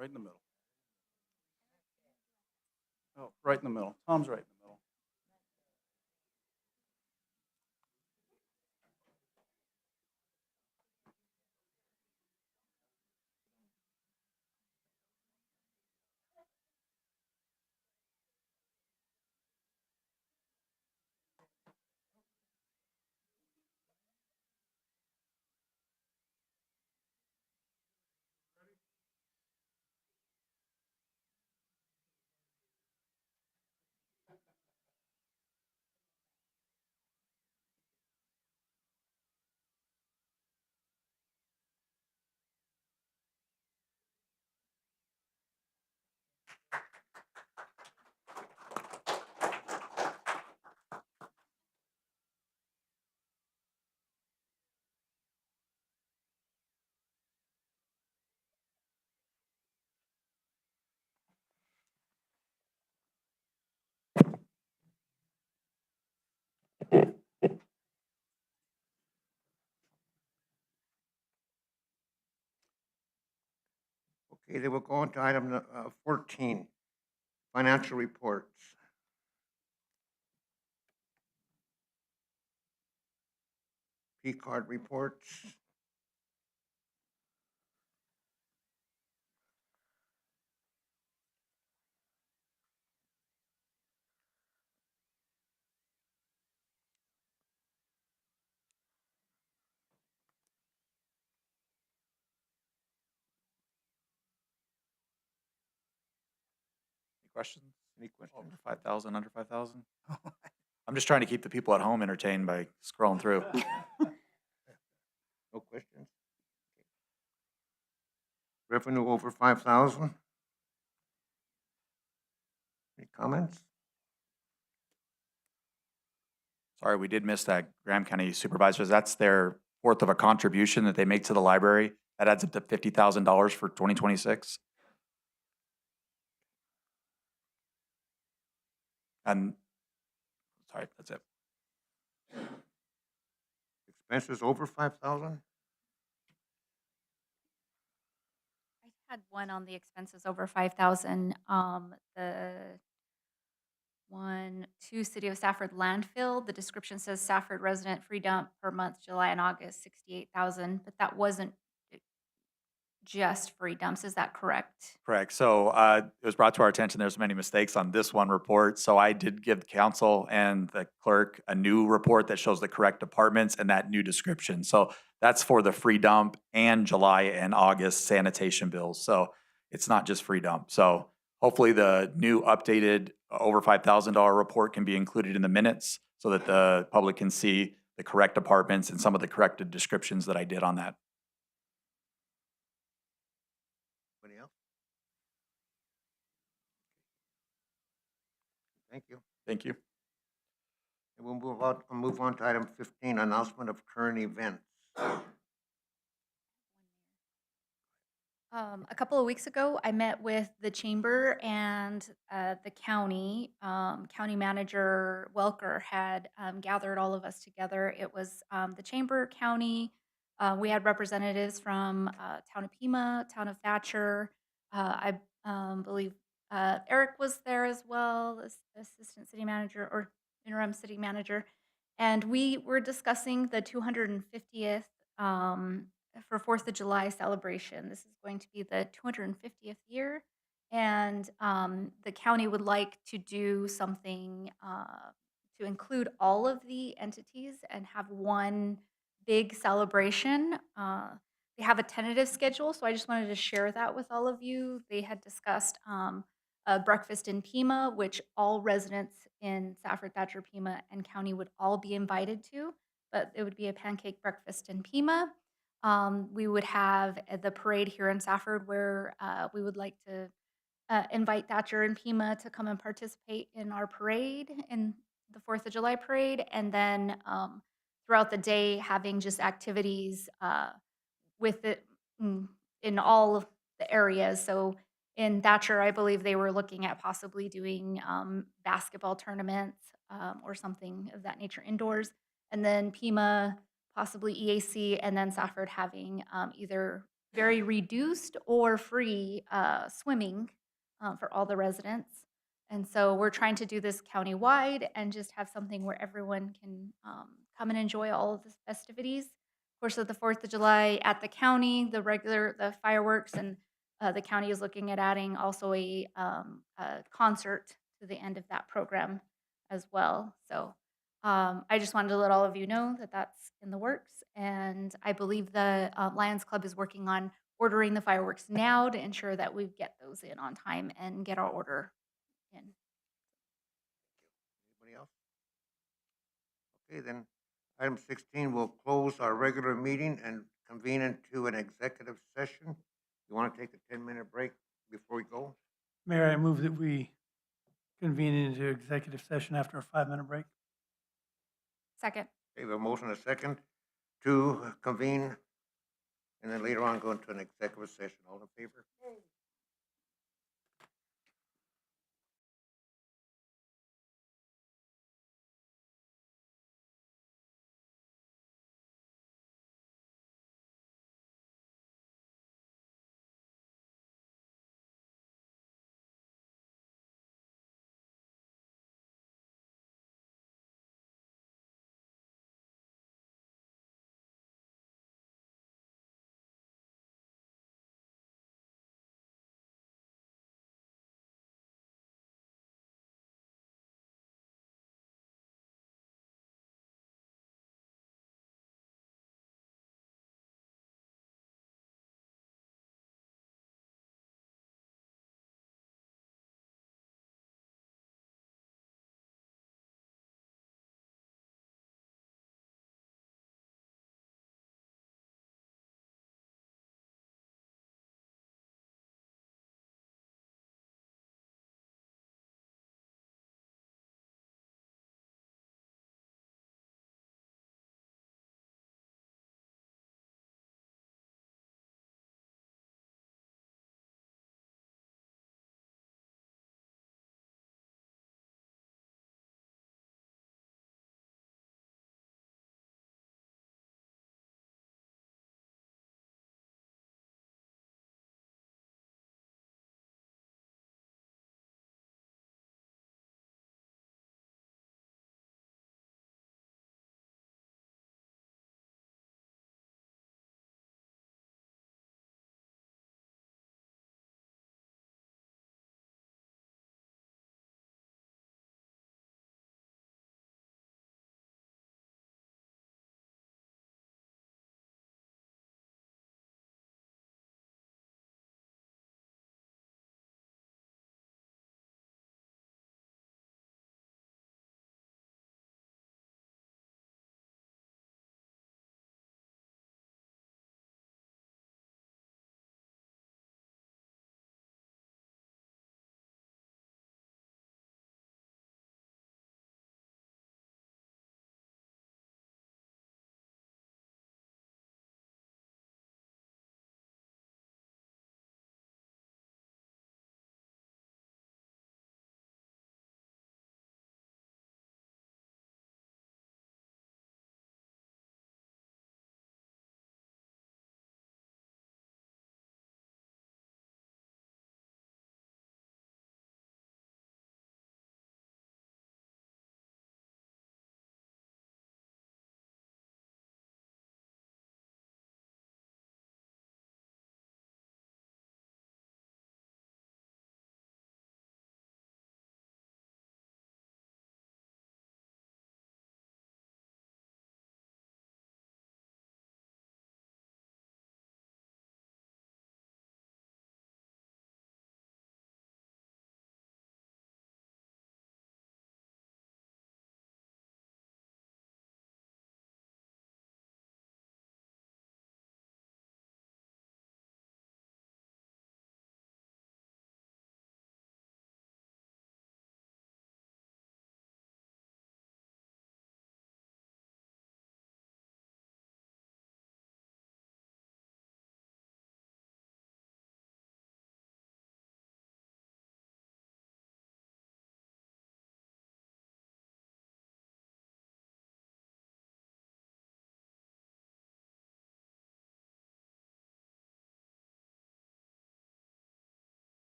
Right in the middle. Oh, right in the middle. Tom's right in the middle. Okay, then we'll go on to item 14, financial reports. P-card reports. Any questions? Any questions? Over 5,000, under 5,000? I'm just trying to keep the people at home entertained by scrolling through. No questions? Revenue over 5,000? Any comments? Sorry, we did miss that. Graham County Supervisors, that's their fourth of a contribution that they make to the library. That adds up to $50,000 for 2026. And, sorry, that's it. Expenses over 5,000? I had one on the expenses over 5,000. The two City of Safford landfill, the description says Safford resident free dump per month, July and August, 68,000, but that wasn't just free dumps. Is that correct? Correct. So it was brought to our attention there's many mistakes on this one report. So I did give the council and the clerk a new report that shows the correct departments and that new description. So that's for the free dump and July and August sanitation bills. So it's not just free dump. So hopefully the new updated over $5,000 report can be included in the minutes so that the public can see the correct departments and some of the corrected descriptions that I did on that. Anybody else? Thank you. Thank you. And we'll move on to item 15, announcement of current events. A couple of weeks ago, I met with the chamber and the county. County Manager Welker had gathered all of us together. It was the chamber, county. We had representatives from Town of Pima, Town of Thatcher. I believe Eric was there as well, the Assistant City Manager or Interim City Manager. And we were discussing the 250th for 4th of July celebration. This is going to be the 250th year. And the county would like to do something to include all of the entities and have one big celebration. They have a tentative schedule, so I just wanted to share that with all of you. They had discussed a breakfast in Pima, which all residents in Safford, Thatcher, Pima, and county would all be invited to, but it would be a pancake breakfast in Pima. We would have the parade here in Safford where we would like to invite Thatcher and Pima to come and participate in our parade, in the 4th of July parade, and then throughout the day having just activities with it in all of the areas. So in Thatcher, I believe they were looking at possibly doing basketball tournaments or something of that nature indoors. And then Pima, possibly EAC, and then Safford having either very reduced or free swimming for all the residents. And so we're trying to do this countywide and just have something where everyone can come and enjoy all of the festivities. Of course, of the 4th of July at the county, the fireworks, and the county is looking at adding also a concert to the end of that program as well. So I just wanted to let all of you know that that's in the works. And I believe the Lions Club is working on ordering the fireworks now to ensure that we get those in on time and get our order in. Anybody else? Okay, then item 16, we'll close our regular meeting and convene into an executive session. You want to take a 10-minute break before we go? Mayor, I move that we convene into executive session after a 5-minute break. Second. Okay, we have a motion and a second to convene, and then later on go into an executive session. All in favor?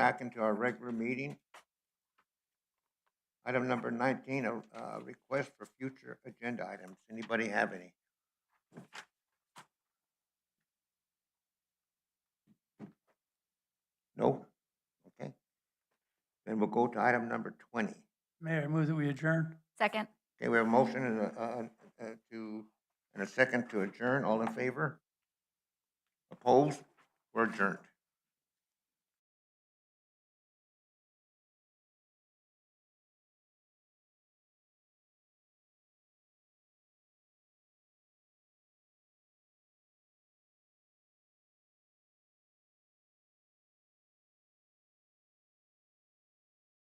back into our regular meeting. Item number 19, a request for future agenda items. Anybody have any? No? Okay. Then we'll go to item number 20. Mayor, I move that we adjourn. Second. Okay, we have a motion and a second to adjourn. All in favor? Opposed? We're adjourned.